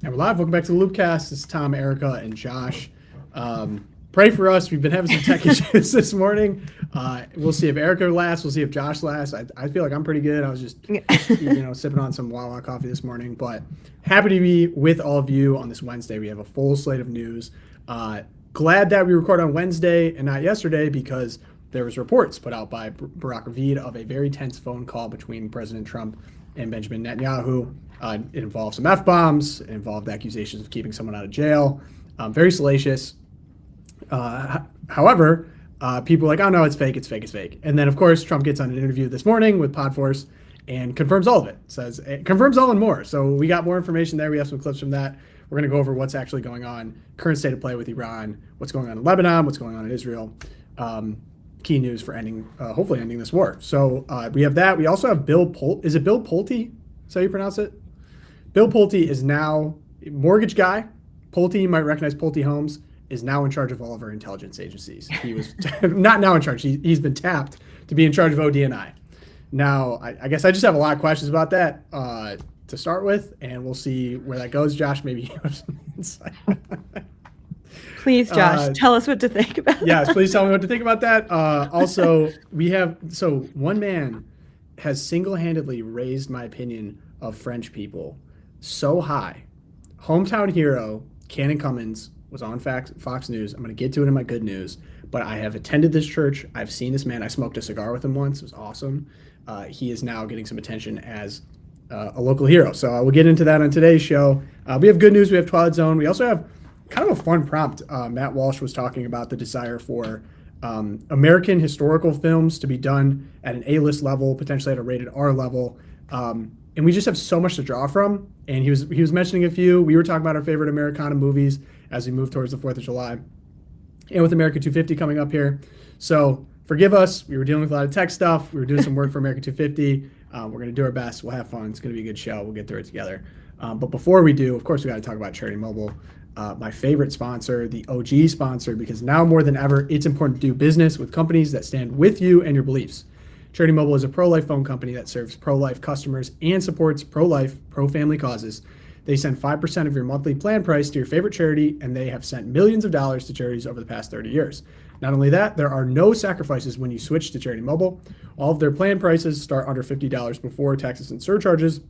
And we're live. Welcome back to the Loopcast. This is Tom, Erica, and Josh. Pray for us. We've been having some tech issues this morning. We'll see if Erica lasts. We'll see if Josh lasts. I feel like I'm pretty good. I was just, sipping on some Wawa coffee this morning. But happy to be with all of you on this Wednesday. We have a full slate of news. Glad that we record on Wednesday and not yesterday because there was reports put out by Barack Ravid of a very tense phone call between President Trump and Benjamin Netanyahu. It involved some F-bombs. It involved accusations of keeping someone out of jail. Very salacious. However, people are like, oh, no, it's fake, it's fake, it's fake. And then, of course, Trump gets on an interview this morning with Podforce and confirms all of it. Confirms all and more. So we got more information there. We have some clips from that. We're going to go over what's actually going on, current state of play with Iran, what's going on in Lebanon, what's going on in Israel. Key news for hopefully ending this war. So we have that. We also have Bill Pulte. Is it Bill Pulte? Is that how you pronounce it? Bill Pulte is now a mortgage guy. Pulte, you might recognize Pulte Homes, is now in charge of all of our intelligence agencies. He was not now in charge. He's been tapped to be in charge of ODNI. Now, I guess I just have a lot of questions about that to start with, and we'll see where that goes. Josh, maybe you have some insight. Please, Josh, tell us what to think about. Yes, please tell me what to think about that. Also, one man has single-handedly raised my opinion of French people so high. Hometown hero, Cannon Cummins, was on Fox News. I'm going to get to it in my good news, but I have attended this church. I've seen this man. I smoked a cigar with him once. It was awesome. He is now getting some attention as a local hero. So we'll get into that on today's show. We have good news. We have Twilight Zone. We also have kind of a fun prompt. Matt Walsh was talking about the desire for American historical films to be done at an A-list level, potentially at a rated R level. And we just have so much to draw from. And he was mentioning a few. We were talking about our favorite Americana movies as we move towards the 4th of July. And with America 250 coming up here. So forgive us. We were dealing with a lot of tech stuff. We were doing some work for America 250. We're going to do our best. We'll have fun. It's going to be a good show. We'll get through it together. But before we do, of course, we got to talk about Charity Mobile. My favorite sponsor, the OG sponsor, because now more than ever, it's important to do business with companies that stand with you and your beliefs. Charity Mobile is a pro-life phone company that serves pro-life customers and supports pro-life, pro-family causes. They send 5% of your monthly plan price to your favorite charity, and they have sent millions of dollars to charities over the past 30 years. Not only that, there are no sacrifices when you switch to Charity Mobile. All of their plan prices start under $50 before taxes and surcharges,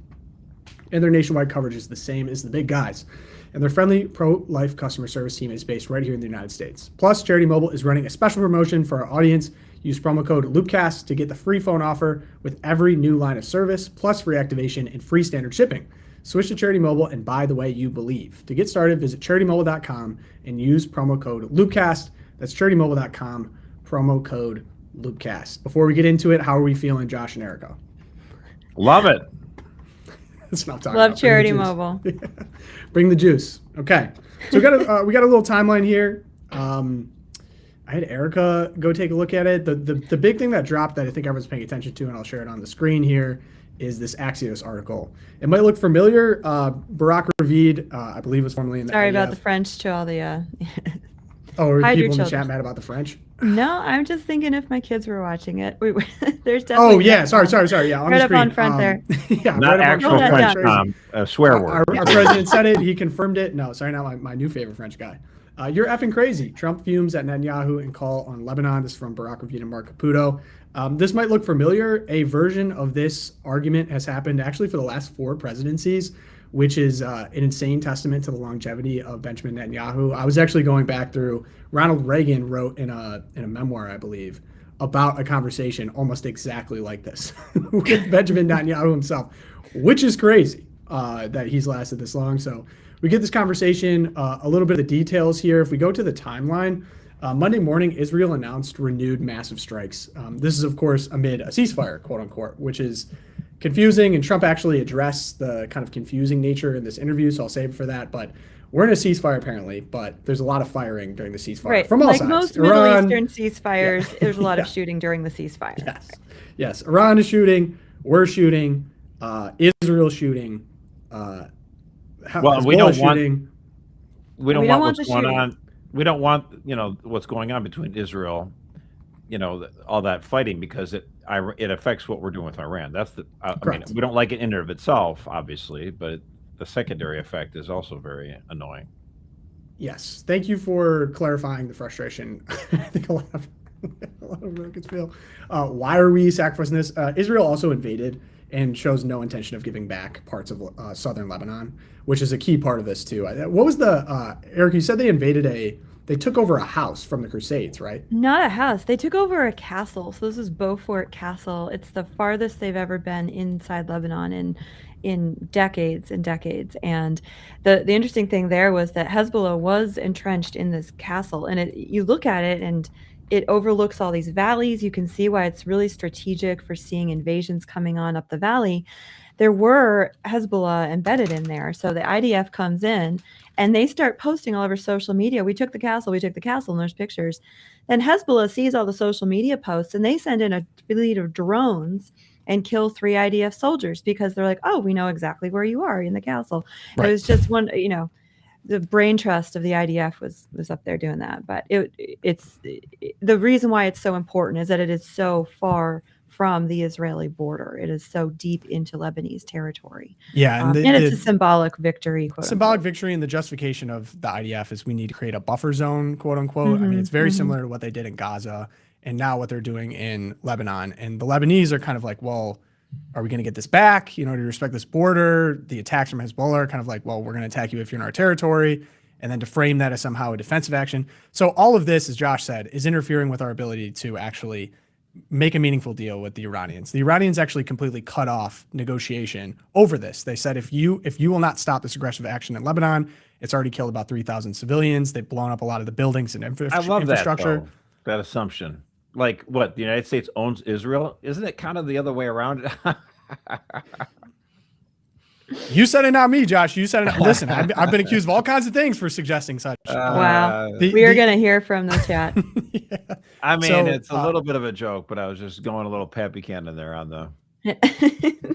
and their nationwide coverage is the same as the big guys. And their friendly pro-life customer service team is based right here in the United States. Plus, Charity Mobile is running a special promotion for our audience. Use promo code LOOPCast to get the free phone offer with every new line of service, plus free activation and free standard shipping. Switch to Charity Mobile and buy the way you believe. To get started, visit CharityMobile.com and use promo code LOOPCast. That's CharityMobile.com, promo code LOOPCast. Before we get into it, how are we feeling, Josh and Erica? Love it. That's what I'm talking Love about. Charity Mobile. Bring the juice. Okay. So we got a little timeline here. I had Erica go take a look at it. The big thing that dropped that I think everyone's paying attention to, and I'll share it on the screen here, is this Axios article. It might look familiar. Barack Ravid, I believe, was formerly in the Sorry IDF. about the French to all the... are hide people your in the children. chat mad about the French? No, I'm just thinking if my kids were watching it. There's definitely... Oh, yeah. Sorry. Yeah, on right the up screen. on front there. Yeah, Not right actual up on French, front. Tom. A swear word. Our president said it. He confirmed it. No, sorry, not my new favorite French guy. You're effing crazy. Trump fumes at Netanyahu and call on Lebanon. This is from Barack Ravid and Mark Caputo. This might look familiar. A version of this argument has happened actually for the last 4 presidencies, which is an insane testament to the longevity of Benjamin Netanyahu. I was actually going back through, Ronald Reagan wrote in a memoir, I believe, about a conversation almost exactly like this with Benjamin Netanyahu himself, which is crazy that he's lasted this long. So we get this conversation, a little bit of the details here. If we go to the timeline, Monday morning, Israel announced renewed massive strikes. This is, of course, amid a ceasefire, quote unquote, which is confusing. And Trump actually addressed the kind of confusing nature in this interview, so I'll save it for that. But we're in a ceasefire apparently, but there's a lot of firing during the ceasefire from all sides. Like most Iran, Middle Eastern ceasefires, there's a lot of shooting during the ceasefire. Yes. Iran is shooting. We're shooting. Israel's shooting. Well, we don't want what's going shooting. on. We don't want, what's going on between Israel, all that fighting, because it affects what we're doing with Iran. That's I mean, we don't like it in and of itself, obviously, but the secondary effect is also very annoying. Yes. Thank you for clarifying the frustration. I think a lot of Americans feel. Why are we sacrificing this? Israel also invaded and shows no intention of giving back parts of southern Lebanon, which is a key part of this too. What was the Eric? You said they took over a house from the Crusades, right? Not a house. They took over a castle. So this is Beaufort Castle. It's the farthest they've ever been inside Lebanon in decades and decades. And the interesting thing there was that Hezbollah was entrenched in this castle. And you look at it and it overlooks all these valleys. You can see why it's really strategic for seeing invasions coming on up the valley. There were Hezbollah embedded in there. So the IDF comes in and they start posting all over social media. We took the castle, and there's pictures. Then Hezbollah sees all the social media posts and they send in a fleet of drones and kill 3 IDF soldiers because they're like, oh, we know exactly where you are in the castle. Right. It was just one, the brain trust of the IDF was up there doing that. But it's the reason why it's so important is that it is so far from the Israeli border. It is so deep into Lebanese territory. Yeah, and it's a symbolic victory. Symbolic victory, and the justification of the IDF is we need to create a buffer zone, quote unquote. Mm-hmm, I mean, it's very similar to what they did in Gaza and now what they're doing in Lebanon. And the Lebanese are kind of like, well, are we going to get this back? To respect this border. The attacks from Hezbollah are kind of like, well, we're going to attack you if you're in our territory. And then to frame that as somehow a defensive action. So all of this, as Josh said, is interfering with our ability to actually make a meaningful deal with the Iranians. The Iranians actually completely cut off negotiation over this. They said, if you will not stop this aggressive action in Lebanon, it's already killed about 3,000 civilians. They've blown up a lot of the buildings and infrastructure. I love that assumption. Like what? The United States owns Israel? Isn't it kind of the other way around? You said it, not me, Josh. You said it. Listen, I've been accused of all kinds of things for suggesting such. Wow. We are going to hear from the chat. Yeah. I mean, it's a little bit of a joke, but I was just going a little Pat Buchanan there on the.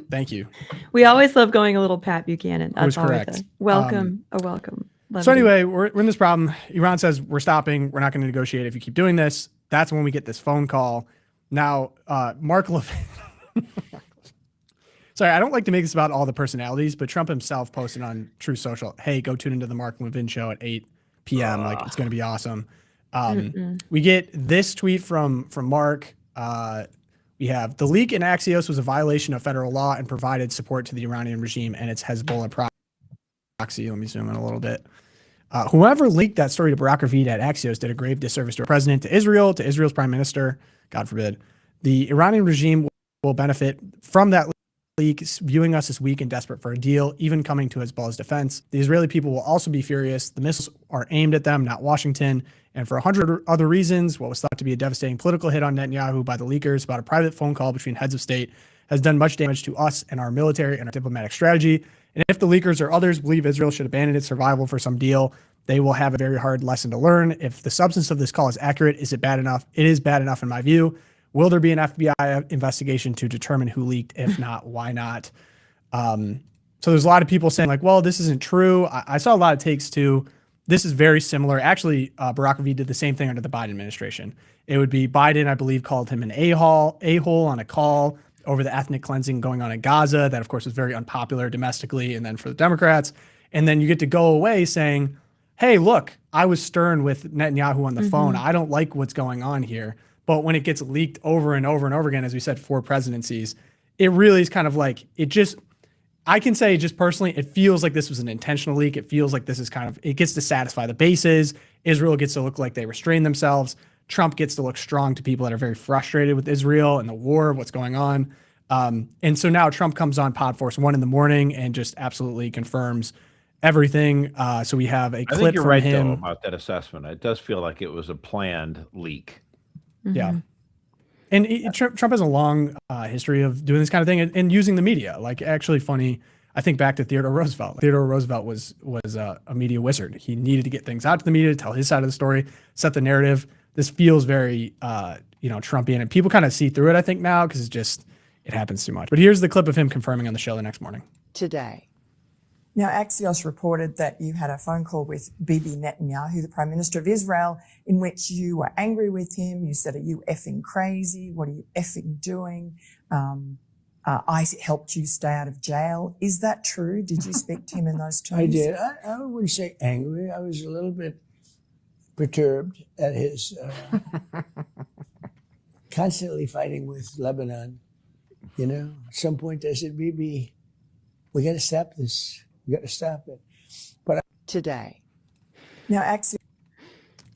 Thank you. We always love going a little Pat Buchanan. That's correct. Welcome. So anyway, we're in this problem. Iran says we're stopping. We're not going to negotiate if you keep doing this. That's when we get this phone call. Now, Mark Levin. Sorry, I don't like to make this about all the personalities, but Trump himself posted on True Social, hey, go tune into the Mark Levin show at 8 p.m. Like, it's going to be awesome. We get this tweet from Mark. We have, the leak in Axios was a violation of federal law and provided support to the Iranian regime and its Hezbollah proxy. Let me zoom in a little bit. Whoever leaked that story to Barack Ravid at Axios did a grave disservice to our president, to Israel's prime minister, God forbid. The Iranian regime will benefit from that leak, viewing us as weak and desperate for a deal, even coming to Hezbollah's defense. The Israeli people will also be furious. The missiles are aimed at them, not Washington. And for 100 other reasons, what was thought to be a devastating political hit on Netanyahu by the leakers about a private phone call between heads of state has done much damage to us and our military and our diplomatic strategy. And if the leakers or others believe Israel should abandon its survival for some deal, they will have a very hard lesson to learn. If the substance of this call is accurate, is it bad enough? It is bad enough in my view. Will there be an FBI investigation to determine who leaked? If not, why not? So there's a lot of people saying like, well, this isn't true. I saw a lot of takes too. This is very similar. Actually, Barack Ravid did the same thing under the Biden administration. It would be Biden, I believe, called him an a-hole on a call over the ethnic cleansing going on in Gaza. That, of course, was very unpopular domestically and then for the Democrats. And then you get to go away saying, hey, look, I was stern with Netanyahu on the phone. I don't like what's going on here. But when it gets leaked over and over and over again, as we said, 4 presidencies, it really is kind of like, I can say just personally, it feels like this was an intentional leak. It feels like this is kind of, it gets to satisfy the bases. Israel gets to look like they restrain themselves. Trump gets to look strong to people that are very frustrated with Israel and the war, what's going on. And so now Trump comes on Pod Force 1 in the morning and just absolutely confirms everything. So we have a clip from him. I think you're right, though, about that assessment. It does feel like it was a planned leak. Yeah. And Trump has a long history of doing this kind of thing and using the media. Like, actually funny, I think back to Theodore Roosevelt. Theodore Roosevelt was a media wizard. He needed to get things out to the media, to tell his side of the story, set the narrative. This feels very, Trumpian, and people kind of see through it, I think, now, because it happens too much. But here's the clip of him confirming on the show the next morning. Today. Now, Axios reported that you had a phone call with Bibi Netanyahu, the Prime Minister of Israel, in which you were angry with him. You said, are you effing crazy? What are you effing doing? I helped you stay out of jail. Is that true? Did you speak to him in those terms? I did. I wouldn't say angry. I was a little bit perturbed at his constantly fighting with Lebanon. You know, at some point I said, Bibi, we got to stop this. We got to stop it. Today. Now, Axios.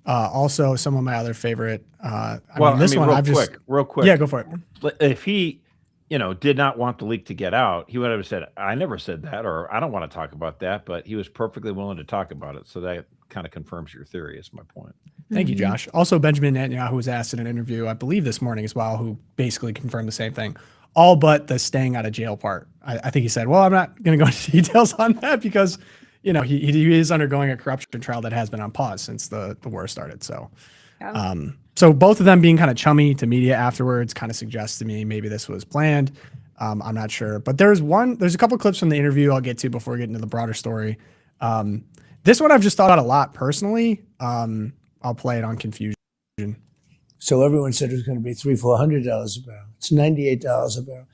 Also, some of my other favorite. This one real I've quick, just real quick. Yeah, go for it. If he, did not want the leak to get out, he would have said, "I never said that," or "I don't want to talk about that." But he was perfectly willing to talk about it. So that kind of confirms your theory. Is my point. Thank you, Josh. Also, Benjamin Netanyahu was asked in an interview, I believe this morning as well, who basically confirmed the same thing, all but the staying out of jail part. I think he said, "Well, I'm not going to go into details on that because." He is undergoing a corruption trial that has been on pause since the war started. So, so both of them being kind of chummy to media afterwards kind of suggests to me maybe this was planned. I'm not sure, but there's a couple clips from the interview I'll get to before we get into the broader story. This one I've just thought about a lot personally. I'll play it on confusion. So everyone said it was going to be $300-400 a barrel. It's $98 a barrel.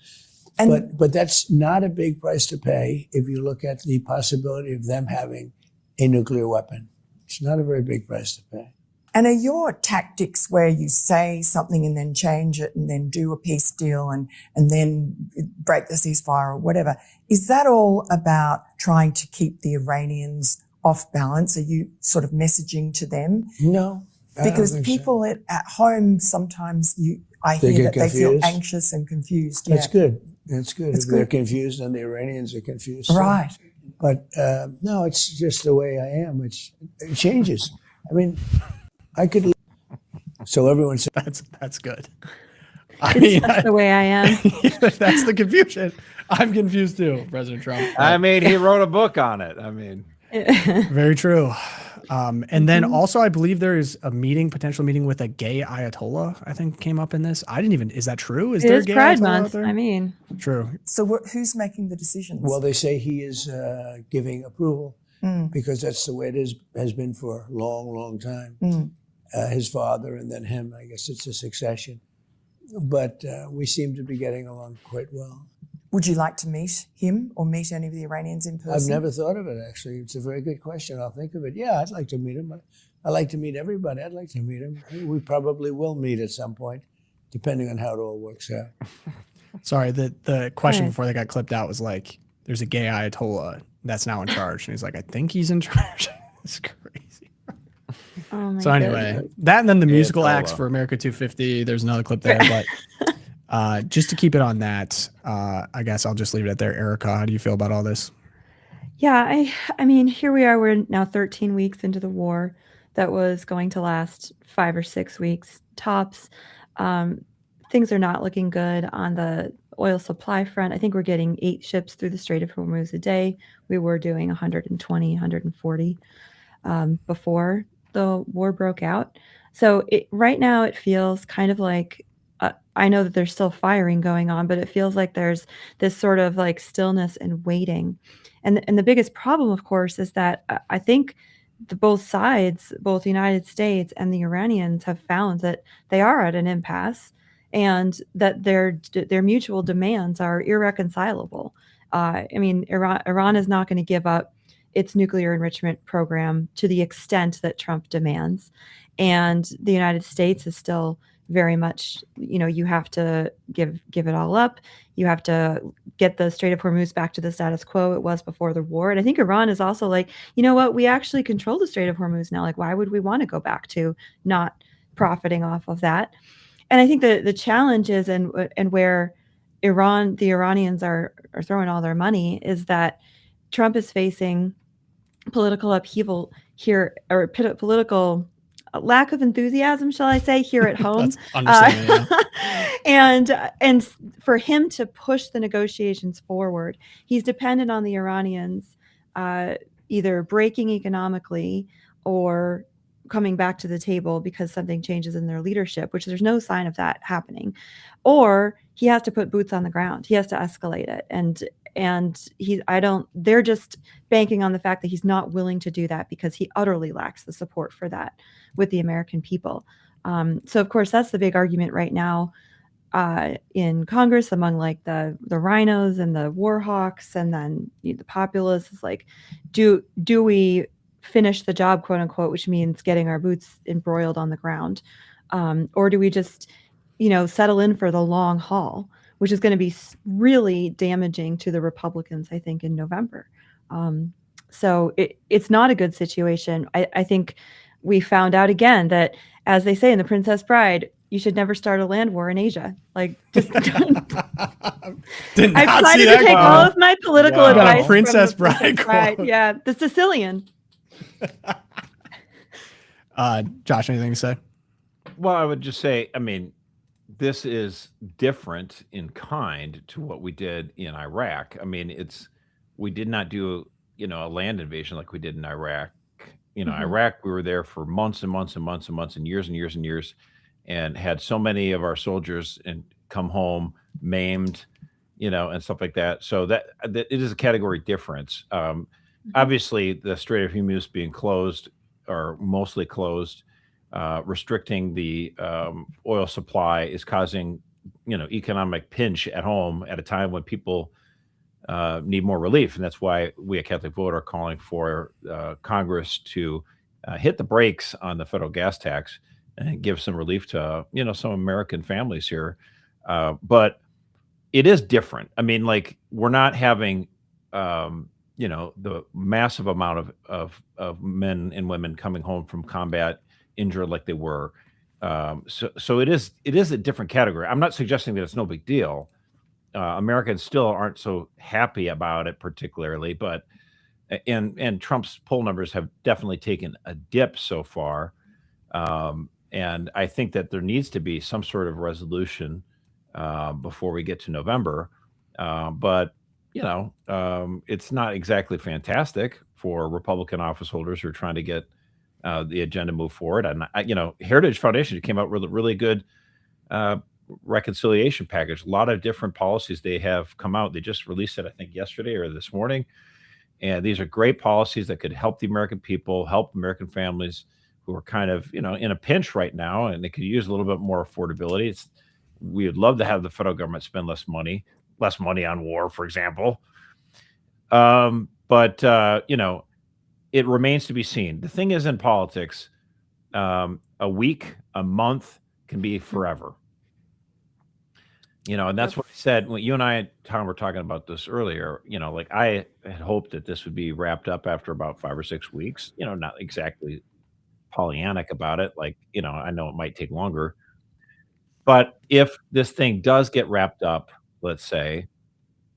But that's not a big price to pay if you look at the possibility of them having a nuclear weapon. It's not a very big price to pay. And are your tactics where you say something and then change it and then do a peace deal and then break the ceasefire or whatever, is that all about trying to keep the Iranians off balance? Are you sort of messaging to them? No. Because people at home sometimes I hear that they feel anxious and confused. That's good. That's good. If they're confused, then the Iranians are confused. Right. But no, it's just the way I am. It changes. I mean, I could. So everyone says that's good. That's the way I am. That's the confusion. I'm confused too, President Trump. He wrote a book on it. Very true. And then also, I believe there is a potential meeting with a gay Ayatollah, I think came up in this. Is that true? Is there a gay Pride Ayatollah Month. out there? I mean, True. So who's making the decisions? Well, they say he is giving approval because that's the way it has been for a long, long time. His father and then him, I guess it's a succession. But we seem to be getting along quite well. Would you like to meet him or meet any of the Iranians in person? I've never thought of it, actually. It's a very good question. I'll think of it. Yeah, I'd like to meet him. I like to meet everybody. I'd like to meet him. We probably will meet at some point, depending on how it all works out. Sorry, the question before they got clipped out was like, there's a gay Ayatollah that's now in charge. And he's like, I think he's in charge. It's crazy. oh my So anyway, goodness. that and then the musical Ayatollah. acts for America 250. There's another clip there, but just to keep it on that, I guess I'll just leave it at there. Erica, how do you feel about all this? Yeah, I mean, here we are. We're now 13 weeks into the war that was going to last 5 or 6 weeks tops. Things are not looking good on the oil supply front. I think we're getting 8 ships through the Strait of Hormuz a day. We were doing 120, 140 before the war broke out. So right now it feels kind of like, I know that there's still firing going on, but it feels like there's this sort of like stillness and waiting. And the biggest problem, of course, is that I think both sides, both the United States and the Iranians, have found that they are at an impasse and that their mutual demands are irreconcilable. I mean, Iran is not going to give up its nuclear enrichment program to the extent that Trump demands. And the United States is still very much, you have to give it all up. You have to get the Strait of Hormuz back to the status quo it was before the war. And I think Iran is also like, you know what, we actually control the Strait of Hormuz now. Like, why would we want to go back to not profiting off of that? And I think the challenge is, and where the Iranians are throwing all their money, is that Trump is facing political upheaval here, or political lack of enthusiasm, shall I say, here at home. And for him to push the negotiations forward, he's dependent on the Iranians either breaking economically or coming back to the table because something changes in their leadership, which there's no sign of that happening. Or he has to put boots on the ground. He has to escalate it. And they're just banking on the fact that he's not willing to do that because he utterly lacks the support for that with the American people. So of course, that's the big argument right now. in Congress among like the rhinos and the war hawks, and then the populace is like, do we finish the job, quote unquote, which means getting our boots embroiled on the ground, or do we just settle in for the long haul, which is going to be really damaging to the Republicans, I think, in November. So it's not a good situation. I think we found out again that, as they say in The Princess Bride, you should never start a land war in Asia. Like, just I've decided to take all of my political advice Princess from the Bride. Princess Bride. Yeah, the Sicilian. Josh, anything to say? Well, I would just say, I mean, this is different in kind to what we did in Iraq. I mean, we did not do, a land invasion like we did in Iraq. Iraq, we were there for months and months and months and months and years and years and years, and had so many of our soldiers and come home maimed, and stuff like that. So that it is a category difference. Obviously, the Strait of Hormuz being closed, or mostly closed, restricting the oil supply is causing, economic pinch at home at a time when people need more relief. And that's why we at Catholic Vote are calling for Congress to hit the brakes on the federal gas tax and give some relief to, some American families here. But it is different. I mean, like, we're not having, the massive amount of men and women coming home from combat injured like they were. So it is a different category. I'm not suggesting that it's no big deal. Americans still aren't so happy about it particularly, but and Trump's poll numbers have definitely taken a dip so far. And I think that there needs to be some sort of resolution before we get to November. But it's not exactly fantastic for Republican office holders who are trying to get the agenda moved forward. And Heritage Foundation came out with a really good reconciliation package. A lot of different policies they have come out. They just released it, I think, yesterday or this morning. And these are great policies that could help the American people, help American families who are kind of, in a pinch right now, and they could use a little bit more affordability. We would love to have the federal government spend less money on war, for example. But it remains to be seen. The thing is, in politics, a week, a month can be forever. And that's what I said when you and I, Tom, were talking about this earlier. Like, I had hoped that this would be wrapped up after about 5 or 6 weeks. Not exactly Pollyannic about it. Like, I know it might take longer. But if this thing does get wrapped up, let's say,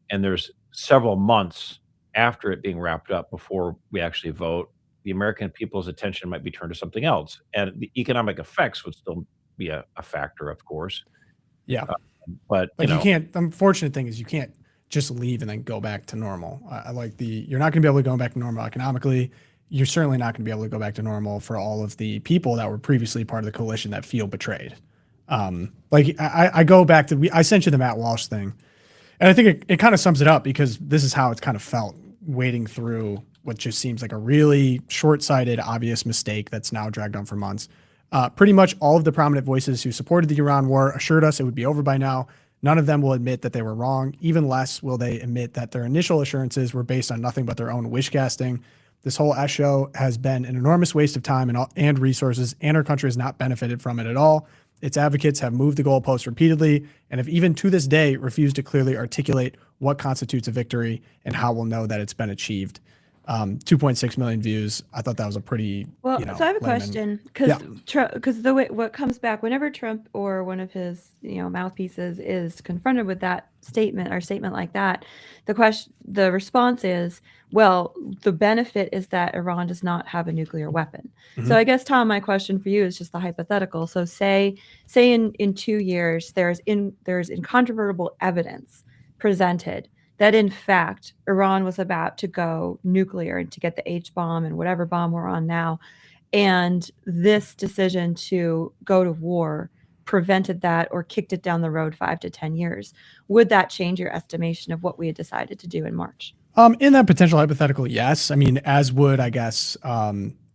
and there's several months after it being wrapped up before we actually vote, the American people's attention might be turned to something else. And the economic effects would still be a factor, of course. Yeah. But you can't, the unfortunate thing is you can't just leave and then go back to normal. You're not going to be able to go back to normal economically. You're certainly not going to be able to go back to normal for all of the people that were previously part of the coalition that feel betrayed. I go back to, I sent you the Matt Walsh thing, and I think it kind of sums it up, because this is how it's kind of felt wading through what just seems like a really short-sighted, obvious mistake that's now dragged on for months. Pretty much all of the prominent voices who supported the Iran war assured us it would be over by now. None of them will admit that they were wrong. Even less will they admit that their initial assurances were based on nothing but their own wish casting. This whole S show has been an enormous waste of time and resources, and our country has not benefited from it at all. Its advocates have moved the goalposts repeatedly, and have even to this day refused to clearly articulate what constitutes a victory and how we'll know that it's been achieved. 2.6 million views. I thought that was a pretty so I have a question, because the way what comes back whenever Trump or one of his mouthpieces is confronted with that statement or statement like that, the response is, well, the benefit is that Iran does not have a nuclear weapon. Mm-hmm. So I guess, Tom, my question for you is just the hypothetical. So say in 2 years there's incontrovertible evidence presented that in fact Iran was about to go nuclear and to get the H-bomb and whatever bomb we're on now, and this decision to go to war prevented that or kicked it down the road 5 to 10 years. Would that change your estimation of what we had decided to do in March? In that potential hypothetical, yes. I mean, as would, I guess,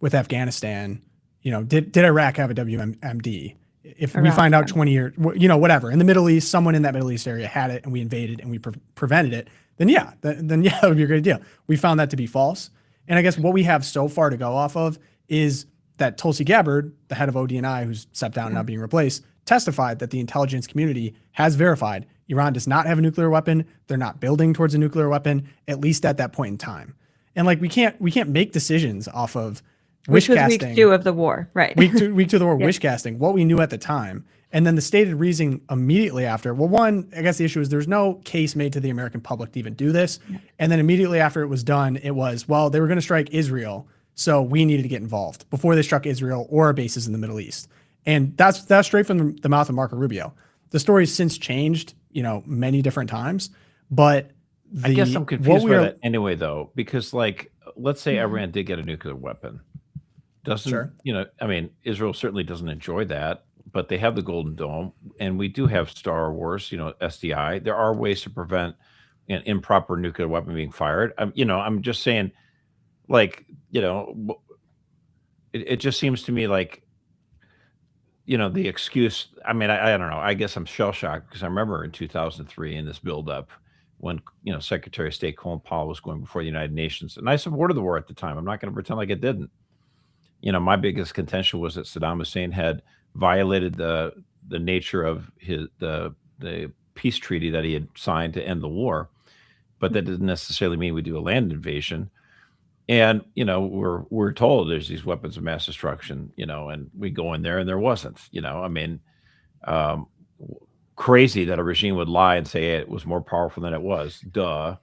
with Afghanistan, did Iraq have a WMD? If we Around, find out yeah. 20 years, whatever, in the Middle East, someone in that Middle East area had it and we invaded and we prevented it, then yeah, that would be a great deal. We found that to be false. And I guess what we have so far to go off of is that Tulsi Gabbard, the head of ODNI, who's stepped down and now being replaced, testified that the intelligence community has verified Iran does not have a nuclear weapon. They're not building towards a nuclear weapon, at least at that point in time. And like we can't make decisions off of Which was wishcasting. week 2 of the war, right? week two of the war, Yeah. wishcasting, what we knew at the time. And then the stated reasoning immediately after. Well, one, I guess the issue is there's no case made to the American public to even do this. And then immediately after it was done, it was, well, they were going to strike Israel, so we needed to get involved before they struck Israel or our bases in the Middle East. And that's straight from the mouth of Marco Rubio. The story's since changed, many different times. But I guess I'm confused by that anyway, though, because like, let's say Iran did get a nuclear weapon. Sure. Israel certainly doesn't enjoy that, but they have the Golden Dome, and we do have Star Wars, SDI. There are ways to prevent an improper nuclear weapon being fired. I'm just saying, like, it just seems to me like, the excuse. I mean, I don't know. I guess I'm shell shocked because I remember in 2003 in this buildup when Secretary of State Colin Powell was going before the United Nations, and I supported the war at the time. I'm not going to pretend like it didn't. My biggest contention was that Saddam Hussein had violated the nature of the peace treaty that he had signed to end the war, but that didn't necessarily mean we do a land invasion. And we're told there's these weapons of mass destruction, and we go in there and there wasn't. Crazy that a regime would lie and say it was more powerful than it was. Duh.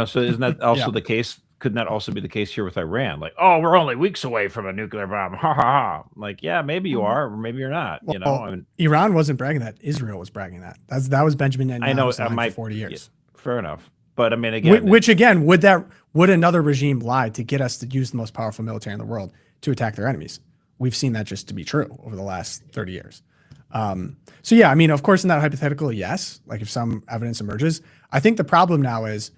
So isn't that also the case? Couldn't that also be the case here with Iran? Like, oh, we're only weeks away from a nuclear bomb. Ha ha ha. Like, yeah, maybe you are, or maybe you're not. Iran wasn't bragging that. Israel was bragging that. That was Benjamin Netanyahu. I know for 40 years. Yeah, fair enough. But I mean, again, would another regime lie to get us to use the most powerful military in the world to attack their enemies? We've seen that just to be true over the last 30 years. So yeah, I mean, of course, in that hypothetical, yes, like if some evidence emerges, I think the problem now is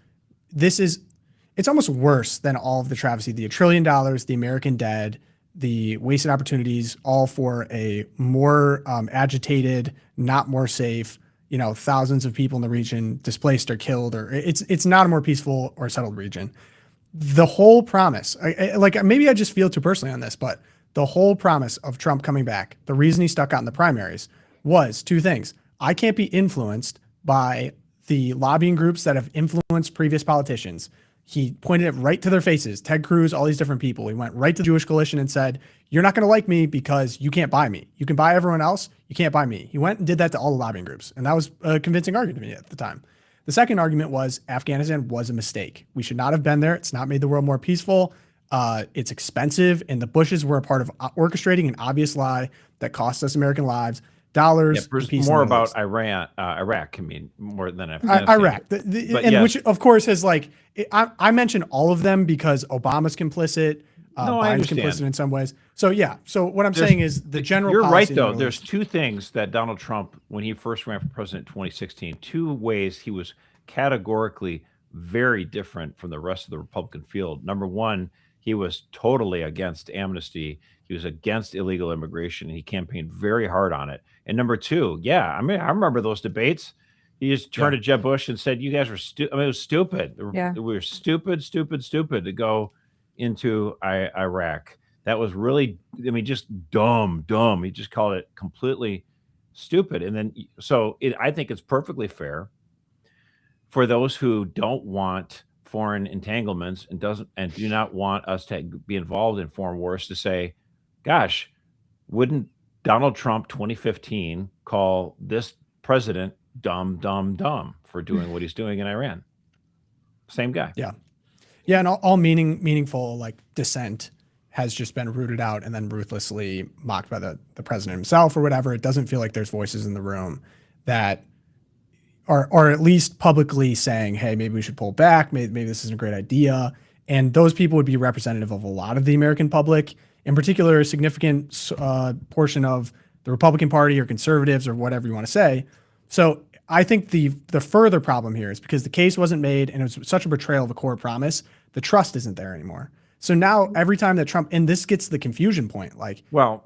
it's almost worse than all of the travesty, the $1 trillion, the American dead, the wasted opportunities, all for a more agitated, not more safe, thousands of people in the region displaced or killed, or it's not a more peaceful or settled region. The whole promise, maybe I just feel too personally on this, but the whole promise of Trump coming back, the reason he stuck out in the primaries was two things. I can't be influenced by the lobbying groups that have influenced previous politicians. He pointed it right to their faces, Ted Cruz, all these different people. He went right to the Jewish coalition and said, you're not going to like me because you can't buy me. You can buy everyone else. You can't buy me. He went and did that to all the lobbying groups. And that was a convincing argument to me at the time. The second argument was Afghanistan was a mistake. We should not have been there. It's not made the world more peaceful. It's expensive. And the Bushes were a part of orchestrating an obvious lie that cost us American lives, dollars. Yeah, more about Iraq. I mean, more than Afghanistan. Iraq. Which, of course, has I mention all of them because Obama's complicit. Biden's complicit in some ways. So, yeah. So what I'm saying is the general You're right, policy though. There's two things that Donald Trump, when he first ran for president in 2016, two ways he was categorically very different from the rest of the Republican field. Number one, he was totally against amnesty. He was against illegal immigration, and he campaigned very hard on it. And number two, yeah, I mean, I remember those debates. He just turned to Jeb Bush and said, you guys were stupid. I mean, it was stupid. We were stupid to go into Iraq. That was really, I mean, just dumb. He just called it completely stupid. And then, I think it's perfectly fair for those who don't want foreign entanglements and do not want us to be involved in foreign wars to say, gosh, wouldn't Donald Trump 2015 call this president dumb for doing what he's doing in Iran? Same guy. Yeah. Yeah. And all meaningful dissent has just been rooted out and then ruthlessly mocked by the president himself or whatever. It doesn't feel like there's voices in the room that are at least publicly saying, hey, maybe we should pull back. Maybe this isn't a great idea. And those people would be representative of a lot of the American public, in particular, a significant portion of the Republican Party or conservatives or whatever you want to say. So I think the further problem here is because the case wasn't made and it was such a betrayal of a core promise, the trust isn't there anymore. So now every time that Trump, and this gets to the confusion point,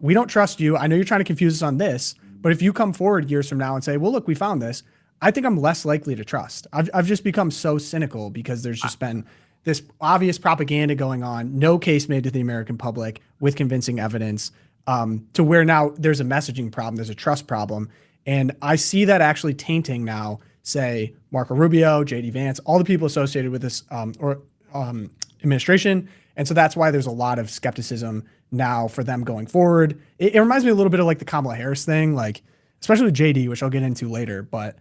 we don't trust you. I know you're trying to confuse us on this, But if you come forward years from now and say, well, look, we found this, I think I'm less likely to trust. I've just become so cynical because there's just been this obvious propaganda going on, no case made to the American public with convincing evidence, to where now there's a messaging problem, there's a trust problem. And I see that actually tainting now, say, Marco Rubio, J.D. Vance, all the people associated with this administration. And so that's why there's a lot of skepticism now for them going forward. It reminds me a little bit of like the Kamala Harris thing, like especially with JD, which I'll get into later, but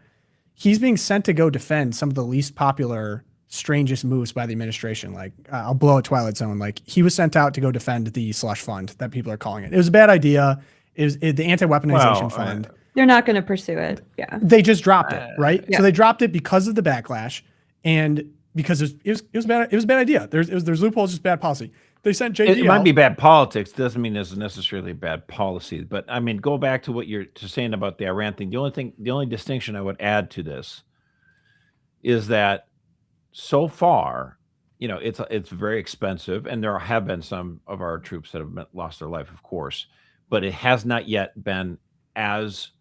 he's being sent to go defend some of the least popular, strangest moves by the administration. Like I'll blow a Twilight Zone. Like he was sent out to go defend the slush fund that people are calling it. It was a bad idea. It was the anti-weaponization fund. They're not going to pursue it. Yeah. They just dropped it, right? Yeah. So they dropped it because of the backlash and because it was bad. It was a bad idea. There's loopholes, just bad policy. They sent JD. It might be bad politics. Doesn't mean it's necessarily bad policy. But I mean, go back to what you're saying about the Iran thing. The only distinction I would add to this is that so far, it's very expensive, and there have been some of our troops that have lost their life, of course, but it has not yet been as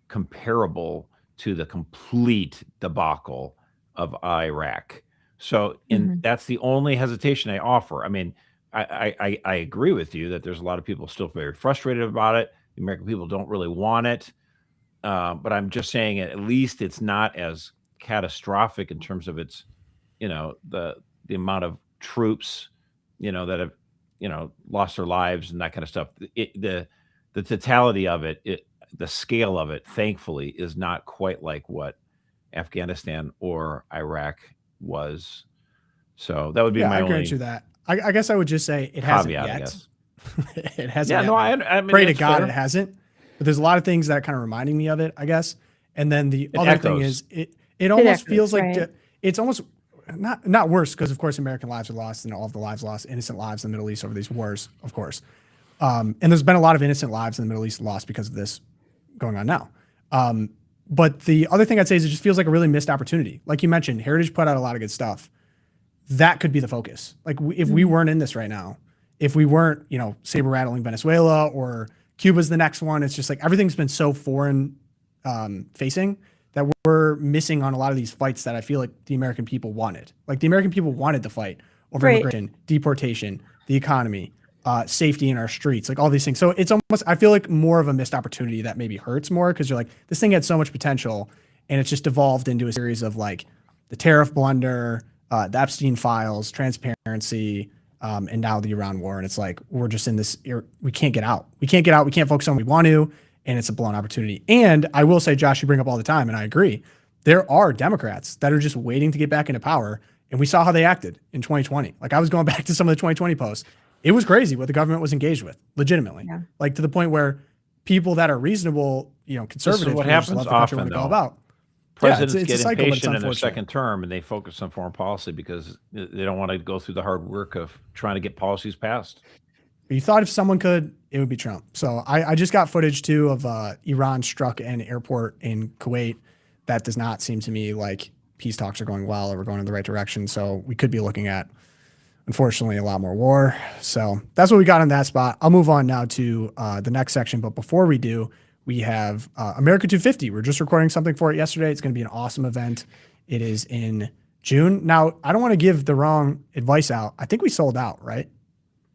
comparable to the complete debacle of Iraq. So that's the only hesitation I offer. I mean, I agree with you that there's a lot of people still very frustrated about it. The American people don't really want it. But I'm just saying at least it's not as catastrophic in terms of its, the amount of troops, that have, lost their lives and that kind of stuff. The totality of it, the scale of it, thankfully, is not quite like what Afghanistan or Iraq was. So that would be my I only grant you that. I guess I would just say it hasn't caveat, I yet. guess. It hasn't Yeah, yet. no, I mean, pray to that's God fair. it hasn't. But there's a lot of things that are kind of reminding me of it, I guess. And then the other thing echoes. is it almost echoes, feels like right. it's almost not worse because of course American lives are lost and all of the lives lost, innocent lives in the Middle East over these wars, of course. And there's been a lot of innocent lives in the Middle East lost because of this going on now. But the other thing I'd say is it just feels like a really missed opportunity. Like you mentioned, Heritage put out a lot of good stuff. That could be the focus. Like if we weren't in this right now, if we weren't, saber rattling Venezuela or Cuba's the next one, it's just like everything's been so foreign facing that we're missing on a lot of these fights that I feel like the American people wanted. Like the American people wanted to fight over Right. immigration, deportation, the economy, safety in our streets, like all these things. So it's almost, I feel like more of a missed opportunity that maybe hurts more because you're like, this thing had so much potential and it's just evolved into a series of like the tariff blunder, the Epstein files, transparency, and now the Iran war. And it's like, we're just in this, we can't get out. We can't get out. We can't focus on what we want to. And it's a blown opportunity. And I will say, Josh, you bring up all the time, and I agree. There are Democrats that are just waiting to get back into power. And we saw how they acted in 2020. Like I was going back to some of the 2020 posts. It was crazy what the government was engaged with, legitimately. Yeah. Like to the point where people that are reasonable, conservative, what can just happens let the country often, run it all though. about. Presidents it's a get cycle, but it's impatient in their unfortunate. second term and they focus on foreign policy because they don't want to go through the hard work of trying to get policies passed. You thought if someone could, it would be Trump. So I just got footage too of Iran struck an airport in Kuwait. That does not seem to me like peace talks are going well or we're going in the right direction. So we could be looking at, unfortunately, a lot more war. So that's what we got on that spot. I'll move on now to the next section. But before we do, we have America 250. We're just recording something for it yesterday. It's going to be an awesome event. It is in June. Now, I don't want to give the wrong advice out. I think we sold out, right?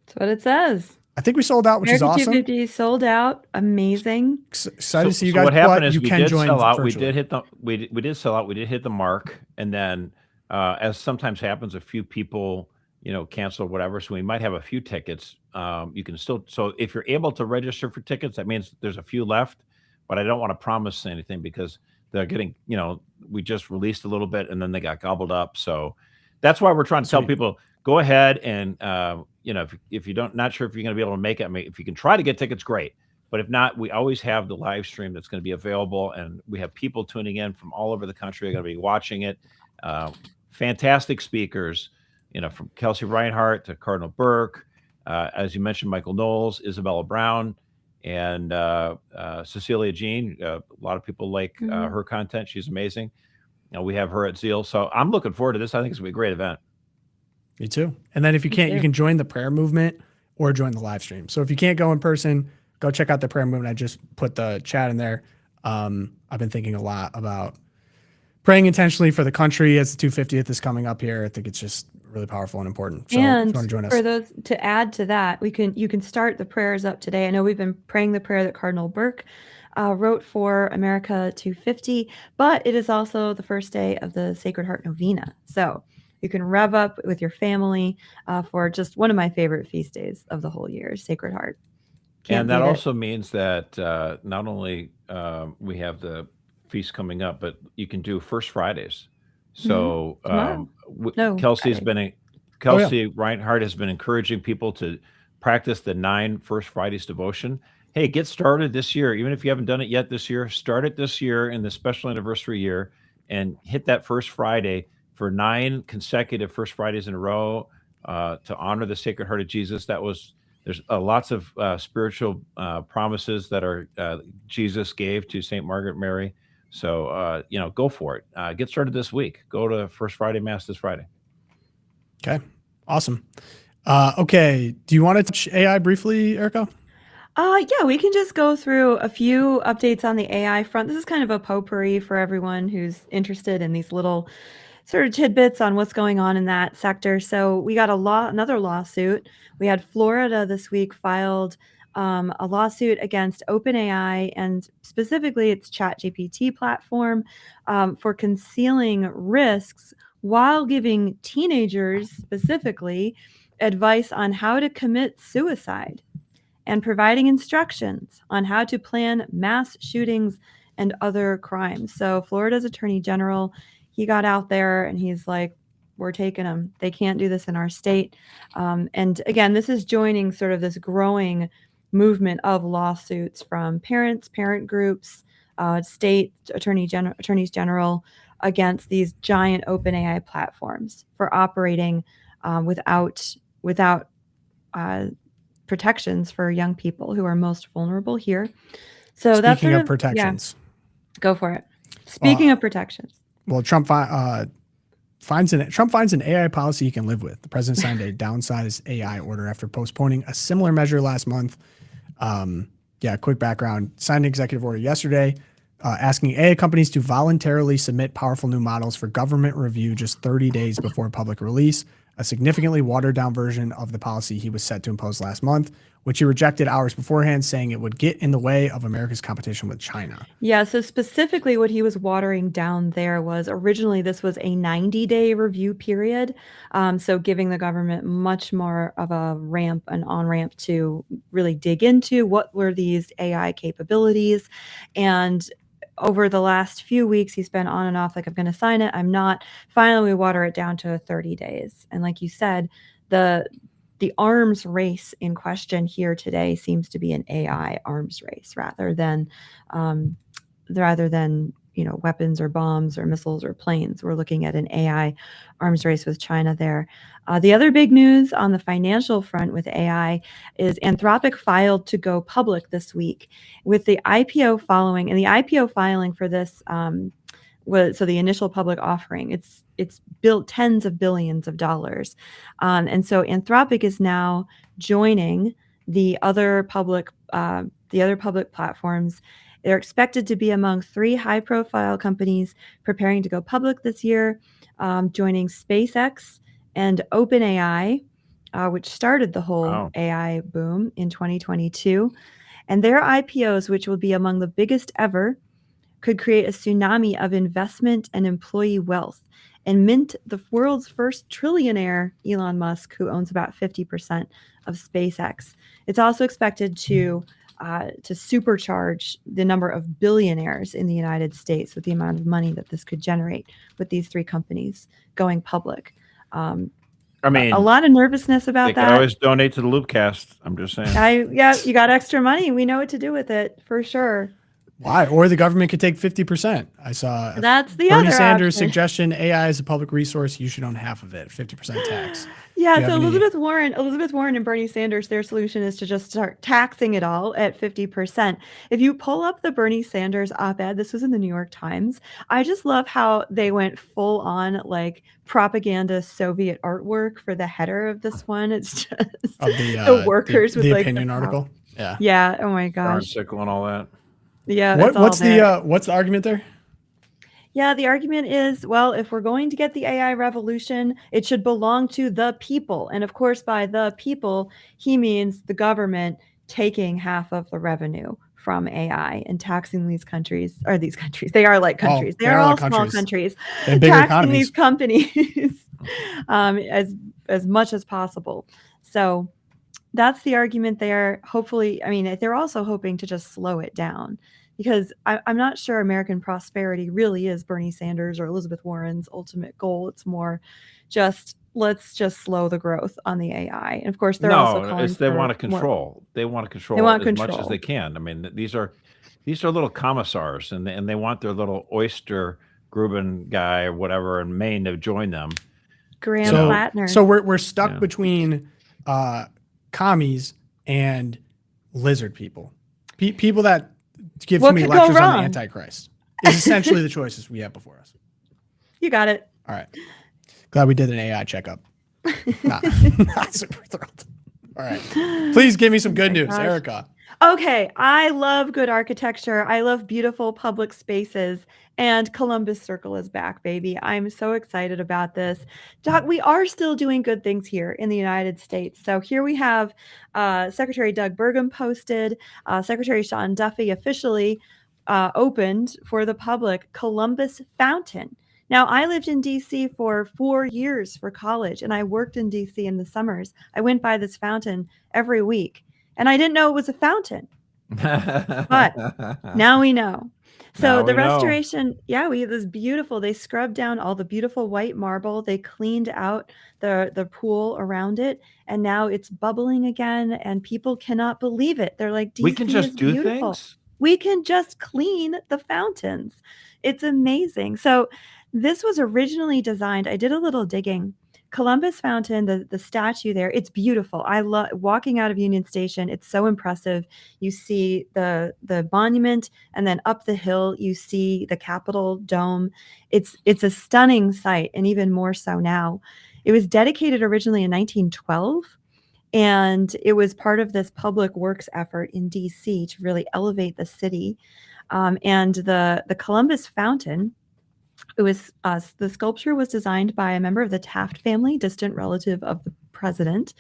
That's what it says. I think we sold out, which is America awesome. 250 sold out. Amazing. Excited to see you guys. What happened but is you we can did join sell out. virtually. We did hit the we did sell out. We did hit the mark, and then as sometimes happens, a few people cancel or whatever. So we might have a few tickets. You can still. So if you're able to register for tickets, that means there's a few left. But I don't want to promise anything because they're getting. We just released a little bit, and then they got gobbled up. So that's why we're trying to tell people go ahead and if you don't not sure if you're going to be able to make it. I mean, if you can try to get tickets, great. But if not, we always have the live stream that's going to be available, and we have people tuning in from all over the country are going to be watching it. Fantastic speakers, from Kelsey Reinhardt to Cardinal Burke, as you mentioned, Michael Knowles, Isabella Brown, and Cecilia Jean. A lot of people like her content. She's amazing. We have her at Zeal. So I'm looking forward to this. I think it's going to be a great event. Me too. And then if you can't, you can join the prayer movement or join the live stream. So if you can't go in person, go check out the prayer movement. I just put the chat in there. I've been thinking a lot about praying intentionally for the country as the 250th is coming up here. I think it's just really powerful and important. So if And you want to join us. for those to add to that, you can start the prayers up today. I know we've been praying the prayer that Cardinal Burke wrote for America 250, but it is also the first day of the Sacred Heart Novena. So you can rev up with your family for just one of my favorite feast days of the whole year, Sacred Heart. Can't And that beat it. also means that not only we have the feast coming up, but you can do First Fridays. So Tomorrow. No, Friday. Kelsey Reinhardt has been encouraging people to practice the 9 First Fridays devotion. Hey, get started this year. Even if you haven't done it yet this year, start it this year in the special anniversary year and hit that First Friday for 9 consecutive First Fridays in a row to honor the Sacred Heart of Jesus. There's lots of spiritual promises that are Jesus gave to St. Margaret Mary. So, go for it. Get started this week. Go to First Friday Mass this Friday. Okay. Awesome. Okay. Do you want to touch AI briefly, Erica? Yeah, we can just go through a few updates on the AI front. This is kind of a potpourri for everyone who's interested in these little sort of tidbits on what's going on in that sector. So we got another lawsuit. We had Florida this week filed a lawsuit against OpenAI and specifically its ChatGPT platform for concealing risks while giving teenagers specifically advice on how to commit suicide and providing instructions on how to plan mass shootings and other crimes. So Florida's Attorney General, he got out there and he's like, we're taking them. They can't do this in our state. And again, this is joining sort of this growing movement of lawsuits from parents, parent groups, state attorneys general against these giant OpenAI platforms for operating without protections for young people who are most vulnerable here. So that's Speaking of protections. Yeah, go for it. Speaking of protections. Well, Trump finds an AI policy he can live with. The president signed a downsized AI order after postponing a similar measure last month. Quick background. Signed an executive order yesterday asking AI companies to voluntarily submit powerful new models for government review just 30 days before public release, a significantly watered-down version of the policy he was set to impose last month, which he rejected hours beforehand, saying it would get in the way of America's competition with China. Yeah, so specifically what he was watering down there was originally this was a 90-day review period, so giving the government much more of a an on-ramp to really dig into what were these AI capabilities. And over the last few weeks, he's been on and off, like, I'm going to sign it, I'm not. Finally, we water it down to 30 days. And like you said, the arms race in question here today seems to be an AI arms race rather than weapons or bombs or missiles or planes. We're looking at an AI arms race with China there. The other big news on the financial front with AI is Anthropic filed to go public this week with the IPO following. And the IPO filing for this so the initial public offering, it's built tens of billions of dollars. And so Anthropic is now joining the other public platforms. They're expected to be among 3 high-profile companies preparing to go public this year, joining SpaceX and OpenAI, which started the whole AI boom in 2022. And their IPOs, which will be among the biggest ever, could create a tsunami of investment and employee wealth and mint the world's first trillionaire, Elon Musk, who owns about 50% of SpaceX. It's also expected to supercharge the number of billionaires in the United States with the amount of money that this could generate with these 3 companies going public. I mean, a lot of nervousness about they that. can always donate to the LOOPCast. I'm just saying. You got extra money. We know what to do with it for sure. Why? Or the government could take 50%. I saw that's the Bernie other Sanders' option. suggestion. AI is a public resource. You should own half of it. 50% tax. Yeah. So Elizabeth Warren and Bernie Sanders, their solution is to just start taxing it all at 50%. If you pull up the Bernie Sanders op-ed, this was in the New York Times. I just love how they went full on like propaganda Soviet artwork for the header of this one. It's just of the workers with the like opinion article. Yeah. Yeah. Oh my Darn gosh. sickle and all that. Yeah. It's all What's there. what's the argument there? Yeah, the argument is, well, if we're going to get the AI revolution, it should belong to the people. And of course, by the people, he means the government taking half of the revenue from AI and taxing these countries. They are like countries. They they are are all like small countries. countries. They have bigger Taxing these economies. companies as much as possible. So that's the argument there. Hopefully, I mean, they're also hoping to just slow it down, because I'm not sure American prosperity really is Bernie Sanders or Elizabeth Warren's ultimate goal. It's more just, let's just slow the growth on the AI. And of course, they're also No, calling it's they for want to more. control. They want to control They want as much as control. they can. I mean, these are little commissars, and they want their little oyster Gruben guy or whatever in Maine to join them. Graham Plattner. So we're stuck Yeah. between commies and lizard people. People that give What too many could go lectures on wrong? the Antichrist is essentially the choices we have before us. You got it. All right. Glad we did an AI checkup. Not super thrilled. All right. Please give me some good news, gosh. Erica. Okay, I love good architecture. I love beautiful public spaces. And Columbus Circle is back, baby. I'm so excited about this. Doc, we are still doing good things here in the United States. So here we have Secretary Doug Burgum posted, Secretary Sean Duffy officially opened for the public Columbus Fountain. Now, I lived in D.C. for 4 years for college, and I worked in D.C. in the summers. I went by this fountain every week, and I didn't know it was a fountain. But now we know. So Now the we know. restoration, it was beautiful. They scrubbed down all the beautiful white marble. They cleaned out the pool around it, and now it's bubbling again, and people cannot believe it. They're like, We can DC just is do beautiful. things. We can just clean the fountains. It's amazing. So this was originally designed, I did a little digging. Columbus Fountain, the statue there, it's beautiful. I love walking out of Union Station. It's so impressive. You see the monument, and then up the hill you see the Capitol dome. It's a stunning sight, and even more so now. It was dedicated originally in 1912, and it was part of this public works effort in DC to really elevate the city. And the Columbus Fountain, it was the sculpture was designed by a member of the Taft family, distant relative of the president,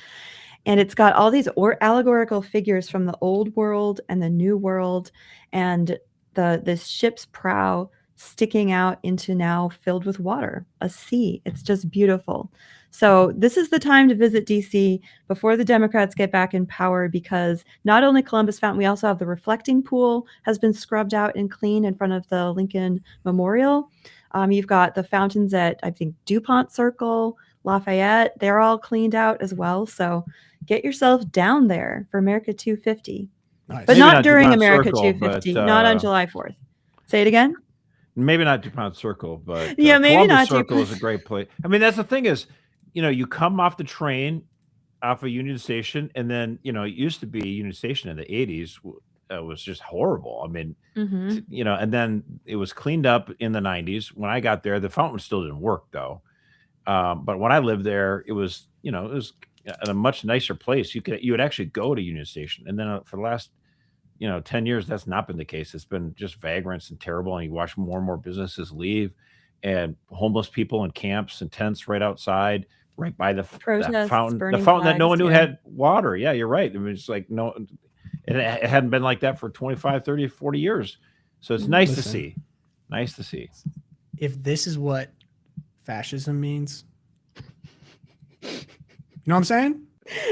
and it's got all these allegorical figures from the old world and the new world, and this ship's prow sticking out into now filled with water, a sea. It's just beautiful. So this is the time to visit DC before the Democrats get back in power, because not only Columbus Fountain, we also have the reflecting pool has been scrubbed out and cleaned in front of the Lincoln Memorial. You've got the fountains at, I think, DuPont Circle, Lafayette. They're all cleaned out as well. So get yourself down there for America 250. Nice. But Maybe not not during DuPont America Circle, 250, but, not on July 4th. Say it again? Maybe not DuPont Circle, but Yeah, maybe Columbus not Circle DuPont. is a great place. I mean, that's the thing is, you come off the train off of Union Station, and then, it used to be Union Station in the 80s. Was just horrible. I mean, Mhm. and then it was cleaned up in the 90s. When I got there, the fountain still didn't work though. But when I lived there, it was a much nicer place. You would actually go to Union Station, and then for the last 10 years, that's not been the case. It's been just vagrants and terrible, and you watch more and more businesses leave, and homeless people in camps and tents right outside, right by the Protests, fountain burning that no one flags, knew yeah. had water. Yeah, you're right. I mean, it's like no. It hadn't been like that for 25, 30, 40 years. So it's nice to Listen. see. Nice to see. If this is what fascism means, you know what I'm saying?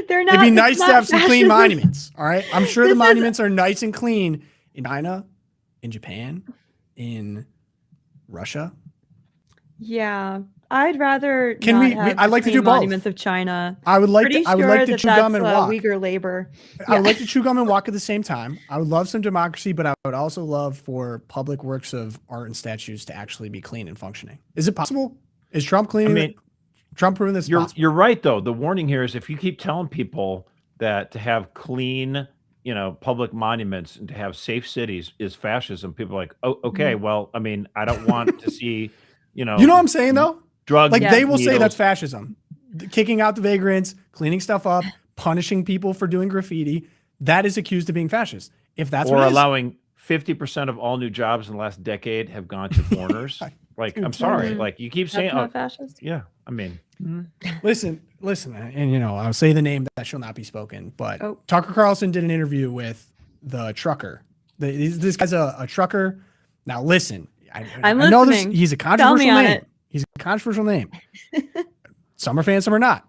They're not. It'd be it's nice to not have some clean fascism. monuments. All right. I'm sure the This is- monuments are nice and clean in China, in Japan, in Russia. Yeah, I'd rather Can not we- have I'd like to clean do both. monuments of China. I would like Pretty to. I would sure like to that chew gum that's, and walk. Uyghur labor. I would Yeah. like to chew gum and walk at the same time. I would love some democracy, but I would also love for public works of art and statues to actually be clean and functioning. Is it possible? Is Trump cleaning? I mean, Trump proving this You're possible? you're right though. The warning here is if you keep telling people that to have clean, public monuments and to have safe cities is fascism, people are like, oh, okay, well, I mean, I don't want to see, You know what I'm saying though? drugs. Like Yeah. they will say needles. that's fascism. Kicking out the vagrants, cleaning stuff up, punishing people for doing graffiti. that is accused of being fascist. If that's or what it is, allowing 50% of all new jobs in the last decade have gone to foreigners. Like, I'm sorry. Like, you keep saying, That's not fascist. yeah, I mean, listen, and I'll say the name that shall not be spoken, but Oh. Tucker Carlson did an interview with the trucker. This guy's a trucker. Now listen, I know this. listening. He's a Tell me controversial on name. it. He's a controversial name. Some are fans, some are not.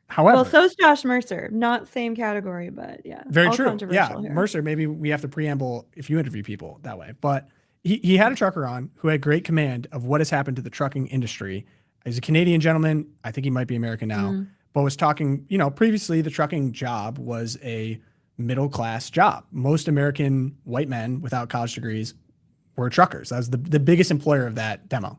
However, Well, so's Josh Mercer. Not same category, but yeah. very all true. Yeah, controversial here. Mercer. Maybe we have to preamble if you interview people that way. But he had a trucker on who had great command of what has happened to the trucking industry. He's a Canadian gentleman. I think he might be American now, but was talking. Previously the trucking job was a middle class job. Most American white men without college degrees were truckers. That was the biggest employer of that demo.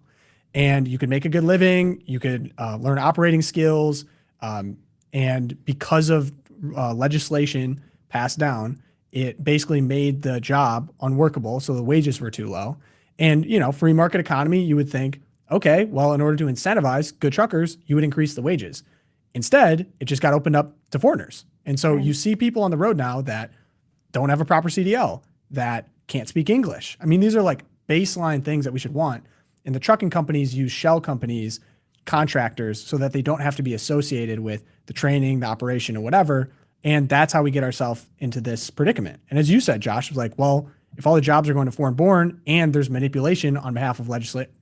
And you could make a good living. You could learn operating skills. And because of legislation passed down, it basically made the job unworkable. So the wages were too low. And, free market economy, you would think, okay, well, in order to incentivize good truckers, you would increase the wages. Instead, it just got opened up to foreigners. And so you see people on the road now that don't have a proper CDL, that can't speak English. I mean, these are like baseline things that we should want. And the trucking companies use shell companies, contractors, so that they don't have to be associated with the training, the operation, or whatever. And that's how we get ourselves into this predicament. And as you said, Josh, was like, well, if all the jobs are going to foreign born and there's manipulation on behalf of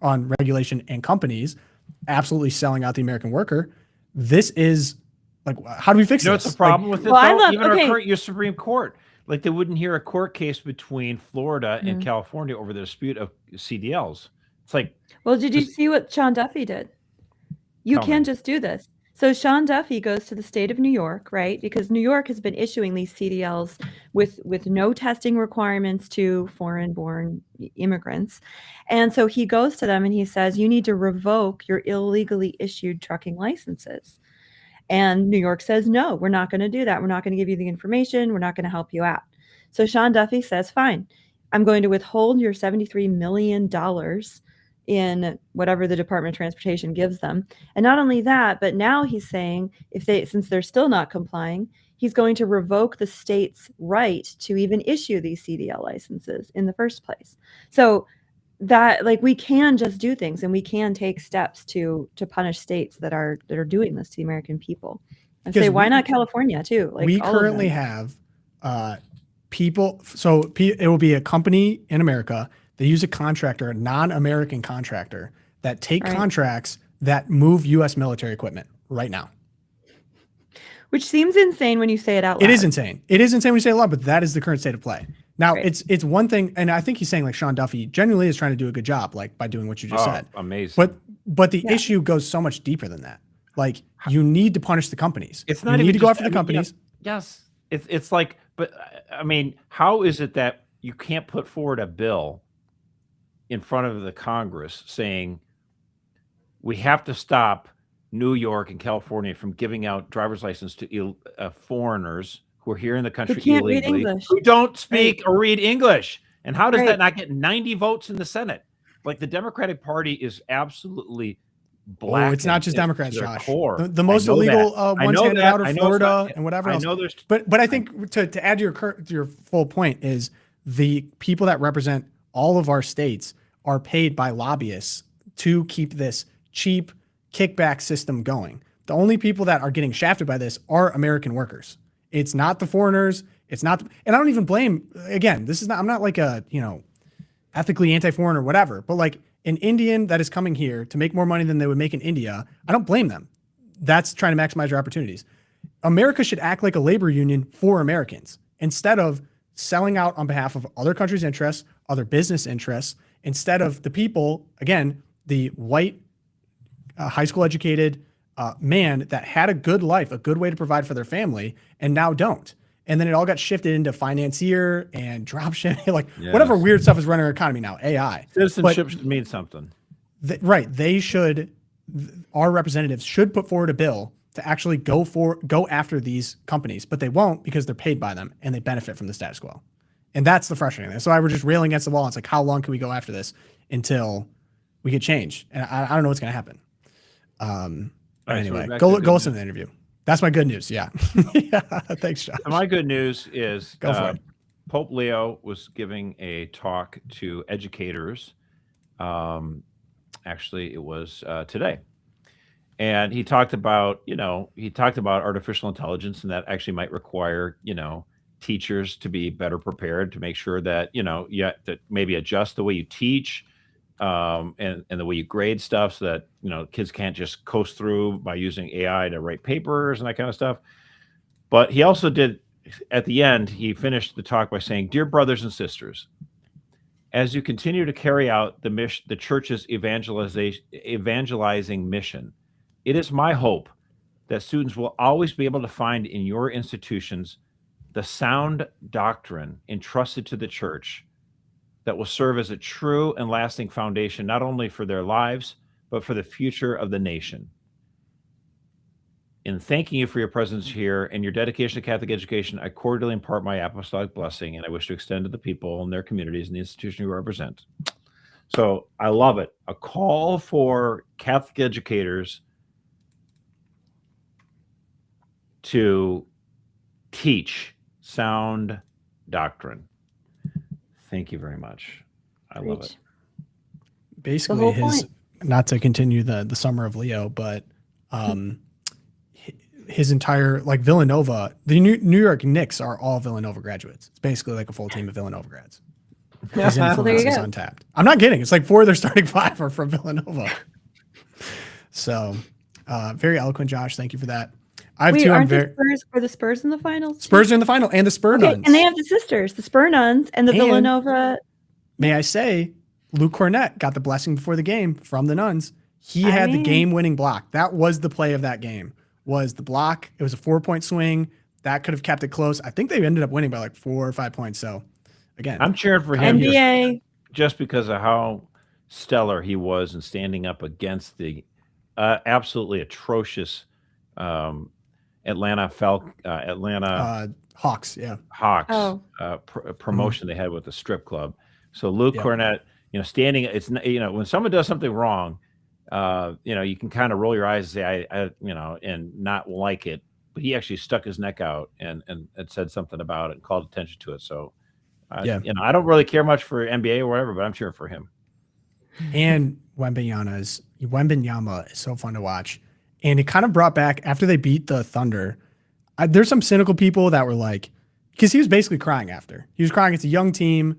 on regulation and companies absolutely selling out the American worker, this is like, how do we fix this? what's the problem with it? Well, Though? Even your Supreme Court, like they wouldn't hear a court case between Florida and California over the dispute of CDLs. It's like, Well, did you see what Sean Duffy did? You Tell me. can't just do this. So Sean Duffy goes to the state of New York, right? Because New York has been issuing these CDLs with no testing requirements to foreign-born immigrants. And so he goes to them and he says, you need to revoke your illegally issued trucking licenses. And New York says, no, we're not going to do that. We're not going to give you the information. We're not going to help you out. So Sean Duffy says, fine, I'm going to withhold your $73 million in whatever the Department of Transportation gives them. And not only that, but now he's saying since they're still not complying, he's going to revoke the state's right to even issue these CDL licenses in the first place. So that, like, we can just do things and we can take steps to punish states that are doing this to the American people. And say, why not California too? Like, we currently have people. So it will be a company in America. They use a contractor, a non-American contractor, that take contracts that move U.S. military equipment right now. Which seems insane when you say it out loud. It is insane. It is insane when you say it out loud, but that is the current state of play. Now, it's one thing, and I think he's saying like Sean Duffy genuinely is trying to do a good job, like by doing what you just said. Amazing. But the issue goes so much deeper than that. Like, you need to punish the companies. It's not you even need to go just- after the companies. Yes. It's like, but I mean, how is it that you can't put forward a bill in front of the Congress saying we have to stop New York and California from giving out driver's license to foreigners who are here in the country can't read illegally, English. who don't speak or read English? And how does Right. that not get 90 votes in the Senate? Like, the Democratic Party is absolutely black. Oh, it's not just Democrats, their Josh. core. The most I know illegal that. I ones know handed that. out are I know it's Florida not- and whatever I else. know there's, But I think to add to your full point is the people that represent all of our states are paid by lobbyists to keep this cheap kickback system going. The only people that are getting shafted by this are American workers. It's not the foreigners. It's not, and I don't even blame, again, this is not, I'm not like a, ethically anti-foreign or whatever, but like an Indian that is coming here to make more money than they would make in India, I don't blame them. That's trying to maximize your opportunities. America should act like a labor union for Americans instead of selling out on behalf of other countries' interests, other business interests, instead of the people, again, the white, high school educated man that had a good life, a good way to provide for their family, and now don't. And then it all got shifted into financier and drop shipping, like whatever weird stuff is running our economy now, AI. citizenship should mean something. They should, our representatives should put forward a bill to actually go after these companies, but they won't because they're paid by them and they benefit from the status quo. And that's the frustrating thing. So I was just railing against the wall. It's like, how long can we go after this until we get change? And I don't know what's going to happen. But All right, so anyway, back go to the listen to the interview. That's my good news. Yeah. Yeah. Thanks, Josh. My good news is Go for it. Pope Leo was giving a talk to educators. Actually, it was today. And he talked about, artificial intelligence, and that actually might require, teachers to be better prepared to make sure that, that maybe adjust the way you teach, and the way you grade stuff so that, kids can't just coast through by using AI to write papers and that kind of stuff. But he also did, at the end, he finished the talk by saying, "Dear brothers and sisters, as you continue to carry out the church's evangelizing mission, it is my hope that students will always be able to find in your institutions the sound doctrine entrusted to the church that will serve as a true and lasting foundation, not only for their lives, but for the future of the nation. In thanking you for your presence here and your dedication to Catholic education, I cordially impart my apostolic blessing, and I wish to extend to the people and their communities and the institution you represent." So I love it. A call for Catholic educators to teach sound doctrine. Thank you very much. I love it. Basically, not to continue the summer of Leo, but his entire, like, Villanova, the New York Knicks are all Villanova graduates. It's basically like a full team of Villanova grads. His influence is untapped. I'm not kidding. It's like 4 of their starting 5 are from Villanova. So very eloquent, Josh. Thank you for that. I have two. Aren't the Spurs in the finals? Spurs are in the final, and the Spur Nuns. And they have the sisters, the Spur Nuns, and the Villanova. May I say, Luke Cornett got the blessing before the game from the Nuns. He had the game-winning block. That was the play of that game, was the block. It was a 4-point swing. That could have kept it close. I think they ended up winning by like 4 or 5 points. So, again, I'm cheering for him NBA. just because of how stellar he was in standing up against the absolutely atrocious Atlanta Hawks. Yeah. Hawks promotion they had with the strip club. So Luke Cornett, standing, it's, when someone does something wrong, you can kind of roll your eyes and say, and not like it, but he actually stuck his neck out and said something about it and called attention to it. So, I don't really care much for NBA or whatever, but I'm cheering for him. And Wembanyama is so fun to watch. And it kind of brought back, after they beat the Thunder, there's some cynical people that were like, because he was basically crying after. He was crying. It's a young team.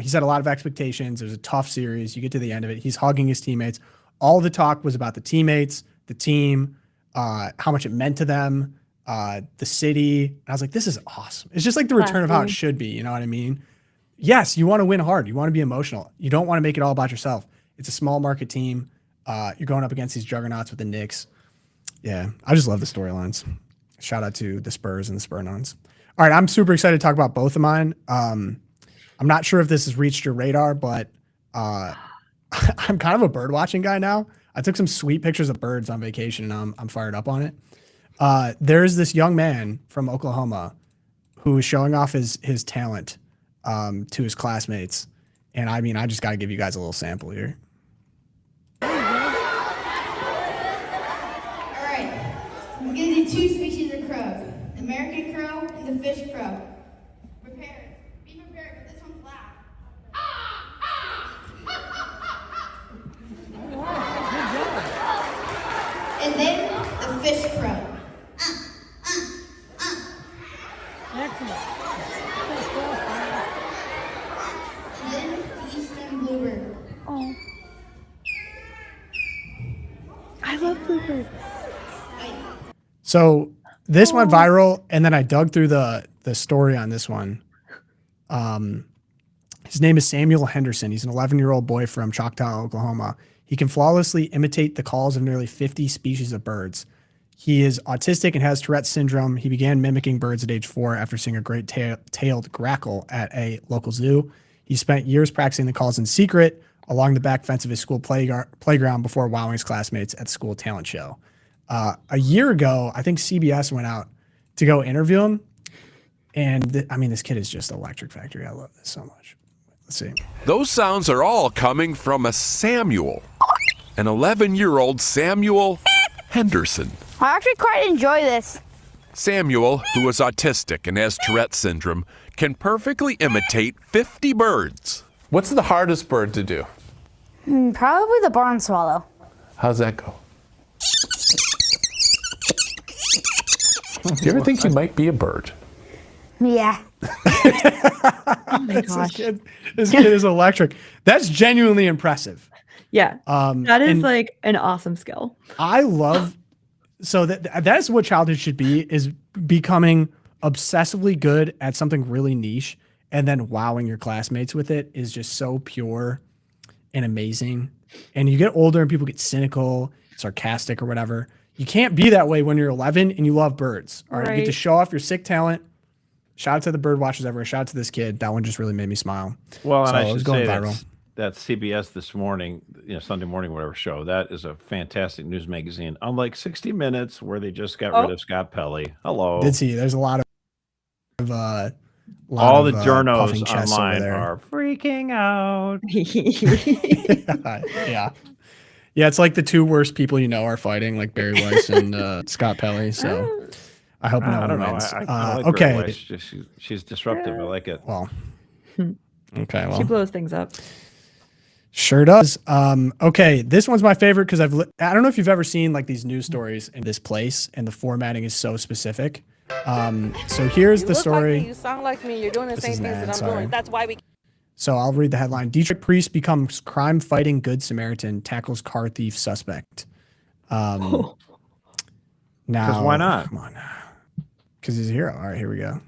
He's had a lot of expectations. It was a tough series. You get to the end of it. He's hugging his teammates. All the talk was about the teammates, the team, how much it meant to them, the city. And I was like, this is awesome. It's just like the return of how it should be. You know what I mean? Yes, you want to win hard. You want to be emotional. You don't want to make it all about yourself. It's a small market team. You're going up against these juggernauts with the Knicks. Yeah, I just love the storylines. Shout out to the Spurs and the Spur Nuns. All right, I'm super excited to talk about both of mine. I'm not sure if this has reached your radar, but I'm kind of a bird watching guy now. I took some sweet pictures of birds on vacation, and I'm fired up on it. There's this young man from Oklahoma who is showing off his talent to his classmates. And I mean, I just got to give you guys a little sample here. I'm going to do 2 species of crow. The American crow and the fish crow. Prepare. Be prepared, but this one's loud. And then the fish crow. Excellent. And then the eastern bluebird. Oh. I love bluebird. So this went viral, and then I dug through the story on this one. His name is Samuel Henderson. He's an 11-year-old boy from Choctaw, Oklahoma. He can flawlessly imitate the calls of nearly 50 species of birds. He is autistic and has Tourette's syndrome. He began mimicking birds at age 4 after seeing a great-tailed grackle at a local zoo. He spent years practicing the calls in secret along the back fence of his school playground before wowing his classmates at the school talent show. A year ago, I think CBS went out to go interview him. And this kid is just electric factory. I love this so much. Let's see. Those sounds are all coming from a Samuel. An 11-year-old Samuel Henderson. I actually quite enjoy this. Samuel, who is autistic and has Tourette's syndrome, can perfectly imitate 50 birds. What's the hardest bird to do? Probably the barn swallow. How's that go? Do you ever think you might be a bird? Yeah. Oh my gosh. This kid is electric. That's genuinely impressive. Yeah. That is like an awesome skill. I love so that's what childhood should be, is becoming obsessively good at something really niche and then wowing your classmates with it is just so pure and amazing. And you get older and people get cynical, sarcastic or whatever. You can't be that way when you're 11 and you love birds. All right. You get to show off your sick talent. Shout out to the bird watchers ever. Shout out to this kid. That one just really made me smile. Well, and so I should say viral. that CBS this morning, Sunday morning, whatever show, that is a fantastic news magazine. Unlike 60 Minutes, where they just got rid of Scott Pelley. Hello. Did see? There's a lot of all the journos online are freaking out. Yeah, it's like the two worst people are fighting, like Barry Weiss and Scott Pelley. So I hope no one wins. I like okay. Barry Weiss. She's disruptive. I like it. Well, okay. Well, she blows things up. Sure does. Okay, this one's my favorite because I don't know if you've ever seen like these news stories in this place, and the formatting is so specific. So here's the story. Like me, you sound like me. You're doing the same things that I'm doing. That's why we. So I'll read the headline. Detroit priest becomes crime-fighting Good Samaritan, tackles car thief suspect. Now, because why not? Come on, because he's a hero. All right, here we go.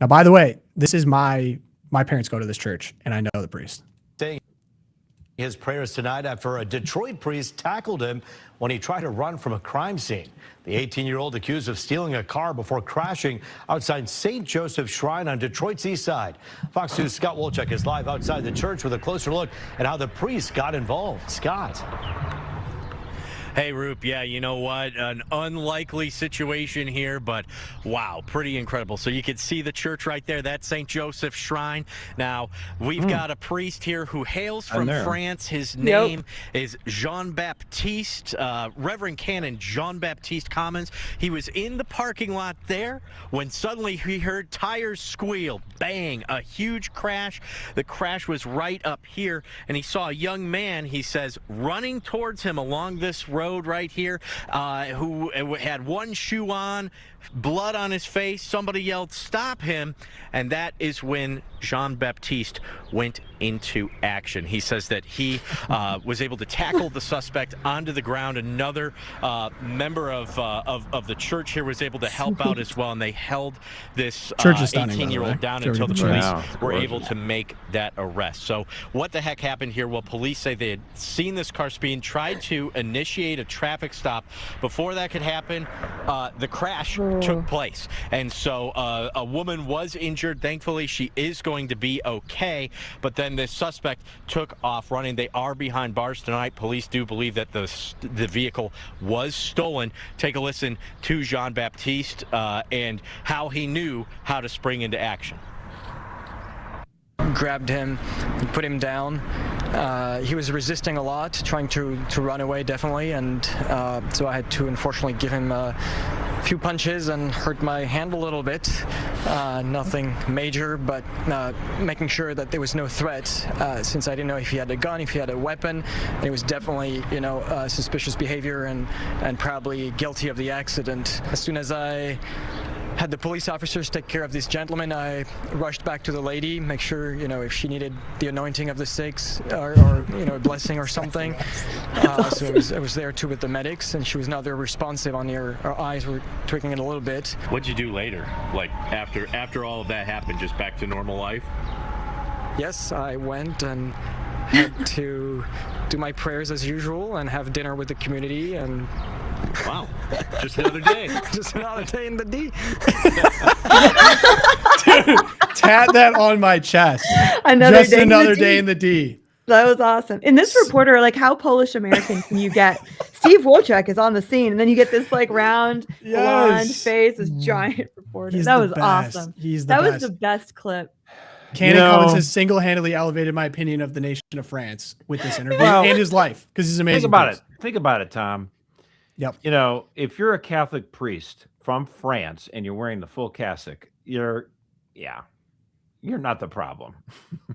Now, by the way, this is my parents go to this church, and I know the priest. His prayers tonight after a Detroit priest tackled him when he tried to run from a crime scene. The 18-year-old accused of stealing a car before crashing outside St. Joseph's Shrine on Detroit's east side. Fox News' Scott Wolchuk is live outside the church with a closer look at how the priest got involved. Scott. Hey, Roop. Yeah, you know what? An unlikely situation here, but wow, pretty incredible. So you can see the church right there. That's St. Joseph's Shrine. Now, we've got a priest here who hails from France. His name is Jean-Baptiste, Reverend Canon Jean-Baptiste Commons. He was in the parking lot there when suddenly he heard tires squeal. Bang, a huge crash. The crash was right up here, and he saw a young man, he says, running towards him along this road right here, who had one shoe on, blood on his face. Somebody yelled, "Stop him!" And that is when Jean-Baptiste went into action. He says that he was able to tackle the suspect onto the ground. Another member of the church here was able to help out as well, and they held this 18-year-old down until the police were able to make that arrest. So what the heck happened here? Well, police say they had seen this car speeding, tried to initiate a traffic stop. Before that could happen, the crash took place, and so a woman was injured. Thankfully, she is going to be okay, but then the suspect took off running. They are behind bars tonight. Police do believe that the vehicle was stolen. Take a listen to Jean-Baptiste and how he knew how to spring into action. Grabbed him and put him down. He was resisting a lot, trying to run away, definitely, and so I had to unfortunately give him a few punches and hurt my hand a little bit. Nothing major, but making sure that there was no threat, since I didn't know if he had a gun, if he had a weapon. And it was definitely, suspicious behavior and probably guilty of the accident. As soon as I had the police officers take care of this gentleman, I rushed back to the lady, make sure, if she needed the anointing of the sticks or a blessing or something. So I was there too with the medics, and she was not very responsive. Her eyes were twitching it a little bit. What'd you do later? Like after all of that happened, just back to normal life? Yes, I went and had to do my prayers as usual and have dinner with the community and. Wow, just another day. Just another day in the D. Dude, tat that on my chest. Just another day in the D. That was awesome. In this reporter, like, how Polish American can you get? Steve Wolchuk is on the scene, and then you get this like round, blonde face, this giant reporter. That was awesome. That was the best clip. Canon Cummins has single-handedly elevated my opinion of the nation of France with this interview and his life because he's amazing. Think about it, Tom. Yep. If you're a Catholic priest from France and you're wearing the full cassock, you're not the problem.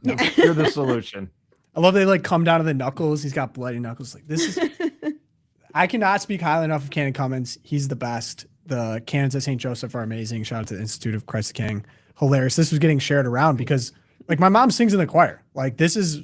You're the solution. I love they come down to the knuckles. He's got bloody knuckles. This is. I cannot speak highly enough of Canon Cummins. He's the best. The canons at St. Joseph are amazing. Shout out to the Institute of Christ the King. Hilarious. This was getting shared around because my mom sings in the choir. This is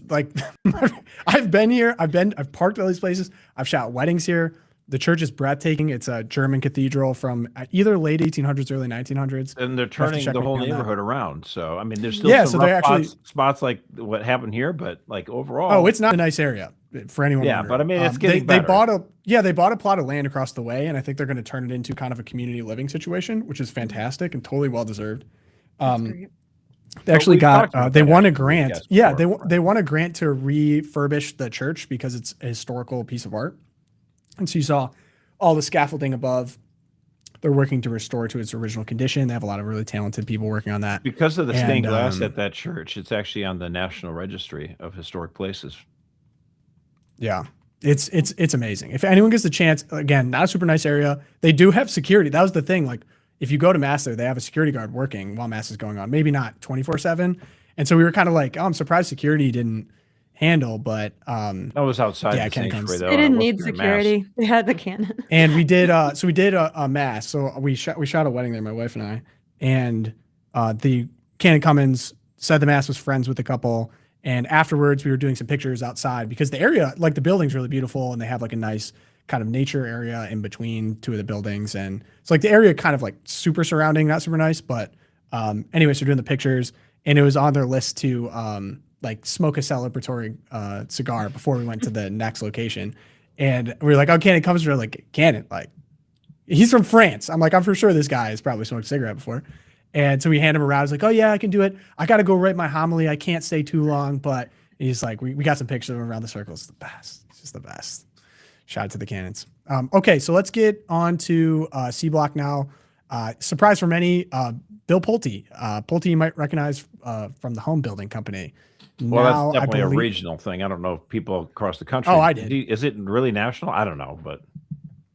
I've been here. I've parked at all these places. I've shot weddings here. The church is breathtaking. It's a German cathedral from either late 1800s, early 1900s. And they're turning the whole neighborhood around. So, there's still some rough spots like what happened here, but overall. Oh, it's not a nice area for anyone. Yeah, wondering. but it's getting better. They bought a plot of land across the way, and I think they're going to turn it into kind of a community living situation, which is fantastic and totally well-deserved. They actually they won a grant. Yeah, they won a grant to refurbish the church because it's a historical piece of art. And so you saw all the scaffolding above. They're working to restore it to its original condition. They have a lot of really talented people working on that. Because of the stained glass at that church, it's actually on the National Registry of Historic Places. Yeah, it's amazing. If anyone gets the chance, again, not a super nice area. They do have security. That was the thing. If you go to Mass there, they have a security guard working while Mass is going on. Maybe not 24/7. And so we were kind of I'm surprised security didn't handle, but that was outside the sanctuary though. They didn't need security. They had the cannon. And we did a Mass. So we shot a wedding there, my wife and I. And the Canon Cummins said the Mass was friends with the couple. And afterwards we were doing some pictures outside because the area, the building's really beautiful and they have a nice kind of nature area in between two of the buildings. And it's the area kind of super surrounding, not super nice, but anyways, we're doing the pictures and it was on their list to smoke a celebratory cigar before we went to the next location. And we were oh, Canon comes from Canon, he's from France. I'm I'm for sure this guy has probably smoked a cigarette before. And so we hand him around. He's oh yeah, I can do it. I got to go write my homily. I can't stay too long, but he's we got some pictures of him around the circle. It's the best. It's just the best. Shout out to the Canons. Okay, so let's get on to C Block now. Surprise for many, Bill Pulte. Pulte you might recognize from the home building company. Well, that's definitely a regional thing. I don't know if people across the country. Oh, I did. Is it really national? I don't know, but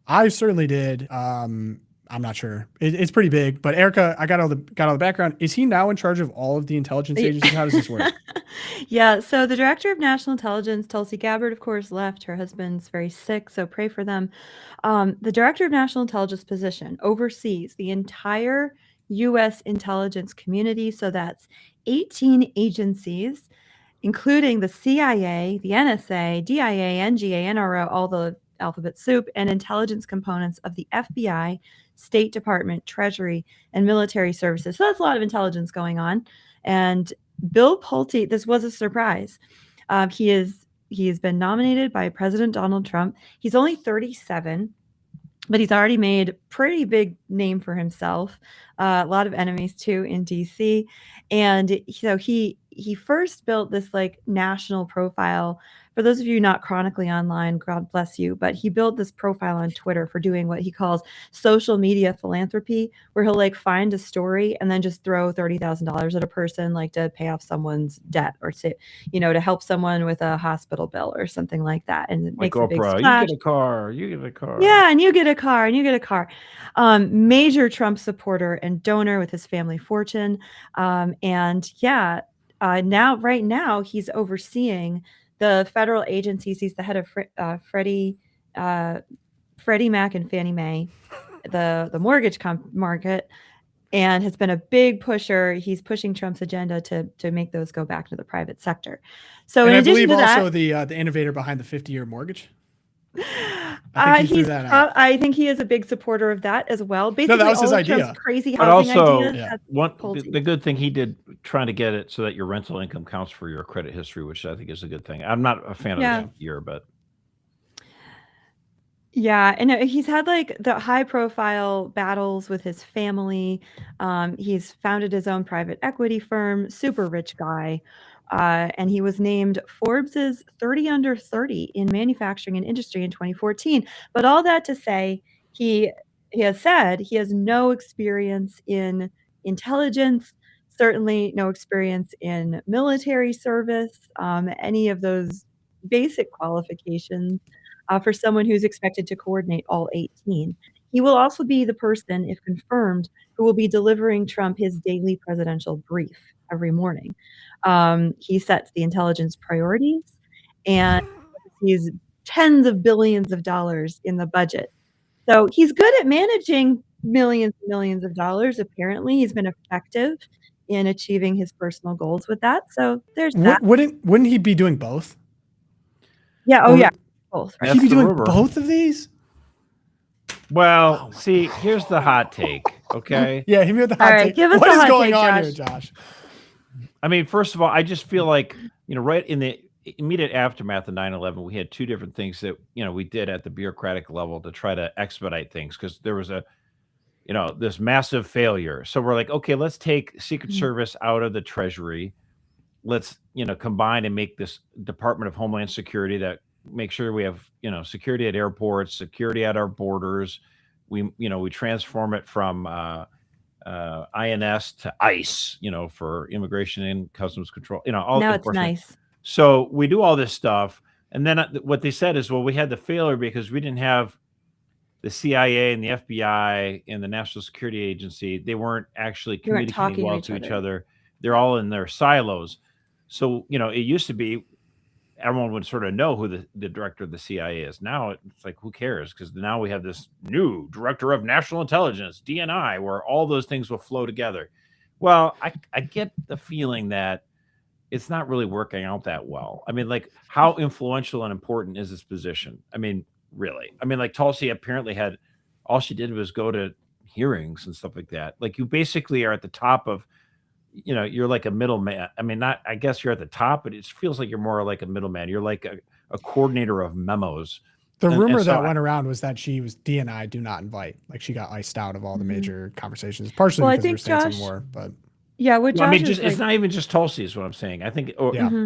I certainly did. I'm not sure. It's pretty big. But Erica, I got all the background. Is he now in charge of all of the intelligence agencies? How does this work? Yeah. So the director of national intelligence, Tulsi Gabbard, of course, left. Her husband's very sick, so pray for them. The director of national intelligence position oversees the entire U.S. intelligence community. So that's 18 agencies, including the CIA, the NSA, DIA, NGA, NRO, all the alphabet soup, and intelligence components of the FBI, State Department, Treasury, and military services. So that's a lot of intelligence going on. And Bill Pulte, this was a surprise. He has been nominated by President Donald Trump. He's only 37, but he's already made a pretty big name for himself. A lot of enemies too in DC. And so he first built this national profile. For those of you not chronically online, God bless you, but he built this profile on Twitter for doing what he calls social media philanthropy, where he'll find a story and then just throw $30,000 at a person, to pay off someone's debt or to help someone with a hospital bill or something like that. And it makes a big splash. You get a car, you get a car. Yeah, and you get a car, and you get a car. Major Trump supporter and donor with his family fortune. Right now he's overseeing the federal agencies. He's the head of Freddie Mac and Fannie Mae, the mortgage market, and has been a big pusher. He's pushing Trump's agenda to make those go back to the private sector. So in addition to that, also the innovator behind the 50-year mortgage. I think he is a big supporter of that as well. Basically, that was his all idea. Trump's crazy but housing also, ideas. The good thing he did, trying to get it so that your rental income counts for your credit history, which I think is a good thing. I'm not a fan of that year, but yeah, and he's had the high-profile battles with his family. He's founded his own private equity firm. Super rich guy. And he was named Forbes's 30 under 30 in manufacturing and industry in 2014. But all that to say, he has said he has no experience in intelligence, certainly no experience in military service, any of those basic qualifications for someone who's expected to coordinate all 18. He will also be the person, if confirmed, who will be delivering Trump his daily presidential brief every morning. He sets the intelligence priorities and he's tens of billions of dollars in the budget. So he's good at managing millions and millions of dollars. Apparently, he's been effective in achieving his personal goals with that. So there's that. Wouldn't he be doing both? Yeah. Oh, yeah. Both. He'd be doing both of these? Well, see, here's the hot take, okay? Yeah, he made the hot All right, take. give us What a is hot going take, on Josh. here, Josh? I mean, first of all, I just feel like, right in the immediate aftermath of 9/11, we had two different things that, we did at the bureaucratic level to try to expedite things because there was this massive failure. So we're like, okay, let's take Secret Service out of the Treasury. Let's, combine and make this Department of Homeland Security that make sure we have, security at airports, security at our borders. We transform it from INS to ICE, for immigration and customs control, all Now it's enforcement. nice. So we do all this stuff. And then what they said is, well, we had the failure because we didn't have the CIA and the FBI and the National Security Agency. They weren't actually They weren't communicating talking well to to each each other. other. They're all in their silos. So, it used to be everyone would sort of know who the director of the CIA is. Now it's like, who cares? Because now we have this new director of national intelligence, DNI, where all those things will flow together. Well, I get the feeling that it's not really working out that well. I mean, like, how influential and important is this position? I mean, really? I mean, like, Tulsi apparently had, all she did was go to hearings and stuff like that. Like, you basically are at the top of, you're like a middleman. I mean, I guess you're at the top, but it feels like you're more like a middleman. You're like a coordinator of memos. The rumor so that went around was that she was DNI, do not invite. Like, she got iced out of all the major conversations, partially Well, I because think there were Josh- war, but Yeah, what Well, I Josh mean, is it's not even just Tulsi is what I'm saying. I think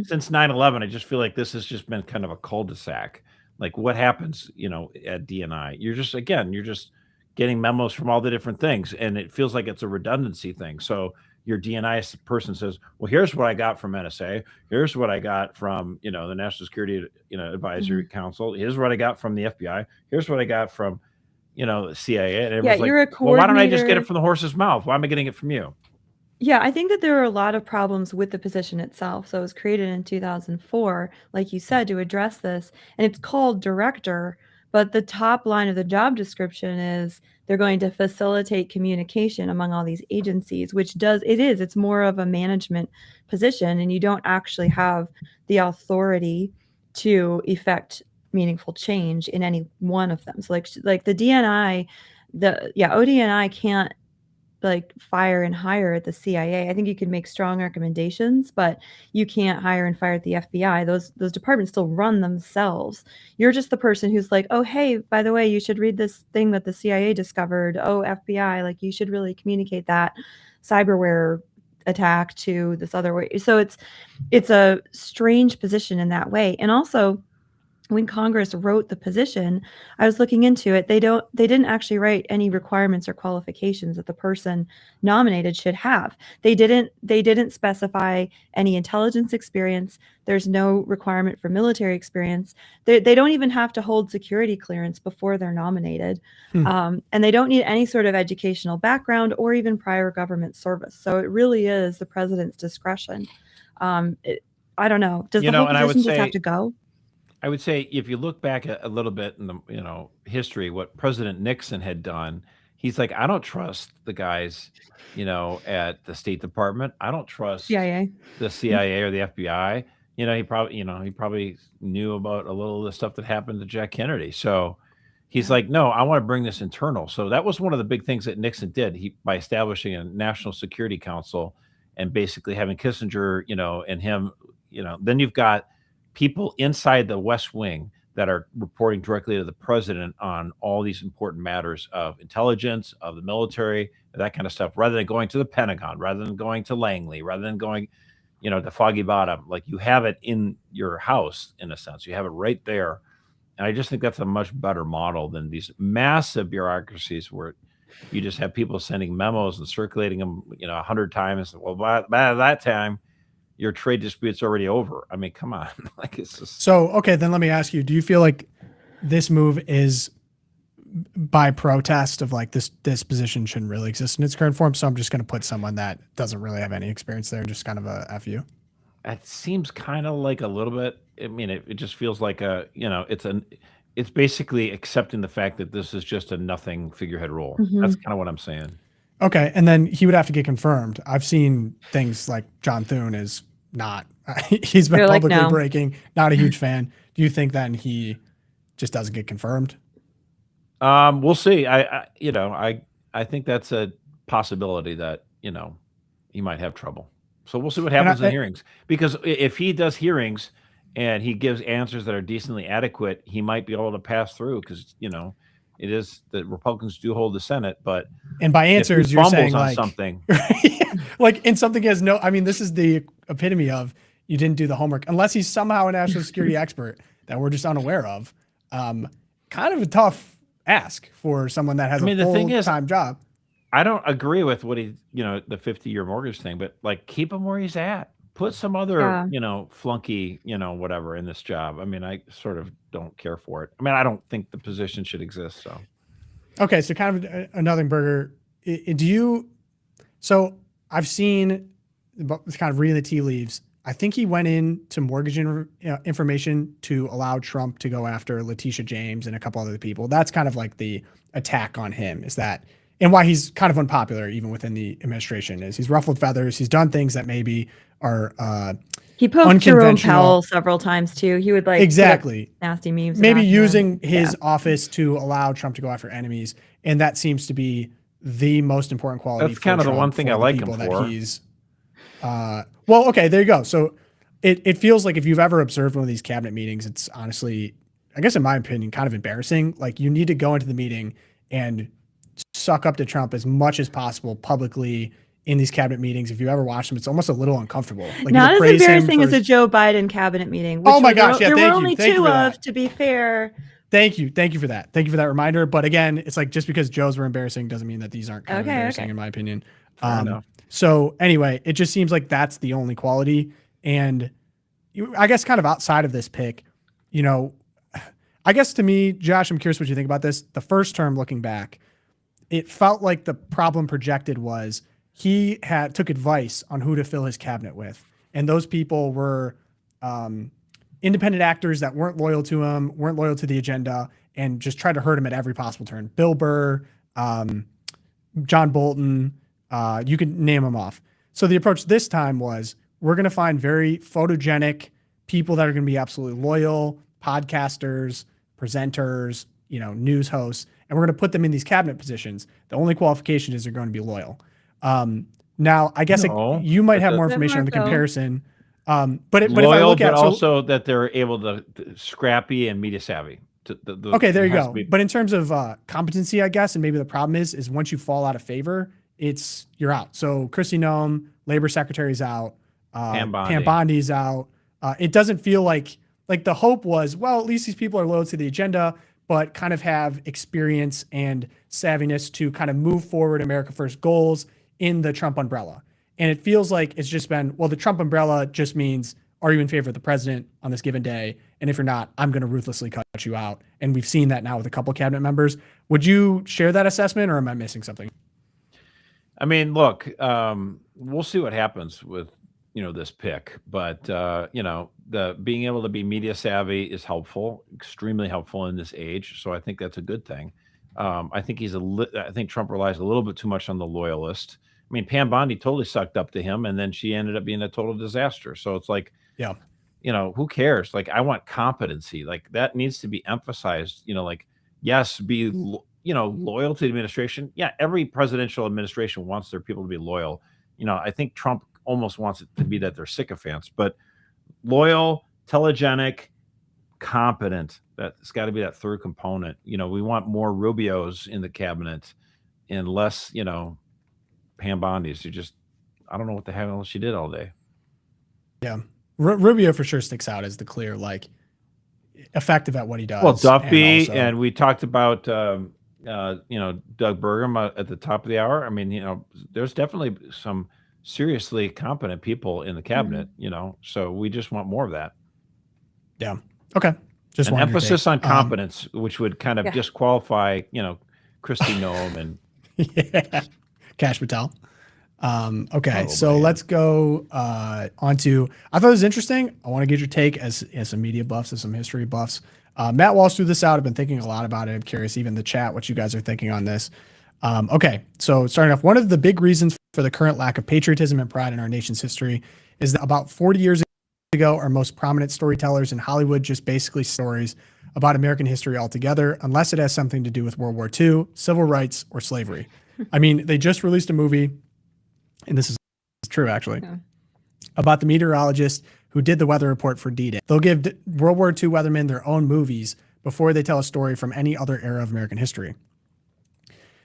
since 9/11, I just feel like this has just been kind of a cul-de-sac. Like, what happens, at DNI? You're just getting memos from all the different things, and it feels like it's a redundancy thing. So your DNI person says, well, here's what I got from NSA. Here's what I got from, the National Security, Advisory Council. Here's what I got from the FBI. Here's what I got from, the CIA. And everyone's you're like, a well, why don't I just get coordinator. it from the horse's mouth? Why am I getting it from you? Yeah, I think that there are a lot of problems with the position itself. So it was created in 2004, like you said, to address this. And it's called director, but the top line of the job description is they're going to facilitate communication among all these agencies, which it's more of a management position, and you don't actually have the authority to effect meaningful change in any one of them. So like the DNI, ODNI can't like fire and hire at the CIA. I think you can make strong recommendations, but you can't hire and fire at the FBI. Those departments still run themselves. You're just the person who's like, oh, hey, by the way, you should read this thing that the CIA discovered. Oh, FBI, like you should really communicate that cyberware attack to this other way. So it's a strange position in that way. And also, when Congress wrote the position, I was looking into it. They didn't actually write any requirements or qualifications that the person nominated should have. They didn't specify any intelligence experience. There's no requirement for military experience. They don't even have to hold security clearance before they're nominated. And they don't need any sort of educational background or even prior government service. So it really is the president's discretion. I don't know. Does the whole position just have to go? I would say if you look back a little bit in the history, what President Nixon had done, he's like, I don't trust the guys, at the State Department. I don't trust CIA. the CIA or the FBI. He probably knew about a little of the stuff that happened to Jack Kennedy. So he's like, no, I want to bring this internal. So that was one of the big things that Nixon did. By establishing a National Security Council and basically having Kissinger, and him, then you've got people inside the West Wing that are reporting directly to the president on all these important matters of intelligence, of the military, that kind of stuff, rather than going to the Pentagon, rather than going to Langley, rather than going, to Foggy Bottom. Like, you have it in your house, in a sense. You have it right there. And I just think that's a much better model than these massive bureaucracies where you just have people sending memos and circulating them, 100 times. Well, by that time, your trade dispute's already over. I mean, come on. Like, it's just... So, okay, then let me ask you, do you feel like this move is by protest of like this position shouldn't really exist in its current form? So I'm just going to put someone that doesn't really have any experience there and just kind of a FU. It seems kind of like a little bit. I mean, it just feels like it's basically accepting the fact that this is just a nothing figurehead role. That's kind of what I'm saying. Okay, and then he would have to get confirmed. I've seen things like John Thune is not. He's been publicly breaking. Not a huge fan. Do you think then he just doesn't get confirmed? We'll see. I think that's a possibility that he might have trouble. So we'll see what happens in hearings. Because if he does hearings and he gives answers that are decently adequate, he might be able to pass through. Because it is that Republicans do hold the Senate, but by answers you're saying on like something, like in something he has no. I mean, this is the epitome of you didn't do the homework unless he's somehow a national security expert that we're just unaware of. Kind of a tough ask for someone that has a full-time job. I don't agree with what the 50-year mortgage thing, but like keep him where he's at. Put some other, flunky, whatever in this job. I mean, I sort of don't care for it. I mean, I don't think the position should exist. So, okay. So kind of another burger. So I've seen kind of reading the tea leaves. I think he went into mortgage information to allow Trump to go after Letitia James and a couple other people. That's kind of like the attack on him and why he's kind of unpopular even within the administration is he's ruffled feathers. He's done things that maybe are he poked Jerome Powell several times too. He would like exactly nasty memes. Maybe using his office to allow Trump to go after enemies. And that seems to be the most important quality. That's kind of the one thing I like him for. That he's well, okay, there you go. So it feels like if you've ever observed one of these cabinet meetings, it's honestly, I guess in my opinion, kind of embarrassing. Like you need to go into the meeting and suck up to Trump as much as possible publicly in these cabinet meetings. If you ever watch them, it's almost a little uncomfortable. Like not as embarrassing as a Joe Biden cabinet meeting. Which oh my gosh, yeah, there were only two of, to be fair. Thank you for that. Thank you for that reminder. But again, it's like just because Joe's were embarrassing doesn't mean that these aren't kind of embarrassing in my opinion. So anyway, it just seems like that's the only quality. And I guess kind of outside of this pick, I guess to me, Josh, I'm curious what you think about this. The first term looking back, it felt like the problem projected was he took advice on who to fill his cabinet with. And those people were independent actors that weren't loyal to him, weren't loyal to the agenda, and just tried to hurt him at every possible turn. Bill Burr, John Bolton, you could name them off. So the approach this time was we're going to find very photogenic people that are going to be absolutely loyal, podcasters, presenters, news hosts, and we're going to put them in these cabinet positions. The only qualification is they're going to be loyal. Now, I guess you might have more information on the comparison. But if I look at also that they're able to scrappy and media savvy. Okay, there you go. But in terms of competency, I guess, and maybe the problem is once you fall out of favor, you're out. So Kristi Noem, Labor Secretary's out. Pam Bondi's out. It doesn't feel like the hope was, well, at least these people are loyal to the agenda, but kind of have experience and savviness to kind of move forward America First goals in the Trump umbrella. And it feels like it's just been, well, the Trump umbrella just means, are you in favor of the president on this given day? And if you're not, I'm going to ruthlessly cut you out. And we've seen that now with a couple of cabinet members. Would you share that assessment, or am I missing something? I mean, look, we'll see what happens with, this pick, but, the being able to be media savvy is helpful, extremely helpful in this age. So I think that's a good thing. I think I think Trump relies a little bit too much on the loyalist. I mean, Pam Bondi totally sucked up to him, and then she ended up being a total disaster. So it's like, who cares? Like, I want competency. Like, that needs to be emphasized. Yes, be loyal to the administration. Yeah, every presidential administration wants their people to be loyal. I think Trump almost wants it to be that they're sycophants, but loyal, telegenic, competent. That's got to be that third component. We want more Rubios in the cabinet and less, Pam Bondi's. I don't know what the hell she did all day. Yeah. Rubio for sure sticks out as the clear, effective at what he does. Well, Duffy, and we talked about, Doug Burgum at the top of the hour. I mean, there's definitely some seriously competent people in the cabinet, so we just want more of that. Yeah. Okay. Just an emphasis on competence, which would kind of disqualify, Kristi Noem and Kash Patel. Okay, so let's go on to. I thought it was interesting. I want to get your take as some media buffs, as some history buffs. Matt Walsh threw this out. I've been thinking a lot about it. I'm curious, even the chat, what you guys are thinking on this. Okay, so starting off, one of the big reasons for the current lack of patriotism and pride in our nation's history is that about 40 years ago, our most prominent storytellers in Hollywood just basically stories about American history altogether, unless it has something to do with World War II, civil rights, or slavery. I mean, they just released a movie, and this is true actually, about the meteorologist who did the weather report for D-Day. They'll give World War II weathermen their own movies before they tell a story from any other era of American history.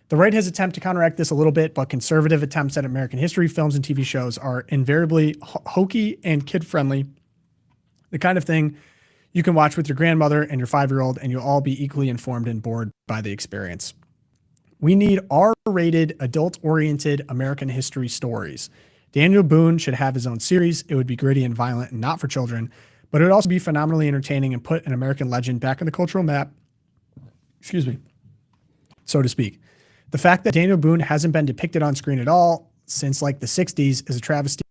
The right has attempted to counteract this a little bit, but conservative attempts at American history films and TV shows are invariably hokey and kid-friendly, the kind of thing you can watch with your grandmother and your 5-year-old, and you'll all be equally informed and bored by the experience. We need R-rated, adult-oriented American history stories. Daniel Boone should have his own series. It would be gritty and violent and not for children, but it would also be phenomenally entertaining and put an American legend back on the cultural map, so to speak. The fact that Daniel Boone hasn't been depicted on screen at all since like the 60s is a travesty.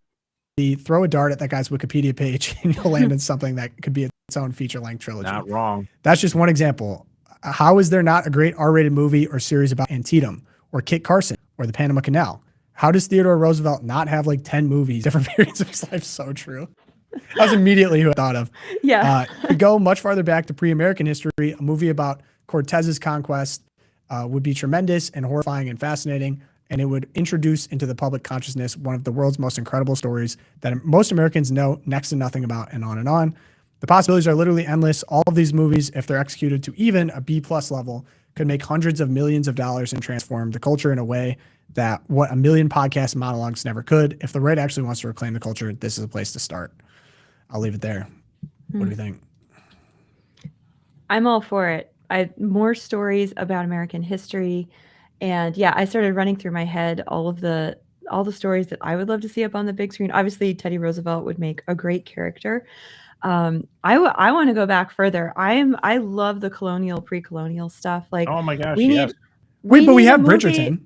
Throw a dart at that guy's Wikipedia page and you'll land in something that could be its own feature-length trilogy. Not wrong. That's just one example. How is there not a great R-rated movie or series about Antietam or Kit Carson or the Panama Canal? How does Theodore Roosevelt not have like 10 movies, different periods of his life? So true. That was immediately who I thought of. Yeah. To go much farther back to pre-American history, a movie about Cortez's conquest would be tremendous and horrifying and fascinating, and it would introduce into the public consciousness one of the world's most incredible stories that most Americans know next to nothing about, and on and on. The possibilities are literally endless. All of these movies, if they're executed to even a B+ level, could make hundreds of millions of dollars and transform the culture in a way that what a million podcast monologues never could. If the right actually wants to reclaim the culture, this is a place to start. I'll leave it there. What do you think? I'm all for it. More stories about American history. And yeah, I started running through my head all the stories that I would love to see up on the big screen. Obviously, Teddy Roosevelt would make a great character. I want to go back further. I love the pre-colonial stuff. Like, oh my gosh, we have Bridgerton.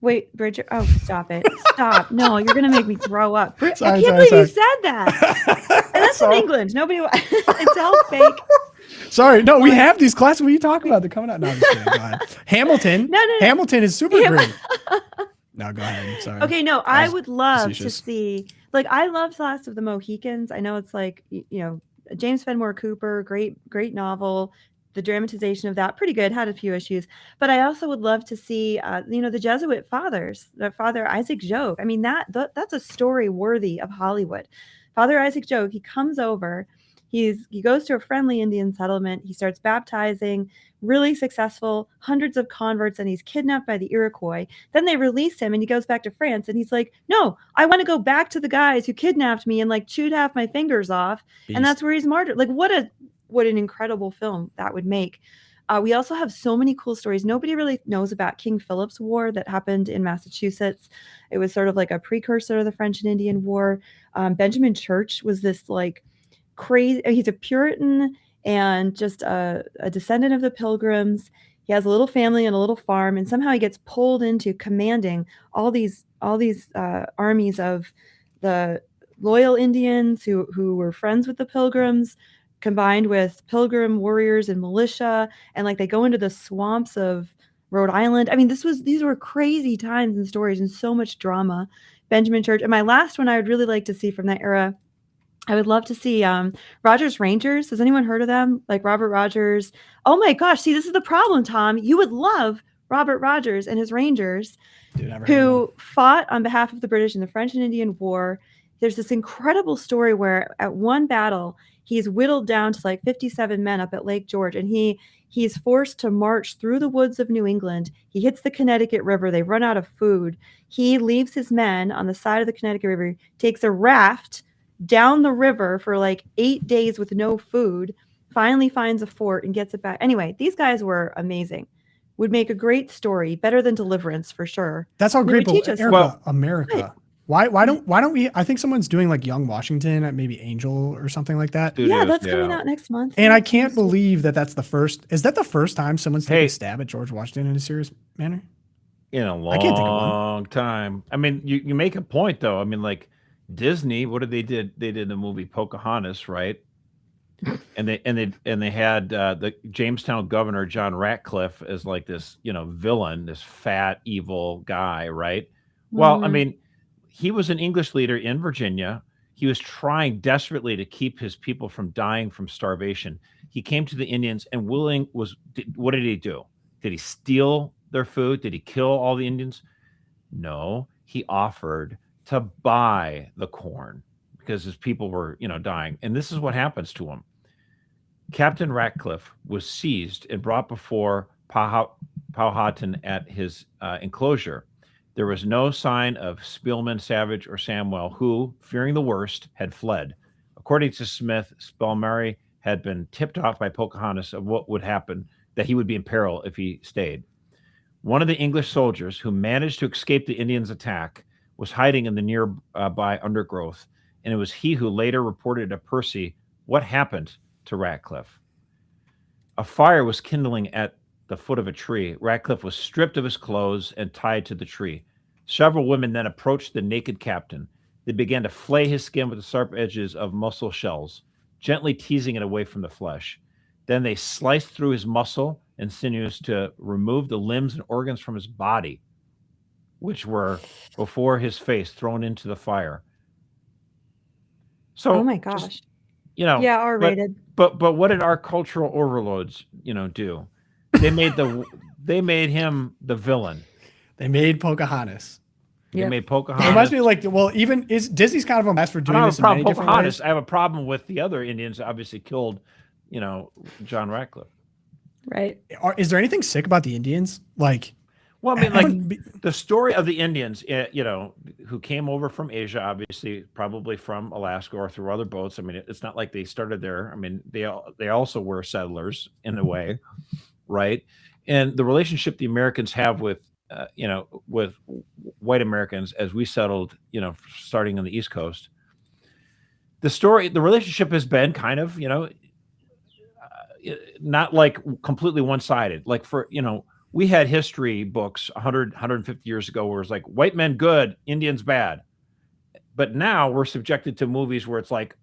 Wait, Bridget. Oh, stop it. Stop. No, you're going to make me throw up. I can't believe you said that. And that's in England. Nobody, it's all fake. Sorry. No, we have these classes. What are you talking about? They're coming out. No, I'm just kidding. Go ahead. Hamilton. No. Hamilton is super great. No, go ahead. Sorry. Okay, no, I would love to see, like, I loved Last of the Mohicans. I know it's like, James Fenimore Cooper, great novel. The dramatization of that, pretty good, had a few issues. But I also would love to see, the Jesuit fathers, Father Isaac Jogues. I mean, that's a story worthy of Hollywood. Father Isaac Jogues, he comes over, he goes to a friendly Indian settlement, he starts baptizing, really successful, hundreds of converts, and he's kidnapped by the Iroquois. Then they release him and he goes back to France and he's like, no, I want to go back to the guys who kidnapped me and like chewed half my fingers off. Beast. And that's where he's martyred. Like, what an incredible film that would make. We also have so many cool stories. Nobody really knows about King Philip's War that happened in Massachusetts. It was sort of like a precursor to the French and Indian War. Benjamin Church was this like crazy, he's a Puritan and just a descendant of the Pilgrims. He has a little family and a little farm, and somehow he gets pulled into commanding all these armies of the loyal Indians who were friends with the Pilgrims, combined with Pilgrim warriors and militia, and like they go into the swamps of Rhode Island. I mean, these were crazy times and stories and so much drama. Benjamin Church. And my last one I would really like to see from that era, I would love to see Rogers Rangers. Has anyone heard of them? Like Robert Rogers. Oh my gosh, see, this is the problem, Tom. You would love Robert Rogers and his Rangers, who fought on behalf of the British in the French and Indian War. There's this incredible story where at one battle, he's whittled down to like 57 men up at Lake George, and he's forced to march through the woods of New England. He hits the Connecticut River. They run out of food. He leaves his men on the side of the Connecticut River, takes a raft down the river for like 8 days with no food, finally finds a fort and gets it back. Anyway, these guys were amazing. would make a great story, better than Deliverance for sure. That's all And it great, would teach but us Erica, something. America. Why don't we? I think someone's doing like Young Washington, maybe Angel or something like that. Yeah, that's coming out next month. And Yeah, I can't believe that that's the first. Is that the first time someone's taken Hey. a stab at George Washington in a serious manner? In a I can't think of one. long time. I mean, you make a point though. I mean, like Disney, what did they did? They did the movie Pocahontas, right? And they had the Jamestown governor John Ratcliffe as like this, villain, this fat evil guy, right? Well, I Mhm. mean, he was an English leader in Virginia. He was trying desperately to keep his people from dying from starvation. He came to the Indians and what did he do? Did he steal their food? Did he kill all the Indians? No, he offered to buy the corn because his people were, dying. And this is what happens to him. Captain Ratcliffe was seized and brought before Powhatan at his enclosure. There was no sign of Spielman, Savage, or Samwell, who, fearing the worst, had fled. According to Smith, Spelmary had been tipped off by Pocahontas of what would happen, that he would be in peril if he stayed. One of the English soldiers who managed to escape the Indians' attack was hiding in the nearby undergrowth, and it was he who later reported to Percy what happened to Ratcliffe. A fire was kindling at the foot of a tree. Ratcliffe was stripped of his clothes and tied to the tree. Several women then approached the naked captain. They began to flay his skin with the sharp edges of mussel shells, gently teasing it away from the flesh. Then they sliced through his muscle and sinews to remove the limbs and organs from his body, which were before his face thrown into the fire. So, Oh my gosh. Yeah, R-rated. But what did our cultural overloads, do? They made him the villain. They made Pocahontas. They made It Pocahontas. reminds me of even is Disney's kind of a mess for I doing don't have this a in many problem with different Pocahontas. ways. I have a problem with the other Indians that obviously killed, John Ratcliffe. Right. Is there anything sick about the Indians? Like, Well, I mean, like the story of the Indians, who came over from Asia, obviously, probably from Alaska or through other boats. I mean, it's not like they started there. I mean, they also were settlers in a way, right? And the relationship the Americans have with white Americans as we settled, starting on the East Coast. The relationship has been kind of, not like completely one-sided. Like we had history books 100, 150 years ago where it's like white men good, Indians bad. But now we're subjected to movies where it's like,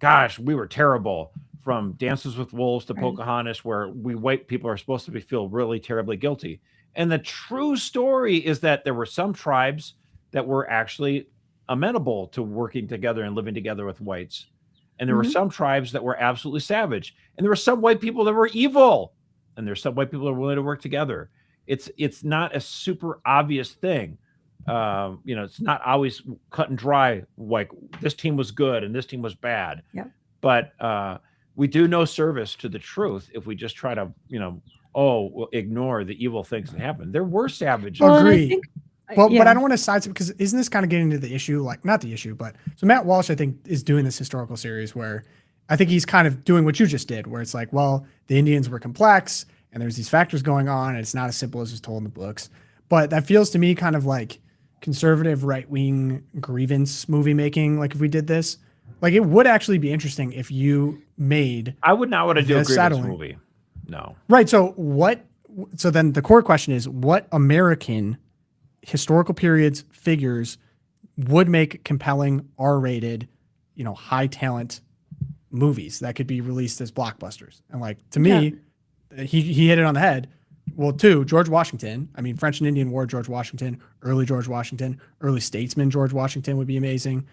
gosh, we were terrible, from Dances with Wolves to Pocahontas, where we white people are supposed to feel really terribly guilty. And the true story is that there were some tribes that were actually amenable to working together and living together with whites. And there were some tribes that were absolutely savage. And there were some white people that were evil. And there's some white people that are willing to work together. It's not a super obvious thing. It's not always cut and dry, like this team was good and this team was bad. Yeah. But we do no service to the truth if we just try to, ignore the evil things that happen. There were savages. Well, and I Agree. think- But yeah. I don't want to sidestep because isn't this kind of getting into the issue? Like, not the issue, but so Matt Walsh, I think, is doing this historical series where I think he's kind of doing what you just did, where it's like, well, the Indians were complex and there's these factors going on, and it's not as simple as it's told in the books. But that feels to me kind of like conservative right-wing grievance movie making. Like if we did this, like it would actually be interesting if you made. I would not want to do a grievance settling movie. No. Right. So then the core question is, what American historical periods figures would make compelling R-rated, high talent movies that could be released as blockbusters? And like, to me, he hit it on the head. Well, George Washington. I mean, French and Indian War, George Washington, early statesman George Washington would be amazing.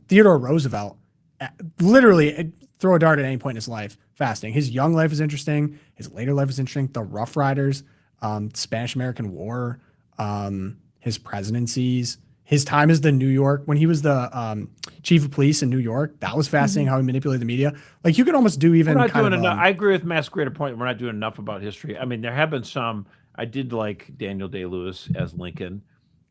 Theodore Roosevelt, literally throw a dart at any point in his life, fasting. His young life is interesting. His later life is interesting. The Rough Riders, Spanish-American War, his presidencies, his time as when he was the chief of police in New York. That was fascinating how he manipulated the media. Like you could almost do even We're not kind doing of. enough. I agree with Matt's greater point. We're not doing enough about history. I mean, there have been some. I did like Daniel Day-Lewis as Lincoln.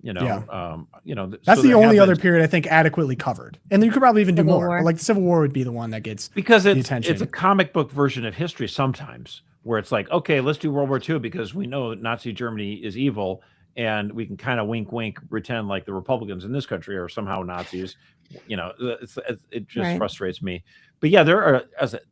That's so the there only have other been- period I think adequately covered. And then you could probably even do Civil more. War. Like the Civil War would be the one that gets because the it's attention. a comic book version of history sometimes, where it's like, okay, let's do World War II because we know Nazi Germany is evil, and we can kind of wink, wink, pretend like the Republicans in this country are somehow Nazis. It just frustrates me. But yeah, there are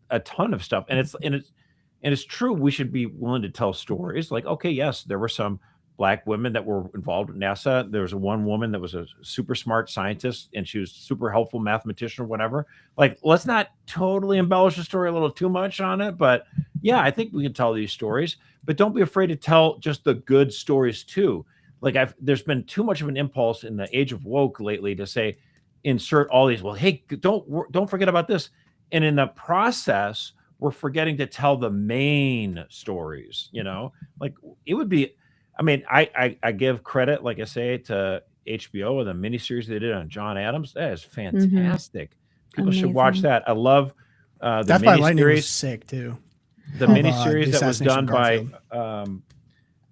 a ton of stuff, and it's true. We should be willing to tell stories. Like, okay, yes, there were some Black women that were involved with NASA. There was one woman that was a super smart scientist, and she was super helpful mathematician or whatever. Like, let's not totally embellish the story a little too much on it. But yeah, I think we can tell these stories, but don't be afraid to tell just the good stories too. Like there's been too much of an impulse in the age of woke lately to say, insert all these, well, hey, don't forget about this. And in the process, we're forgetting to tell the main stories, like it would be, I mean, I give credit, like I say, to HBO and the miniseries they did on John Adams. That is fantastic. People should watch that. I love the Death by Lightning was miniseries. sick too. The miniseries the that was done assassination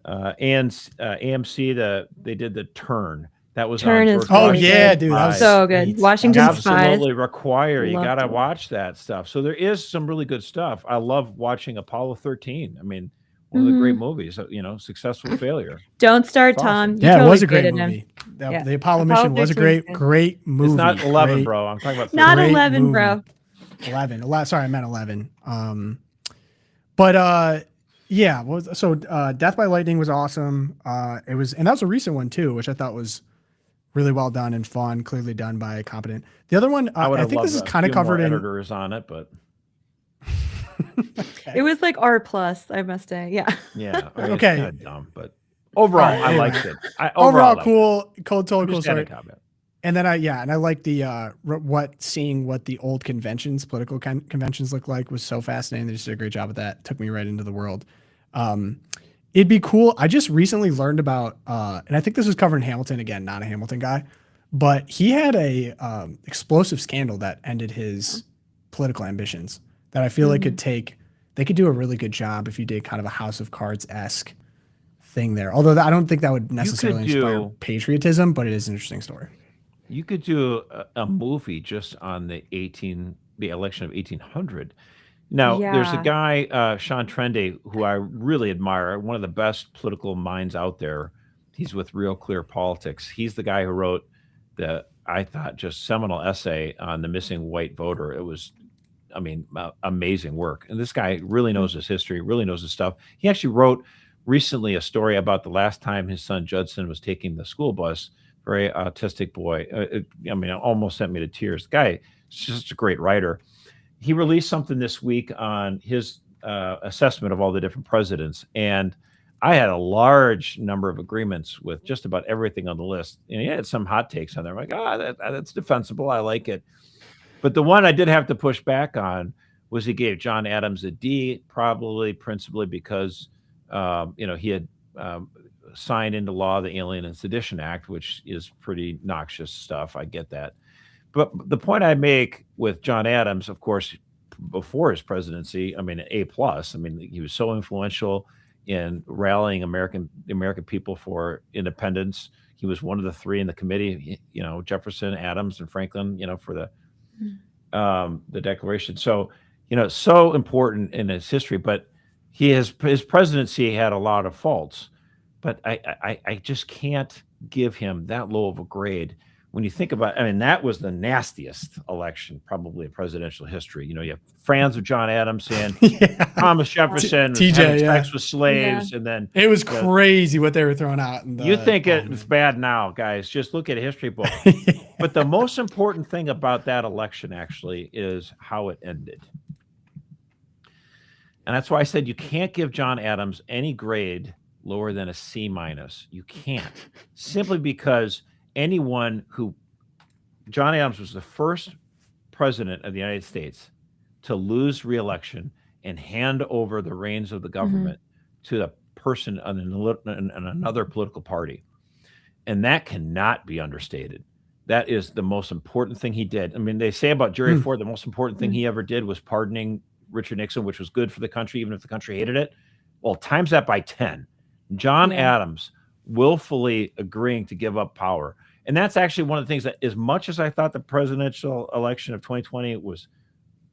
by AMC. They did The Turn. That was Turn on is Burke. really yeah, good. dude, that was So good. sweet. Washington Absolutely Spies. require. You Loved got to it. watch that stuff. So there is some really good stuff. I love watching Apollo 13. I mean, one of the great movies, successful failure. Don't start, It's awesome. Tom. You Yeah, it totally was a great dated him. movie. Yeah. The Apollo Apollo mission was a 13 's good. great movie. It's not 11, Great- bro. I'm talking about 13. Not Great 11, movie. bro. 11. Sorry, I meant 11. But yeah. So Death by Lightning was awesome. It was, and that was a recent one too, which I thought was really well done and fun. Clearly done by a competent. The other one, I would I have think loved this is a kind of few more covered in. editors on it, but It was like R plus, I must say. Yeah. yeah, I mean, Okay. it's kind of dumb, but overall, All right, I anyway. liked it. Overall, I liked it. cool, total cool Just had a story. comment. And then I like the seeing what the old conventions, political conventions look like was so fascinating. They just did a great job of that. Took me right into the world. It'd be cool. I just recently learned about, and I think this was covered in Hamilton again, not a Hamilton guy, but he had a explosive scandal that ended his political ambitions that I feel like they could do a really good job if you did kind of a House of Cards-esque thing there. Although I don't think that would necessarily inspire patriotism, but it is an interesting story. You could do a movie just on the election of 1800. Now, there's a guy, Sean Trendy, who I really admire, one of the best political minds out there. He's with Real Clear Politics. He's the guy who wrote I thought, just seminal essay on the missing white voter. It was, I mean, amazing work. And this guy really knows his history, really knows his stuff. He actually wrote recently a story about the last time his son Judson was taking the school bus. Very autistic boy. It almost sent me to tears. The guy is just a great writer. He released something this week on his assessment of all the different presidents. And I had a large number of agreements with just about everything on the list. And he had some hot takes on there. I'm like, that's defensible. I like it. But the one I did have to push back on was he gave John Adams a D, probably principally because, he had signed into law the Alien and Sedition Act, which is pretty noxious stuff. I get that. But the point I make with John Adams, of course, before his presidency, A+. He was so influential in rallying the American people for independence. He was one of the three in the committee, Jefferson, Adams, and Franklin, for the Declaration. So, so important in his history. But his presidency had a lot of faults. But I just can't give him that low of a grade. When you think about, that was the nastiest election probably in presidential history. You have Franz with John Adams saying Thomas Jefferson was having sex with slaves, and then it was crazy what they were throwing out. You think it's bad now, guys? Just look at a history book. But the most important thing about that election actually is how it ended, and that's why I said you can't give John Adams any grade lower than a C-. You can't, simply because John Adams was the first president of the United States to lose re-election and hand over the reins of the government to the person in another political party. And that cannot be understated. That is the most important thing he did. They say about Jerry Ford, the most important thing he ever did was pardoning Richard Nixon, which was good for the country, even if the country hated it. Well, times that by 10. John Adams willfully agreeing to give up power. And that's actually one of the things that, as much as I thought the presidential election of 2020 was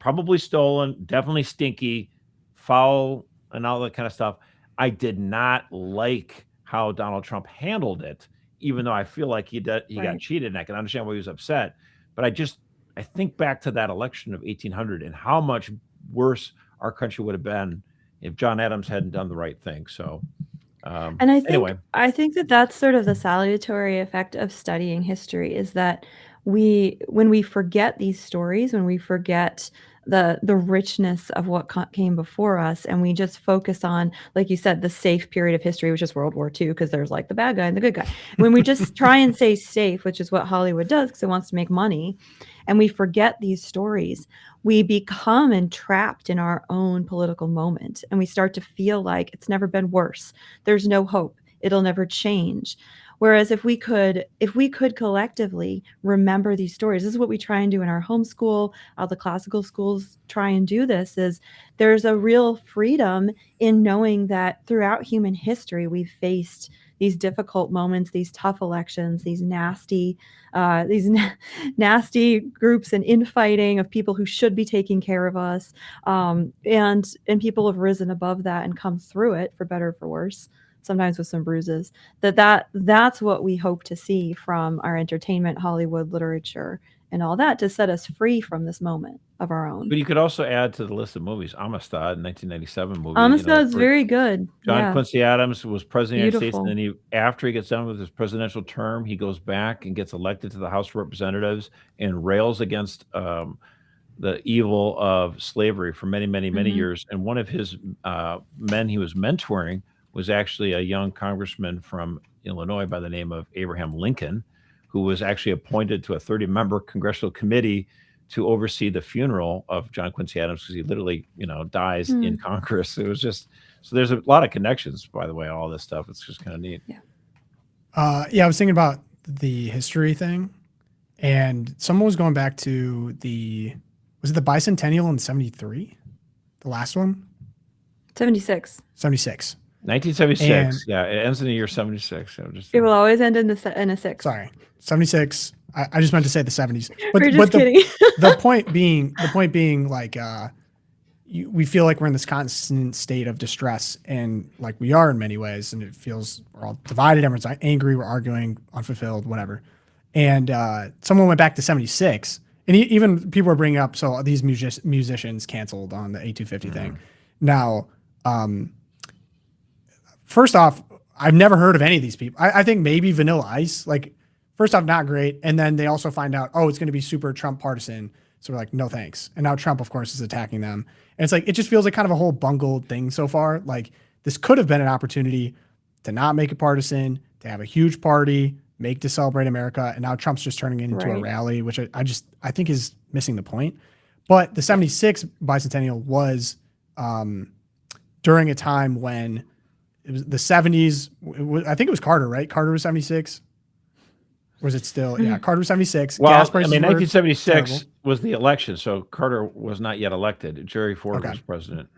probably stolen, definitely stinky, foul, and all that kind of stuff. I did not like how Donald Trump handled it, even though I feel like he got cheated, and I can understand why he was upset. But I think back to that election of 1800 and how much worse our country would have been if John Adams hadn't done the right thing. So, And anyway, I think that that's sort of the salutary effect of studying history, is that when we forget these stories, when we forget the richness of what came before us, and we just focus on, like you said, the safe period of history, which is World War II, because there's like the bad guy and the good guy. When we just try and say safe, which is what Hollywood does because it wants to make money, and we forget these stories, we become entrapped in our own political moment, and we start to feel like it's never been worse. There's no hope. It'll never change. Whereas if we could collectively remember these stories, this is what we try and do in our homeschool. All the classical schools try and do this. Is there's a real freedom in knowing that throughout human history we've faced these difficult moments, these tough elections, these nasty groups and infighting of people who should be taking care of us, and people have risen above that and come through it for better or for worse, sometimes with some bruises. That's what we hope to see from our entertainment, Hollywood, literature, and all that, to set us free from this moment of our own. but you could also add to the list of movies Amistad, 1997 movie. Amistad's very good. John Quincy Adams was president of the United States, Beautiful. and then after he gets done with his presidential term, he goes back and gets elected to the House of Representatives and rails against the evil of slavery for many, many, many years. And one of his men he was mentoring was actually a young congressman from Illinois by the name of Abraham Lincoln, who was actually appointed to a 30-member congressional committee to oversee the funeral of John Quincy Adams, because he literally, dies in Congress. It was just, so there's a lot of connections, by the way, all this stuff. It's just kind of neat. I was thinking about the history thing, and someone was going back to was it the bicentennial in 73? The last one? 76. 76. 1976. Yeah, it ends in the year 76. So It will always end in a 6. Sorry, 76. I just meant to say the 70s. We're just kidding. the point being, like, we feel like we're in this constant state of distress, and like we are in many ways, and it feels we're all divided. Everyone's angry. We're arguing, unfulfilled, whatever. And someone went back to 76, and even people were bringing up, so these musicians canceled on the A250 thing. Now, first off, I've never heard of any of these people. I think maybe Vanilla Ice, like, first off, not great. And then they also find out, it's going to be super Trump partisan. So we're like, no thanks. And now Trump, of course, is attacking them. And it's like, it just feels like kind of a whole bungled thing so far. Like, this could have been an opportunity to not make it partisan, to have a huge party, make to celebrate America. And now Trump's just turning it into a rally, which I think is missing the point. But the 76 bicentennial was during a time when it was the 70s. I think it was Carter, right? Carter was 76. Was it still? Yeah, Carter was 76. Well, Gas prices 1976 was the election, so Carter was not yet elected. Jerry Ford was president.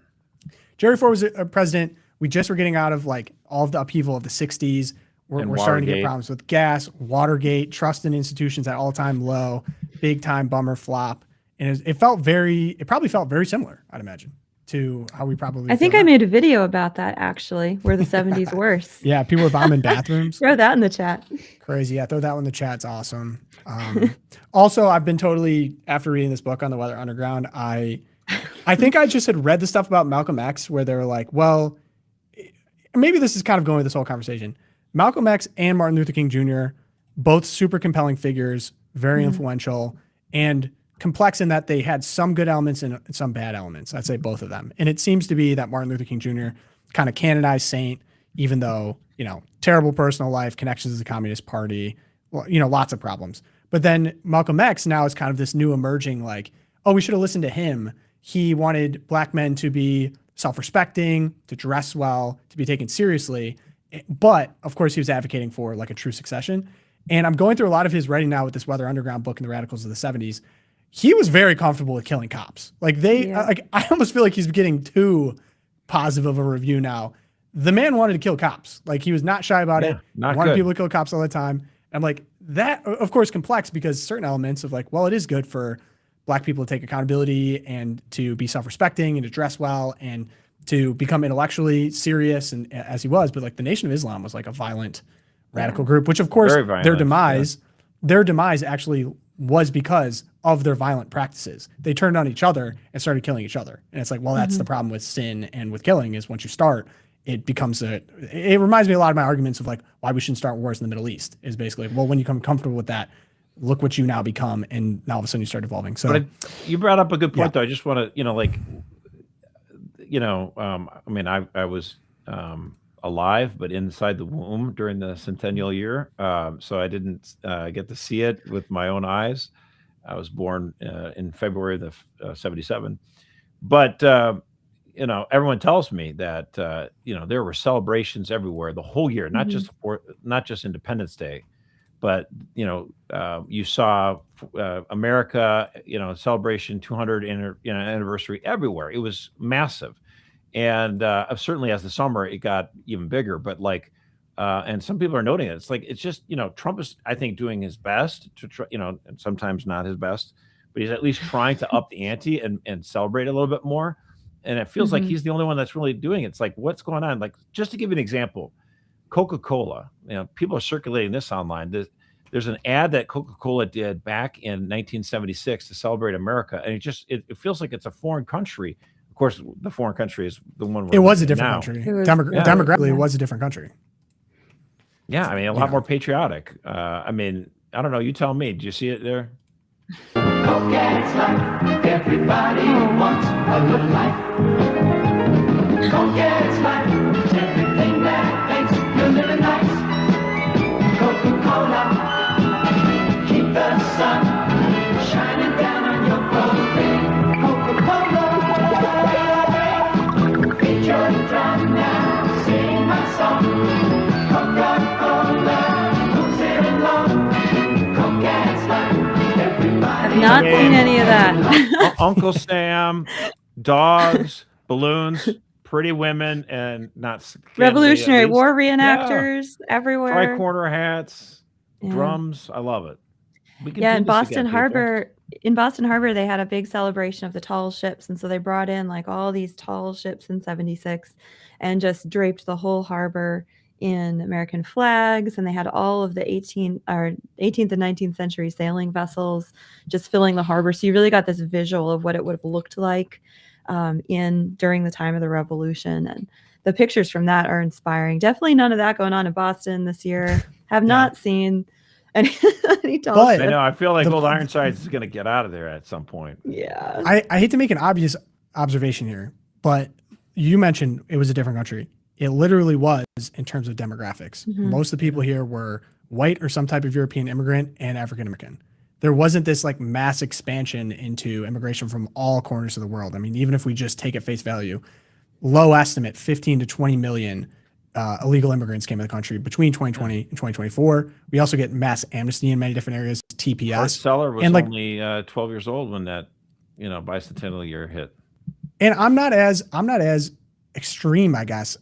Jerry Ford was a president. We just were getting out of like all of the upheaval of the 60s. We're starting to get problems with gas, Watergate, trust in institutions at all-time low, big-time bummer flop. And it probably felt very similar, I'd imagine, to how we probably I think I made a video about that, actually, where the 70s worse. Yeah, people were bombing bathrooms. Throw that in the chat. Crazy. Yeah, throw that one in the chat. It's awesome. Also, I've been totally, after reading this book on the Weather Underground, I think I just had read the stuff about Malcolm X where they were like, well, maybe this is kind of going with this whole conversation. Malcolm X and Martin Luther King Jr., both super compelling figures, very influential, and complex in that they had some good elements and some bad elements. I'd say both of them. And it seems to be that Martin Luther King Jr. kind of canonized saint, even though, terrible personal life, connections to the Communist Party, lots of problems. But then Malcolm X now is kind of this new emerging, like, we should have listened to him. He wanted black men to be self-respecting, to dress well, to be taken seriously. But of course he was advocating for like a true succession. And I'm going through a lot of his writing now with this Weather Underground book and the Radicals of the 70s. He was very comfortable with killing cops. Like I almost feel like he's getting too positive of a review now. The man wanted to kill cops. Like, he was not shy about it. Wanted people to kill cops all the time. I'm like, that, of course, complex, because certain elements of like, well, it is good for black people to take accountability and to be self-respecting and to dress well and to become intellectually serious, and as he was, but like the Nation of Islam was like a violent radical group, which of course Very violent, their demise actually was because of their violent practices. They turned on each other and started killing each other. And it's like, well, that's the problem with sin and with killing, is once you start, it becomes it reminds me a lot of my arguments of like why we shouldn't start wars in the Middle East, is basically, well, when you become comfortable with that, look what you now become. And now all of a sudden you start evolving. So you brought up a good point though. I just want to, I mean, I was alive, but inside the womb during the centennial year. So I didn't get to see it with my own eyes. I was born in February of 77. But, everyone tells me that, there were celebrations everywhere the whole year, not just Independence Day, but, you saw America, celebration 200 anniversary everywhere. It was massive. And certainly as the summer, it got even bigger. But and some people are noting it. It's like, it's just, Trump is, I think, doing his best to try, and sometimes not his best, but he's at least trying to up the ante and celebrate a little bit more. And it feels like he's the only one that's really doing it. It's like, what's going on? Like, just to give you an example, Coca-Cola, people are circulating this online. There's an ad that Coca-Cola did back in 1976 to celebrate America. And it feels like it's a foreign country. Of course, the foreign country is the one. It was a different country. Demographically, it was a different country. Yeah, I mean, a lot more patriotic. I mean, I don't know. You tell me. Did you see it there? Coca-Cola's like everybody wants a good life. Coca-Cola's like everything that makes you living nice. Coca-Cola, keep the sun shining down on your parade. Coca-Cola, beat your drum now, sing my song. Coca-Cola, who's here alone? Coca-Cola's like everybody. I've not seen any of that. Uncle Sam, dogs, balloons, pretty women, and not Revolutionary War reenactors everywhere. Tri-corner hats, drums. I love it. In Boston Harbor, they had a big celebration of the tall ships, and so they brought in like all these tall ships in '76, and just draped the whole harbor in American flags, and they had all of the 18th and 19th century sailing vessels just filling the harbor. So you really got this visual of what it would have looked like during the time of the Revolution, and the pictures from that are inspiring. Definitely none of that going on in Boston this year. Have not seen any tall ships. I know. I feel like Old Ironsides is going to get out of there at some point. Yeah. I hate to make an obvious observation here, but you mentioned it was a different country. It literally was in terms of demographics. Most of the people here were white or some type of European immigrant and African American. There wasn't this like mass expansion into immigration from all corners of the world. I mean, even if we just take at face value, low estimate, 15 to 20 million illegal immigrants came to the country between 2020 and 2024. We also get mass amnesty in many different areas, TPS. Art Seller was only 12 years old when that, bicentennial year hit. And I'm not as extreme, I guess.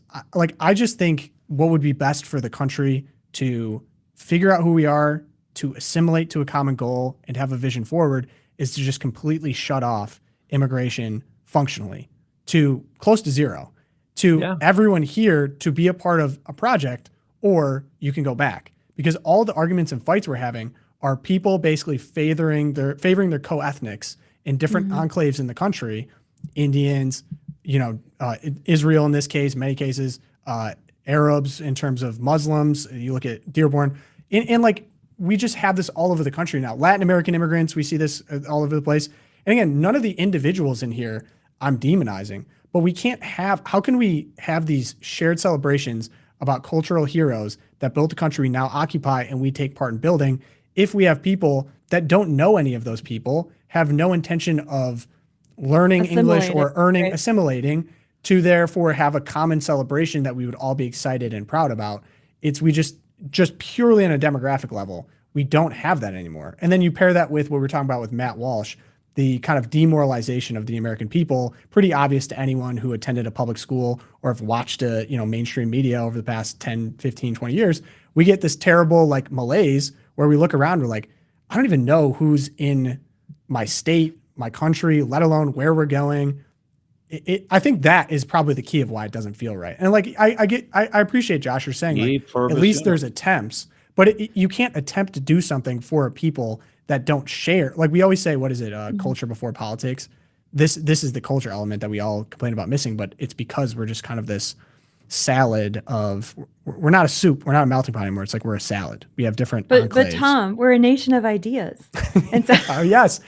I just think what would be best for the country to figure out who we are, to assimilate to a common goal, and have a vision forward is to just completely shut off immigration functionally to close to zero, to everyone here to be a part of a project, or you can go back. Because all the arguments and fights we're having are people basically favoring their co-ethnics in different enclaves in the country, Indians, Israel in this case, many cases, Arabs in terms of Muslims. You look at Dearborn, and we just have this all over the country now. Latin American immigrants, we see this all over the place. And again, none of the individuals in here I'm demonizing, but we can't have. How can we have these shared celebrations about cultural heroes that built the country we now occupy and we take part in building if we have people that don't know any of those people, have no intention of learning English or assimilating, to therefore have a common celebration that we would all be excited and proud about? We just purely on a demographic level, we don't have that anymore. And then you pair that with what we're talking about with Matt Walsh, the kind of demoralization of the American people, pretty obvious to anyone who attended a public school or have watched mainstream media over the past 10, 15, 20 years. We get this terrible malaise where we look around, we're like, I don't even know who's in my state, my country, let alone where we're going. I think that is probably the key of why it doesn't feel right. And like I appreciate Josh, you're saying like, at least there's attempts, but you can't attempt to do something for a people that don't share. Like we always say, what is it? Culture before politics. This is the culture element that we all complain about missing, but it's because we're just kind of this salad of, we're not a soup, we're not a melting pot anymore. It's like we're a salad. We have different But enclaves. Tom, we're a nation of ideas. And so oh yes,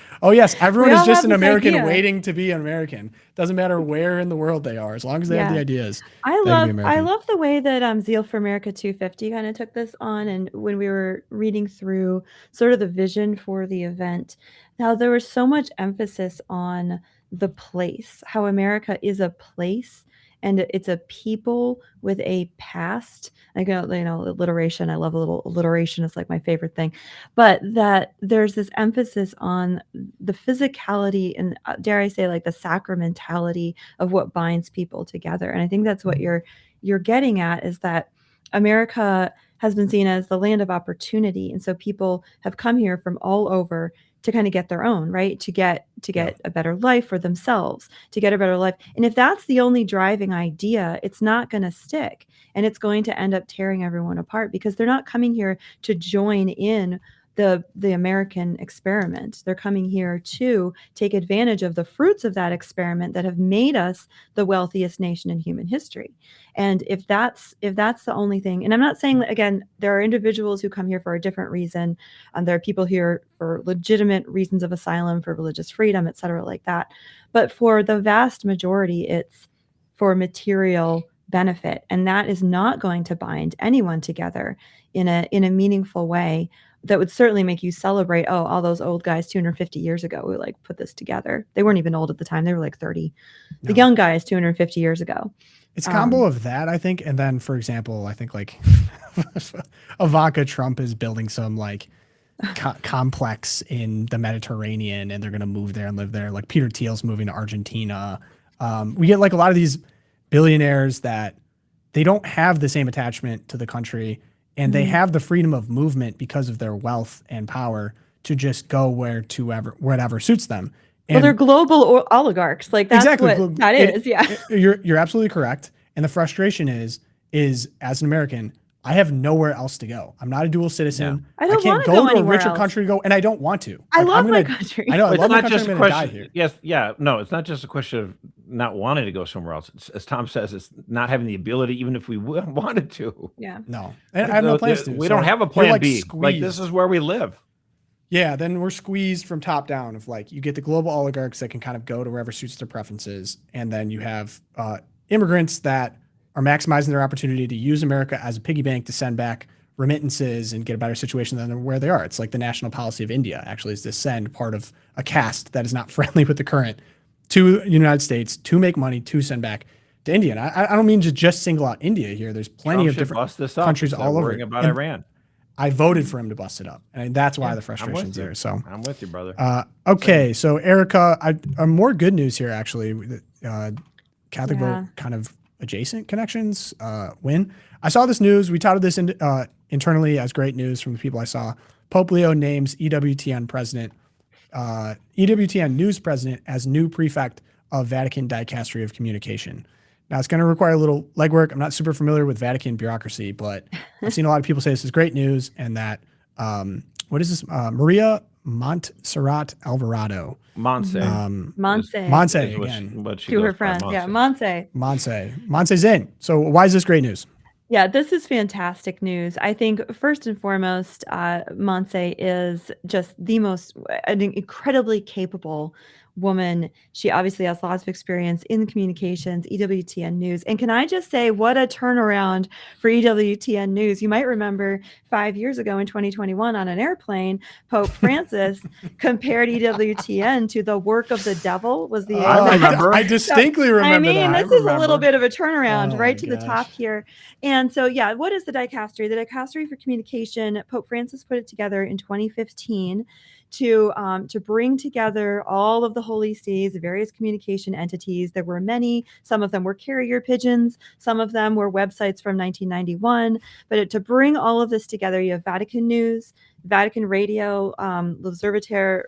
everyone We is all just have an this American idea. waiting to be an American. Doesn't matter where in the world they are, as long as they have the ideas. I love the way that Zeal for America 250 kind of took this on, and when we were reading through sort of the vision for the event, now there was so much emphasis on the place, how America is a place and it's a people with a past. I go, alliteration. I love a little alliteration. It's like my favorite thing. But that there's this emphasis on the physicality and dare I say like the sacramentality of what binds people together. And I think that's what you're getting at, is that America has been seen as the land of opportunity. And so people have come here from all over to kind of get their own, right? To get a better life for themselves, to get a better life. And if that's the only driving idea, it's not going to stick, and it's going to end up tearing everyone apart, because they're not coming here to join in the American experiment. They're coming here to take advantage of the fruits of that experiment that have made us the wealthiest nation in human history. And if that's the only thing, and I'm not saying that, again, there are individuals who come here for a different reason, and there are people here for legitimate reasons of asylum, for religious freedom, et cetera, like that. But for the vast majority, it's for material benefit, and that is not going to bind anyone together in a meaningful way that would certainly make you celebrate, oh, all those old guys 250 years ago who like put this together. They weren't even old at the time. They were like 30. No. The young guys 250 years ago. It's a combo of that, I think. And then, for example, I think like Ivanka Trump is building some like complex in the Mediterranean, and they're going to move there and live there. Like Peter Thiel's moving to Argentina. We get like a lot of these billionaires that they don't have the same attachment to the country, and they have the freedom of movement because of their wealth and power to just go wherever suits them. And well, they're global oligarchs. Like that's exactly what that is. Yeah, you're absolutely correct. And the frustration is as an American, I have nowhere else to go. I'm not a dual citizen. I don't can't go to a anywhere richer else. country to go, and I don't want to. I love my country. I know. I love my country. Just I'm a going to die question. here. Yes, yeah, no, it's not just a question of not wanting to go somewhere else. It's, as Tom says, it's not having the ability, even if we wanted to. Yeah. No, and I have no plans to. We don't have a plan like B. squeezed. Like this is where we live. Yeah, then we're squeezed from top down. Of like, you get the global oligarchs that can kind of go to wherever suits their preferences, and then you have immigrants that are maximizing their opportunity to use America as a piggy bank to send back remittances and get a better situation than where they are. It's like the national policy of India actually is to send part of a caste that is not friendly with the current to the United States to make money to send back to India. And I don't mean to just single out India here. There's plenty of different countries all over. About Iran. I voted for him to bust it up, and that's why the frustration's there. So I'm with you, brother. Okay, so Erica, more good news here actually. Catholic vote kind of adjacent connections win. I saw this news. We touted this internally as great news from the people I saw. Pope Leo names EWTN news president as new prefect of Vatican Dicastery of Communication. Now, it's going to require a little legwork. I'm not super familiar with Vatican bureaucracy, but I've seen a lot of people say this is great news, and that, what is this? Maria Montserrat Alvarado. Monse. Monse again. To her friend. Yeah, Monse. Monse's in. So why is this great news? Yeah, this is fantastic news. I think first and foremost, Monse is just an incredibly capable woman. She obviously has lots of experience in communications, EWTN News. And can I just say, what a turnaround for EWTN News. You might remember 5 years ago in 2021 on an airplane, Pope Francis compared EWTN to the work of the devil. I distinctly remember. I mean, that. this is a little bit of a turnaround to the gosh. top here. And so, yeah, what is the dicastery? The Dicastery for Communication, Pope Francis put it together in 2015 to bring together all of the Holy Sees, the various communication entities. There were many. Some of them were carrier pigeons. Some of them were websites from 1991. But to bring all of this together, you have Vatican News, Vatican Radio, L'Osservatore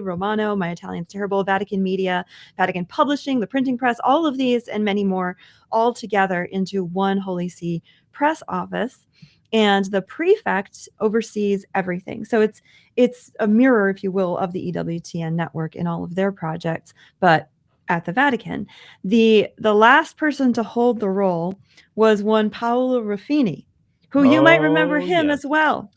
Romano, My Italian's Terrible, Vatican Media, Vatican Publishing, the printing press, all of these and many more all together into one Holy See press office. And the prefect oversees everything. So it's a mirror, if you will, of the EWTN network in all of their projects, but at the Vatican. The last person to hold the role was one Paolo Ruffini, who you might remember him as well.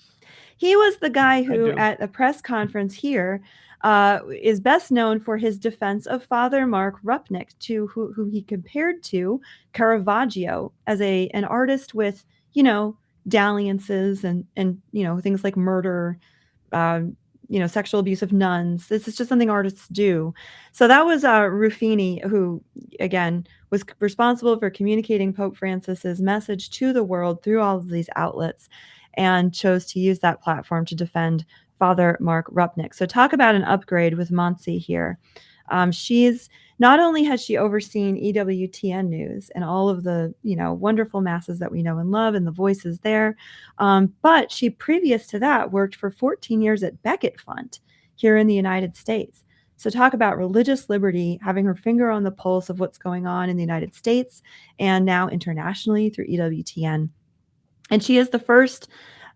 He was the guy who, at a press conference here, is best known for his defense of Father Mark Rupnik, who he compared to Caravaggio as an artist with, dalliances and things like murder, sexual abuse of nuns. This is just something artists do. So that was Ruffini, who again was responsible for communicating Pope Francis's message to the world through all of these outlets, and chose to use that platform to defend Father Mark Rupnik. So talk about an upgrade with Monsi here. She's not only has she overseen EWTN News and all of the wonderful masses that we know and love and the voices there, but she previous to that worked for 14 years at Becket Fund here in the United States. So talk about religious liberty, having her finger on the pulse of what's going on in the United States and now internationally through EWTN. And she is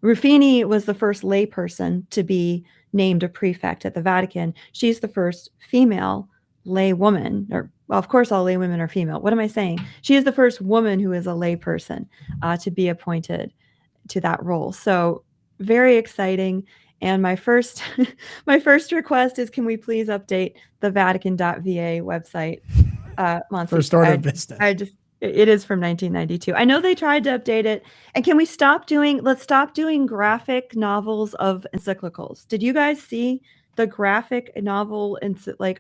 Ruffini was the first layperson to be named a prefect at the Vatican. She's the first female lay woman, of course all lay women are female. What am I saying? She is the first woman who is a lay person to be appointed to that role. So very exciting. And my first request is, can we please update the Vatican.va website? First order of business. It is from 1992. I know they tried to update it. And can we let's stop doing graphic novels of encyclicals. Did you guys see the graphic novel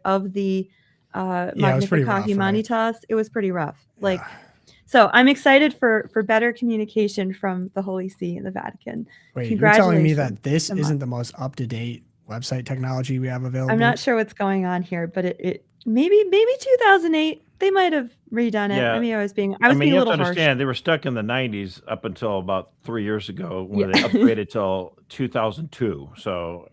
of the Magnificat Humanitas? It was pretty rough. So I'm excited for better communication from the Holy See and the Vatican. Wait, you're telling me that this isn't the most up-to-date website technology we have available? I'm not sure what's going on here, but it maybe 2008 they might have redone it. Yeah. I was being a you little have to harsh. understand, they were stuck in the 90s up until about 3 years ago when they upgraded till 2002. So,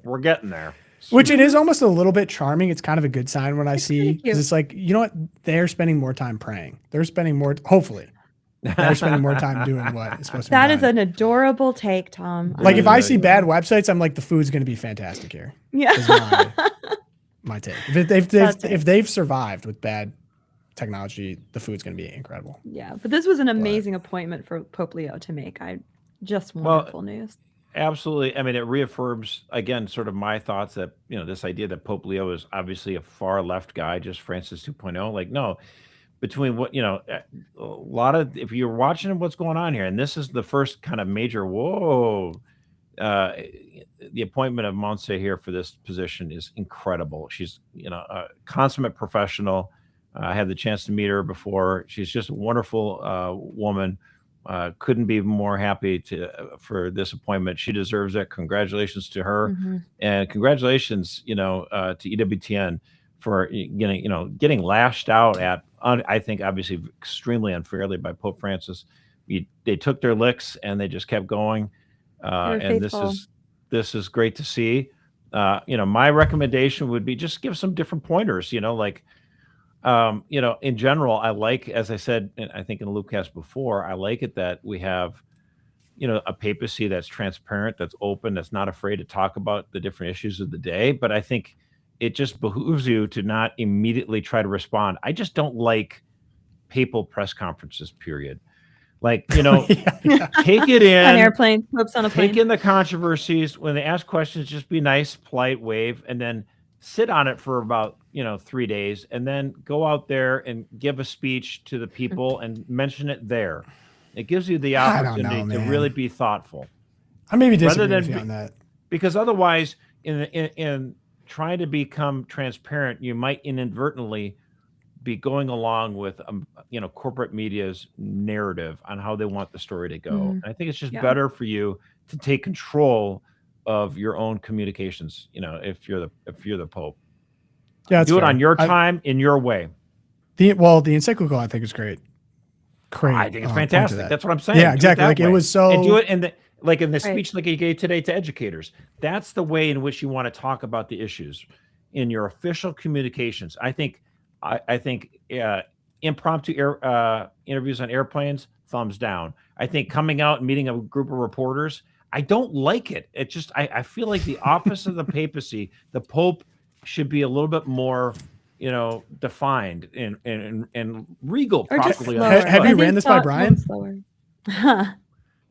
we're getting there. Which it is almost a little bit charming. It's kind of a good sign when I see, because it's like, you know what? They're spending more time praying. They're spending more, hopefully, they're spending more time doing what is supposed to be done. That is an adorable take, Tom. Like if I see bad websites, I'm like, the food's going to be fantastic here. Yeah. My take. If they've survived with bad technology, the food's going to be incredible. Yeah, but this was an amazing appointment for Pope Leo to make. Wonderful news. Absolutely. It reaffirms again sort of my thoughts that this idea that Pope Leo is obviously a far left guy, just Francis 2.0. Like, no, between what a lot of, if you're watching what's going on here, and this is the first kind of major the appointment of Monse here for this position is incredible. She's a consummate professional. I had the chance to meet her before. She's just a wonderful woman. Couldn't be more happy for this appointment. She deserves it. Congratulations to her, and congratulations, to EWTN for getting lashed out at. I think obviously extremely unfairly by Pope Francis. They took their licks and they just kept going, and this is great to see. My recommendation would be just give some different pointers. In general, I like, as I said, I think in the LOOPCast before, I like it that we have, a papacy that's transparent, that's open, that's not afraid to talk about the different issues of the day. But I think it just behooves you to not immediately try to respond. I just don't like papal press conferences, period. Like, take it in. An airplane, Pope's on a plane. Take in the controversies. When they ask questions, just be nice, polite, wave, and then sit on it for about 3 days, and then go out there and give a speech to the people and mention it there. It gives you the opportunity to really be thoughtful. I maybe disagree with you on that, because otherwise, in trying to become transparent, you might inadvertently be going along with corporate media's narrative on how they want the story to go. And I think it's just better for you to take control of your own communications, if you're the Pope. Yeah, do it on your time, in your way. The encyclical I think is great. I think it's fantastic. That's what I'm saying. Yeah, exactly. Like it was so. And do it, and like in the speech like he gave today to educators. That's the way in which you want to talk about the issues in your official communications. I think impromptu interviews on airplanes, thumbs down. I think coming out and meeting a group of reporters, I don't like it. It just I feel like the office of the papacy, the Pope, should be a little bit more, defined and regal. Properly. Have you ran this by Brian?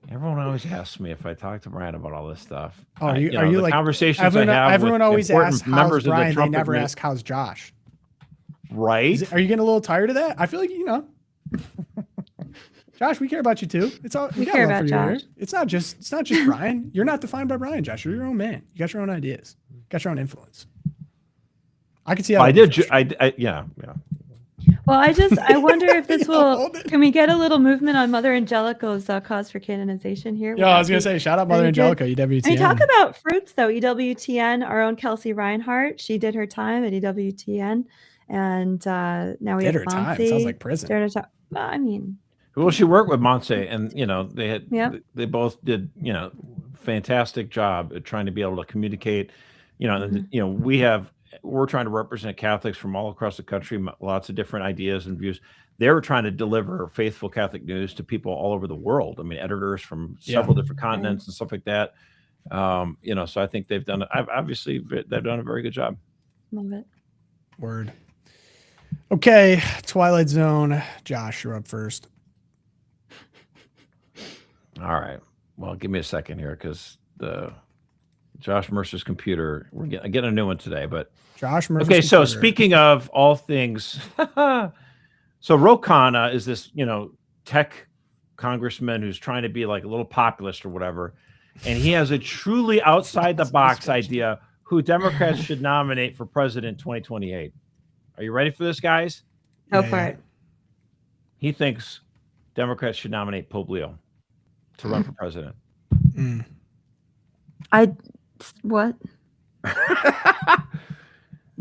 Everyone always asks me if I talk to Brian about all this stuff. Oh, are you the like conversations everyone, I have everyone with always important asks how's members Brian, of the Trump they never admin- ask how's Josh. Right? Are you getting a little tired of that? I feel like Josh, we care about you too. It's all We care about here. Josh. It's not just Brian. You're not defined by Brian, Josh. You're your own man. You got your own ideas. You got your own influence. I can see how I did. Yeah. Well, I wonder if this will. Can we get a little movement on Mother Angelica's cause for canonization here? Yeah, I was gonna say, shout out Mother Angelica, EWTN. I mean, talk about fruits though. EWTN, our own Kelsey Reinhardt, she did her time at EWTN, and now we Did have her time. Monse. Sounds like prison. I mean, Well, she worked with Monse, and they both did fantastic job at trying to be able to communicate. We're trying to represent Catholics from all across the country, lots of different ideas and views. They were trying to deliver faithful Catholic news to people all over the world. I mean, editors from several different continents and stuff like that. So I think they've done a very good job. Love it. Word. Okay, Twilight Zone. Josh, you're up first. All right. Well, give me a second here because the Josh Mercer's computer. We're getting a new one today, but Josh Mercer's okay. So computer. speaking of all things, so Ro Khanna is this tech congressman who's trying to be like a little populist or whatever, and he has a truly outside the box idea who Democrats should nominate for president 2028. Are you ready for this, guys? Go for it. He thinks Democrats should nominate Pope Leo to run for president. What?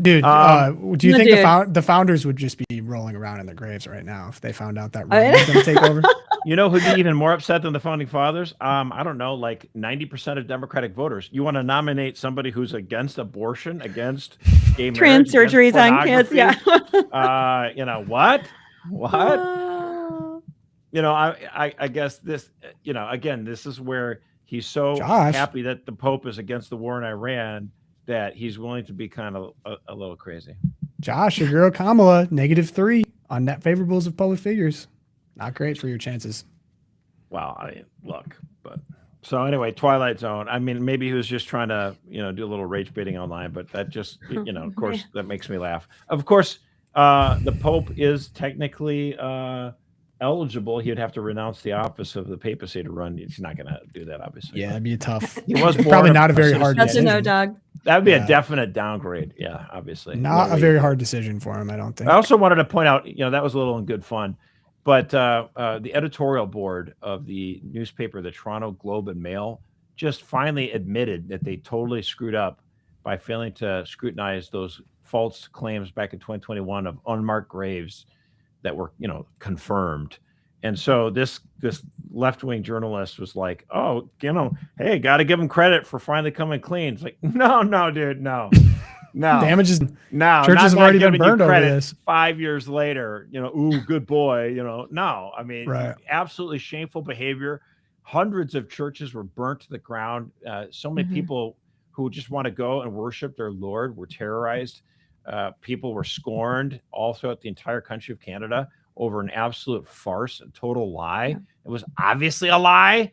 Dude, do you think dude. the founders would just be rolling around in their graves right now if they found out that Rome was going to take over? You know who'd be even more upset than the founding fathers? I don't know, like 90% of Democratic voters. You want to nominate somebody who's against abortion, against gay Trans marriage, surgeries against on kids, pornography? What? I guess this, again, this is where he's so happy that the Pope is against the war in Iran that he's willing to be kind of a little crazy. Josh, your girl Kamala, -3 on net favorables of public figures. Not great for your chances. Well, so anyway, Twilight Zone. I mean, maybe he was just trying to, do a little rage baiting online, but that just, of course, that makes me laugh. Of course, the Pope is technically eligible. He would have to renounce the office of the papacy to run. He's not going to do that, obviously. Yeah, it'd be tough. He was probably not a very hard That's decision. a no, dog. That would be a definite downgrade. Yeah, obviously. Not a very hard decision for him, I don't think. I also wanted to point out, that was a little in good fun, but the editorial board of the newspaper, the Toronto Globe and Mail, just finally admitted that they totally screwed up by failing to scrutinize those false claims back in 2021 of unmarked graves that were, confirmed. And so this left-wing journalist was like, oh, hey, got to give him credit for finally coming clean. It's like, no, dude, no. Damages. No, Churches have already been burned over this. 5 years later, ooh, good boy, no. I mean, right. Absolutely shameful behavior. Hundreds of churches were burnt to the ground. So many people who just want to go and worship their Lord were terrorized. People were scorned all throughout the entire country of Canada over an absolute farce, a total lie. Yeah. It was obviously a lie,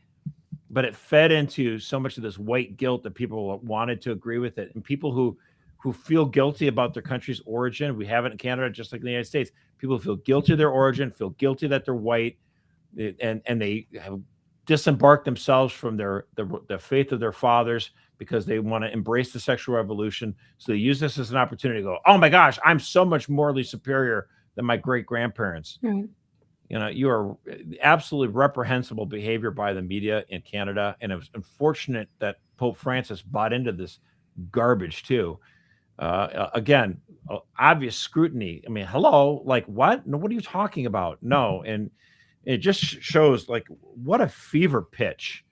but it fed into so much of this white guilt that people wanted to agree with it. And people who feel guilty about their country's origin, we have it in Canada just like in the United States. People feel guilty of their origin, feel guilty that they're white, and they have disembarked themselves from the faith of their fathers because they want to embrace the sexual revolution. So they use this as an opportunity to go, oh my gosh, I'm so much morally superior than my great-grandparents. Right. You are absolutely reprehensible behavior by the media in Canada. And it was unfortunate that Pope Francis bought into this garbage too. Again, obvious scrutiny. I mean, hello, like what? No, what are you talking about? No. And it just shows like what a fever pitch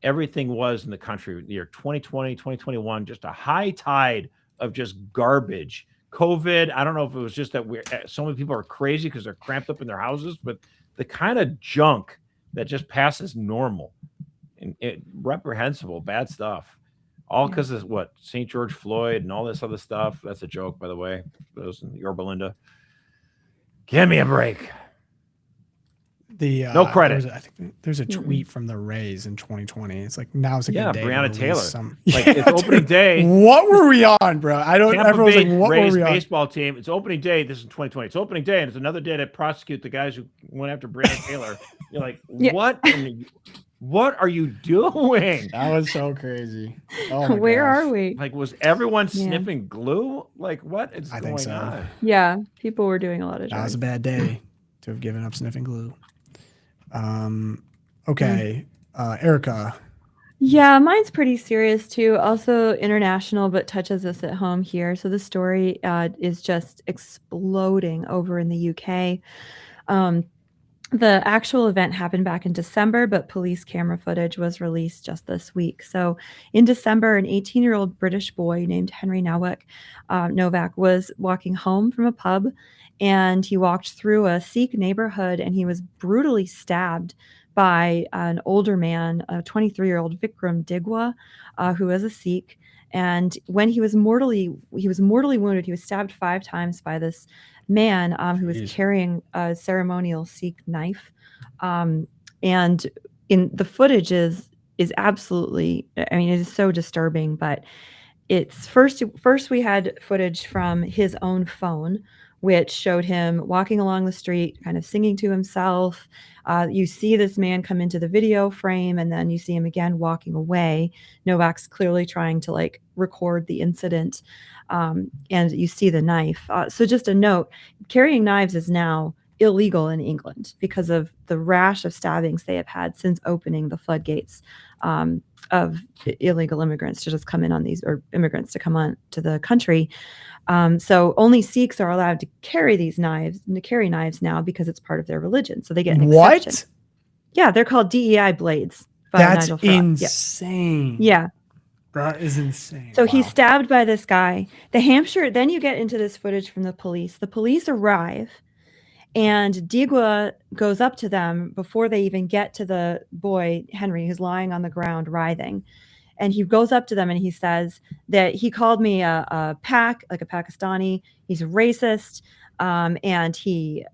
everything was in the country, the year 2020, 2021, just a high tide of just garbage. COVID, I don't know if it was just that so many people are crazy because they're cramped up in their houses, but the kind of junk that just passes normal and reprehensible, bad stuff. All because of what? St. George Floyd and all this other stuff. That's a joke, by the way. Those in Yorba Linda. Give me a break. No credit. I think there's a tweet from the Rays in 2020. It's like, now's a good day. Breonna to Taylor. Like, it's opening day. What were we on, bro? I don't. Tampa Everyone's Bay like, what Rays were we on? baseball team. It's opening day. This is 2020. It's opening day, and it's another day to prosecute the guys who went after Breonna Taylor. You're like, what are you doing? That was so crazy. Oh my Where gosh. are we? Like, was everyone sniffing glue? Like, what is going on? Yeah, people were doing a lot of drugs. That was a bad day to have given up sniffing glue. Okay, Erica. Yeah, mine's pretty serious too. Also international, but touches us at home here. So the story is just exploding over in the UK. The actual event happened back in December, but police camera footage was released just this week. So in December, an 18-year-old British boy named Henry Novak was walking home from a pub, and he walked through a Sikh neighborhood, and he was brutally stabbed by an older man, a 23-year-old Vikram Digwa, who was a Sikh. And when he was mortally wounded, he was stabbed 5 times by this man who was carrying a ceremonial Sikh knife. And in the footage is absolutely, I mean, it is so disturbing, but it's first we had footage from his own phone, which showed him walking along the street, kind of singing to himself. You see this man come into the video frame, and then you see him again walking away. Novak's clearly trying to like record the incident, and you see the knife. So just a note, carrying knives is now illegal in England because of the rash of stabbings they have had since opening the floodgates of illegal immigrants to just come in on these, or immigrants to come on to the country. So only Sikhs are allowed to carry these knives, now because it's part of their religion. So they get an exception. What? Yeah, they're called DEI blades. That's Nigel Farage. insane. Yeah. That is insane. So he's stabbed by this guy. Then you get into this footage from the police. The police arrive, and Digwa goes up to them before they even get to the boy, Henry, who's lying on the ground writhing. And he goes up to them and he says that he called me a Pakistani. He's racist. And you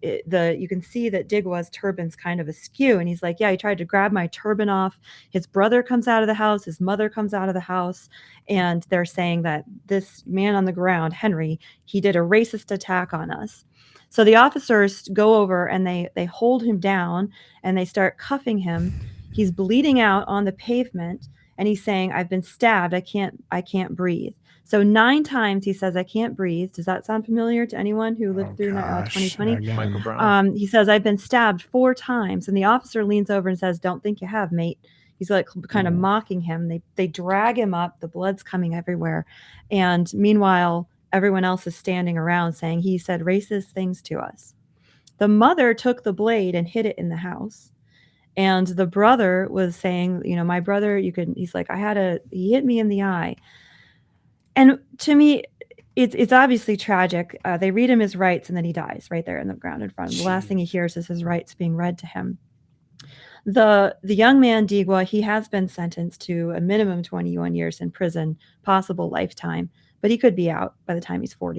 can see that Digwa's turban's kind of askew. And he's like, yeah, he tried to grab my turban off. His brother comes out of the house. His mother comes out of the house. And they're saying that this man on the ground, Henry, he did a racist attack on us. So the officers go over and they hold him down and they start cuffing him. He's bleeding out on the pavement, and he's saying, I've been stabbed. I can't breathe. So 9 times he says, I can't breathe. Does that sound familiar to anyone who lived through 2020? Michael Brown. He says, I've been stabbed 4 times. And the officer leans over and says, don't think you have, mate. He's like kind of mocking him. They drag him up. The blood's coming everywhere. And meanwhile, everyone else is standing around saying he said racist things to us. The mother took the blade and hid it in the house. And the brother was saying, my brother, he's like, he hit me in the eye. And to me, it's obviously tragic. They read him his rights, and then he dies right there in the ground in front of him. The last thing he hears is his rights being read to him. The young man, Digwa, he has been sentenced to a minimum 21 years in prison, possible lifetime, but he could be out by the time he's 44.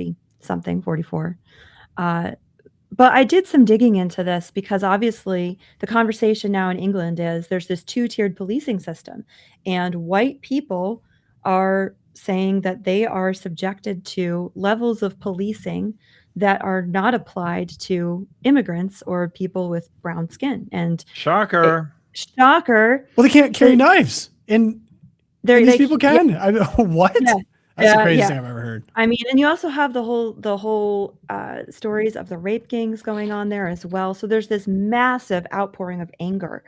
But I did some digging into this because obviously the conversation now in England is there's this 2-tiered policing system, and white people are saying that they are subjected to levels of policing that are not applied to immigrants or people with brown skin. And shocker. Shocker. Well, they can't carry knives, and these people can. Yeah. I know what. Yeah. That's the craziest thing I've ever heard. I mean, and you also have the whole stories of the rape gangs going on there as well. So there's this massive outpouring of anger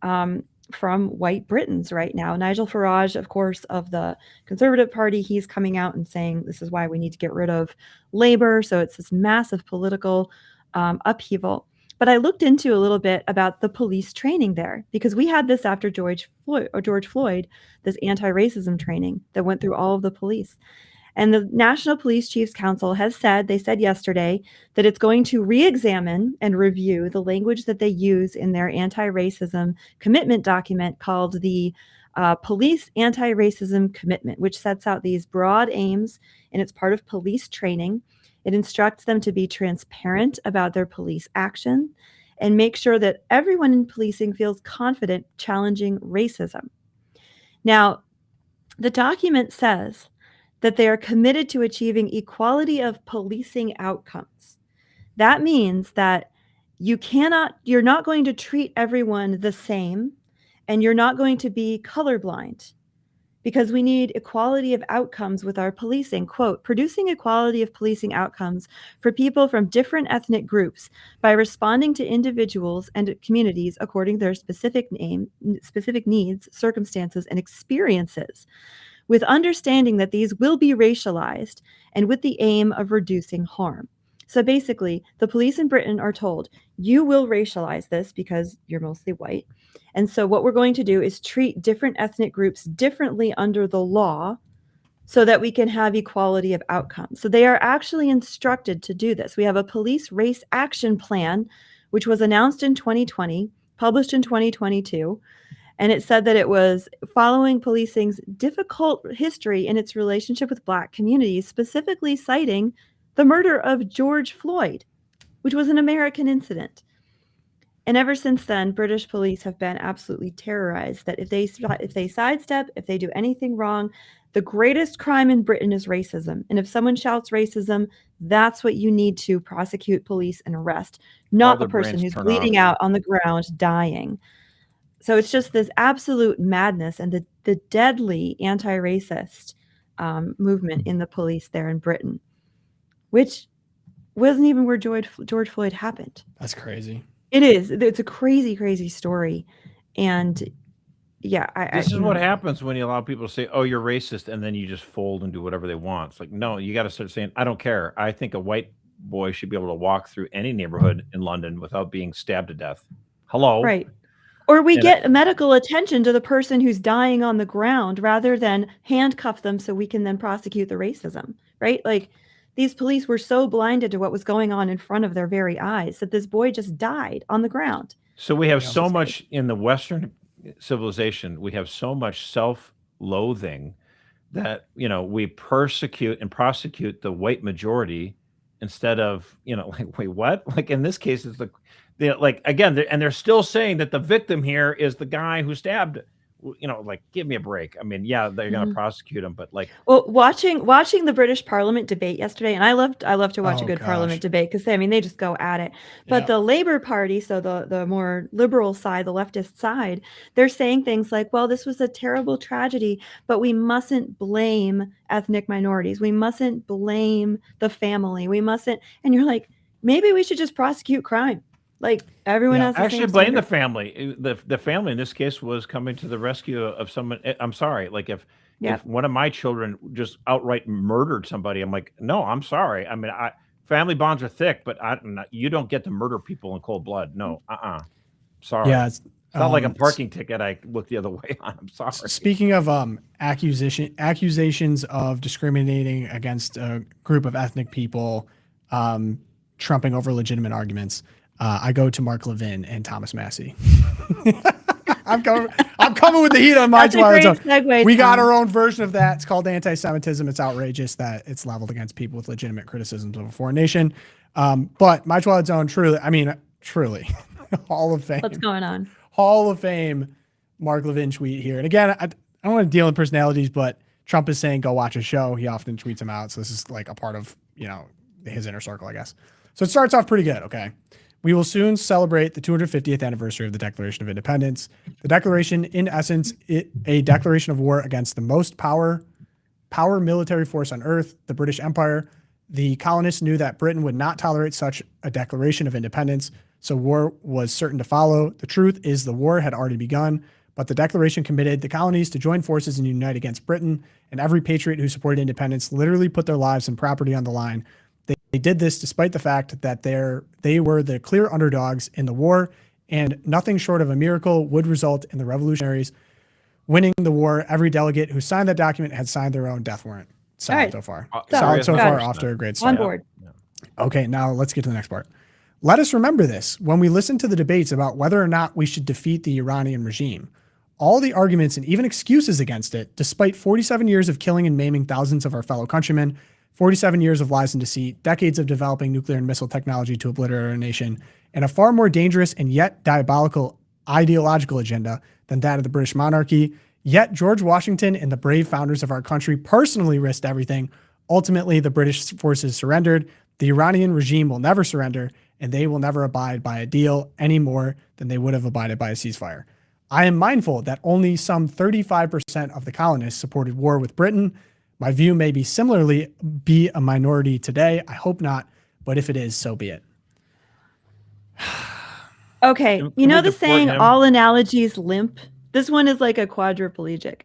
from white Britons right now. Nigel Farage, of course, of the Conservative Party, he's coming out and saying this is why we need to get rid of Labour. So it's this massive political upheaval. But I looked into a little bit about the police training there, because we had this after George Floyd, this anti-racism training that went through all of the police. And the National Police Chiefs Council has said, they said yesterday, that it's going to re-examine and review the language that they use in their anti-racism commitment document called the Police Anti-Racism Commitment, which sets out these broad aims, and it's part of police training. It instructs them to be transparent about their police action and make sure that everyone in policing feels confident challenging racism. Now, the document says that they are committed to achieving equality of policing outcomes. That means that you're not going to treat everyone the same, and you're not going to be colorblind, because we need equality of outcomes with our policing. Quote, producing equality of policing outcomes for people from different ethnic groups by responding to individuals and communities according to their specific needs, circumstances, and experiences, with understanding that these will be racialized and with the aim of reducing harm. So basically, the police in Britain are told, you will racialize this because you're mostly white. And so what we're going to do is treat different ethnic groups differently under the law so that we can have equality of outcomes. So they are actually instructed to do this. We have a police race action plan, which was announced in 2020, published in 2022. And it said that it was following policing's difficult history in its relationship with Black communities, specifically citing the murder of George Floyd, which was an American incident. And ever since then, British police have been absolutely terrorized that if they sidestep, if they do anything wrong, the greatest crime in Britain is racism. And if someone shouts racism, that's what you need to prosecute, police, and arrest, not the person who's bleeding out on the ground dying. So it's just this absolute madness and the deadly anti-racist movement in the police there in Britain, which wasn't even where George Floyd happened. That's crazy. It is. It's a crazy, crazy story. And yeah, this is what happens when you allow people to say, oh, you're racist, and then you just fold and do whatever they want. It's like, no, you got to start saying, I don't care. I think a white boy should be able to walk through any neighborhood in London without being stabbed to death. Hello. Right. Or we get medical attention to the person who's dying on the ground rather than handcuff them so we can then prosecute the racism, right? Like, these police were so blinded to what was going on in front of their very eyes that this boy just died on the ground. So we have so much in the Western civilization, we have so much self-loathing that, we persecute and prosecute the white majority instead of, like, wait, what? Like in this case, it's they're still saying that the victim here is the guy who stabbed. Like, give me a break. I mean, yeah, they're going to prosecute him, but like, well, watching the British Parliament debate yesterday, and I love to watch a good Parliament debate because they just go at it. But the Labour Party, so the more liberal side, the leftist side, they're saying things like, well, this was a terrible tragedy, but we mustn't blame ethnic minorities. We mustn't blame the family. We mustn't. And you're like, maybe we should just prosecute crime. Like, everyone has the actually same blame standard. the family. The family in this case was coming to the rescue of someone. I'm sorry. Like if one of my children just outright murdered somebody, I'm like, no, I'm sorry. I mean, family bonds are thick, but you don't get to murder people in cold blood. No, sorry. Yeah, it's not like a parking ticket I look the other way on. I'm sorry. Speaking of accusations of discriminating against a group of ethnic people, trumping over legitimate arguments, I go to Mark Levin and Thomas Massey. I'm coming with the heat on my Twilight Zone. Segue, we got our own version of that. It's called anti-Semitism. It's outrageous that it's leveled against people with legitimate criticisms of a foreign nation. But my Twilight Zone, truly, Hall of Fame. What's going on? Hall of Fame, Mark Levin tweet here. And again, I don't want to deal in personalities, but Trump is saying go watch a show. He often tweets them out. So this is like a part of, his inner circle, I guess. So it starts off pretty good. Okay. We will soon celebrate the 250th anniversary of the Declaration of Independence. The Declaration, in essence, a declaration of war against the most power military force on earth, the British Empire. The colonists knew that Britain would not tolerate such a declaration of independence, so war was certain to follow. The truth is the war had already begun, but the declaration committed the colonies to join forces and unite against Britain, and every patriot who supported independence literally put their lives and property on the line. They did this despite the fact that they were the clear underdogs in the war, and nothing short of a miracle would result in the revolutionaries winning the war. Every delegate who signed that document had signed their own death warrant. Solid right. so far. Solid So far, off to a great start. On board. Okay, now let's get to the next part. Let us remember this when we listen to the debates about whether or not we should defeat the Iranian regime. All the arguments and even excuses against it, despite 47 years of killing and maiming thousands of our fellow countrymen, 47 years of lies and deceit, decades of developing nuclear and missile technology to obliterate our nation, and a far more dangerous and yet diabolical ideological agenda than that of the British monarchy. Yet George Washington and the brave founders of our country personally risked everything. Ultimately, the British forces surrendered. The Iranian regime will never surrender, and they will never abide by a deal any more than they would have abided by a ceasefire. I am mindful that only some 35% of the colonists supported war with Britain. My view may be similarly be a minority today. I hope not, but if it is, so be it. Okay, Can you know we the deport saying, him? all analogies limp? This one is like a quadriplegic.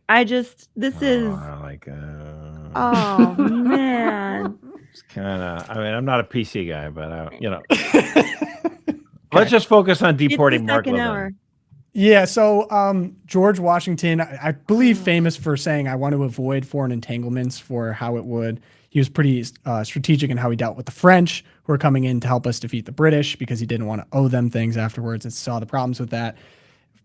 Oh, man. It's kind of, I mean, I'm not a PC guy, but, let's just focus on deporting Mark second Levin. hour. Yeah, so George Washington, I believe famous for saying, I want to avoid foreign entanglements for how it would. He was pretty strategic in how he dealt with the French, who were coming in to help us defeat the British because he didn't want to owe them things afterwards and saw the problems with that.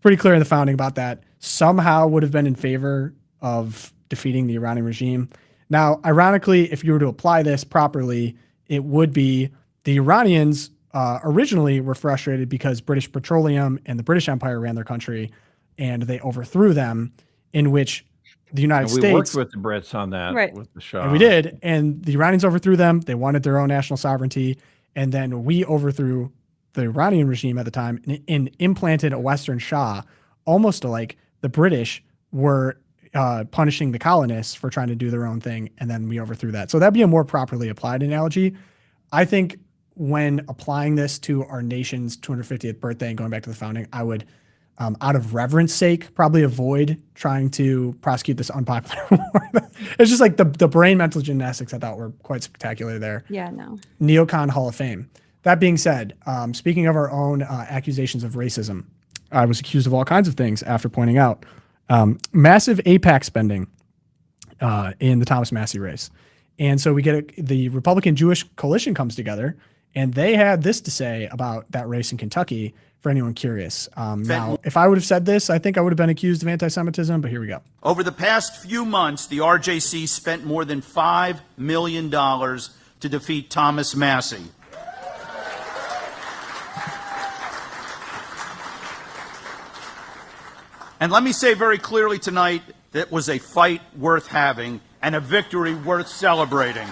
Pretty clear in the founding about that. Somehow would have been in favor of defeating the Iranian regime. Now, ironically, if you were to apply this properly, it would be the Iranians originally were frustrated because British Petroleum and the British Empire ran their country and they overthrew them, in which the United We States worked with the Brits on that, Right. with the Shah. and we did, and the Iranians overthrew them. They wanted their own national sovereignty, and then we overthrew the Iranian regime at the time and implanted a Western Shah, almost like the British were punishing the colonists for trying to do their own thing, and then we overthrew that. So that'd be a more properly applied analogy. I think when applying this to our nation's 250th birthday and going back to the founding, I would, out of reverence sake, probably avoid trying to prosecute this unpopular war. It's just like the brain mental gymnastics I thought were quite spectacular there. Yeah, no. Neocon Hall of Fame. That being said, speaking of our own accusations of racism, I was accused of all kinds of things after pointing out massive AIPAC spending in the Thomas Massey race. And so we get the Republican Jewish coalition comes together, and they had this to say about that race in Kentucky for anyone curious. Now, if I would have said this, I think I would have been accused of anti-Semitism, but here we go. Over the past few months, the RJC spent more than $5 million to defeat Thomas Massey. And let me say very clearly tonight, that was a fight worth having and a victory worth celebrating.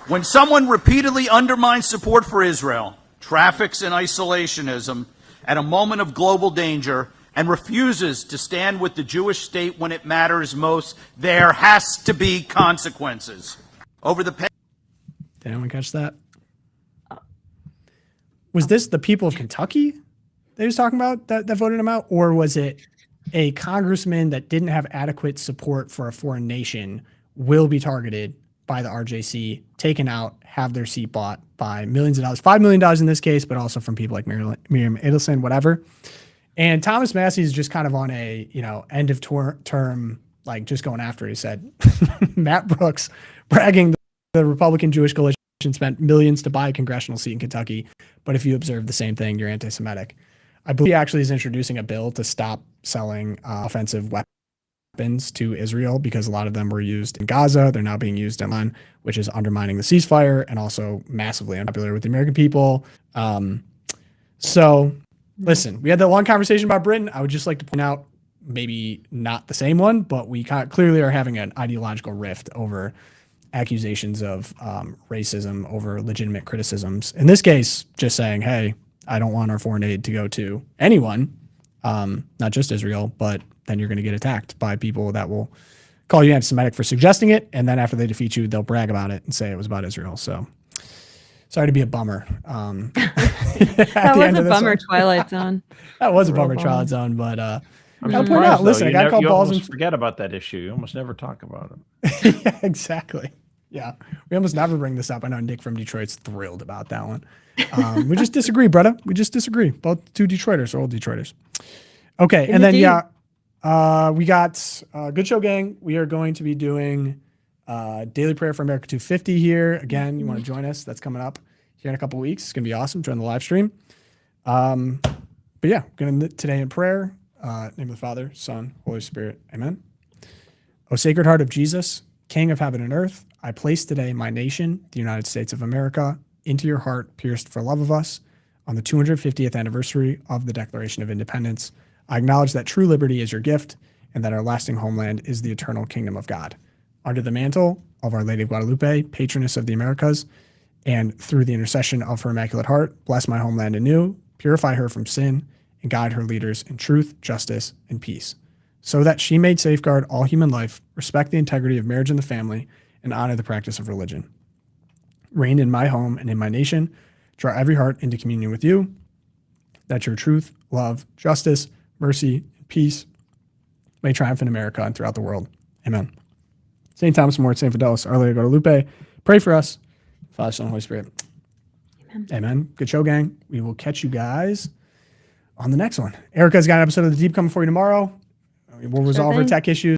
When someone repeatedly undermines support for Israel, traffics in isolationism at a moment of global danger, and refuses to stand with the Jewish state when it matters most, there has to be consequences. Over the past... Did anyone catch that? Was this the people of Kentucky that he was talking about that voted him out? Or was it a congressman that didn't have adequate support for a foreign nation will be targeted by the RJC, taken out, have their seat bought by millions of dollars, $5 million in this case, but also from people like Miriam Edelson, whatever. And Thomas Massey is just kind of on a, end of term, like just going after it. He said, Matt Brooks bragging the Republican Jewish coalition spent millions to buy a congressional seat in Kentucky. But if you observe the same thing, you're anti-Semitic. I believe he actually is introducing a bill to stop selling offensive weapons to Israel because a lot of them were used in Gaza. They're now being used in Lebanon, which is undermining the ceasefire and also massively unpopular with the American people. So listen, we had that long conversation about Britain. I would just like to point out, maybe not the same one, but we clearly are having an ideological rift over accusations of racism over legitimate criticisms. In this case, just saying, hey, I don't want our foreign aid to go to anyone, not just Israel, but then you're going to get attacked by people that will call you anti-Semitic for suggesting it. And then after they defeat you, they'll brag about it and say it was about Israel. So sorry to be a bummer. That was a bummer, Twilight Zone. That was a bummer, Twilight Zone, but I'm I'll point out, listen, I got called balls and forget about that issue. You almost never talk about it. Yeah, exactly. Yeah, we almost never bring this up. I know Nick from Detroit's thrilled about that one. We just disagree, brother. We just disagree. Both two Detroiters are old Detroiters. Okay, and then we got Good Show Gang. We are going to be doing Daily Prayer for America 250 here. Again, you want to join us? That's coming up here in a couple weeks. It's going to be awesome. Join the live stream. But yeah, going to today in prayer. Name of the Father, Son, Holy Spirit. Amen. O Sacred Heart of Jesus, King of heaven and earth, I place today my nation, the United States of America, into your heart, pierced for love of us. On the 250th anniversary of the Declaration of Independence, I acknowledge that true liberty is your gift and that our lasting homeland is the eternal kingdom of God. Under the mantle of Our Lady of Guadalupe, Patroness of the Americas, and through the intercession of her Immaculate Heart, bless my homeland anew, purify her from sin, and guide her leaders in truth, justice, and peace, so that she may safeguard all human life, respect the integrity of marriage and the family, and honor the practice of religion. Reign in my home and in my nation, draw every heart into communion with you, that your truth, love, justice, mercy, and peace may triumph in America and throughout the world. Amen. St. Thomas More, St. Fidelis, Our Lady of Guadalupe, pray for us. Father, Son, Holy Spirit. Amen. Amen. Good show, gang. We will catch you guys on the next one. Erica's got an episode of The Deep coming for you tomorrow. We'll resolve her tech issues.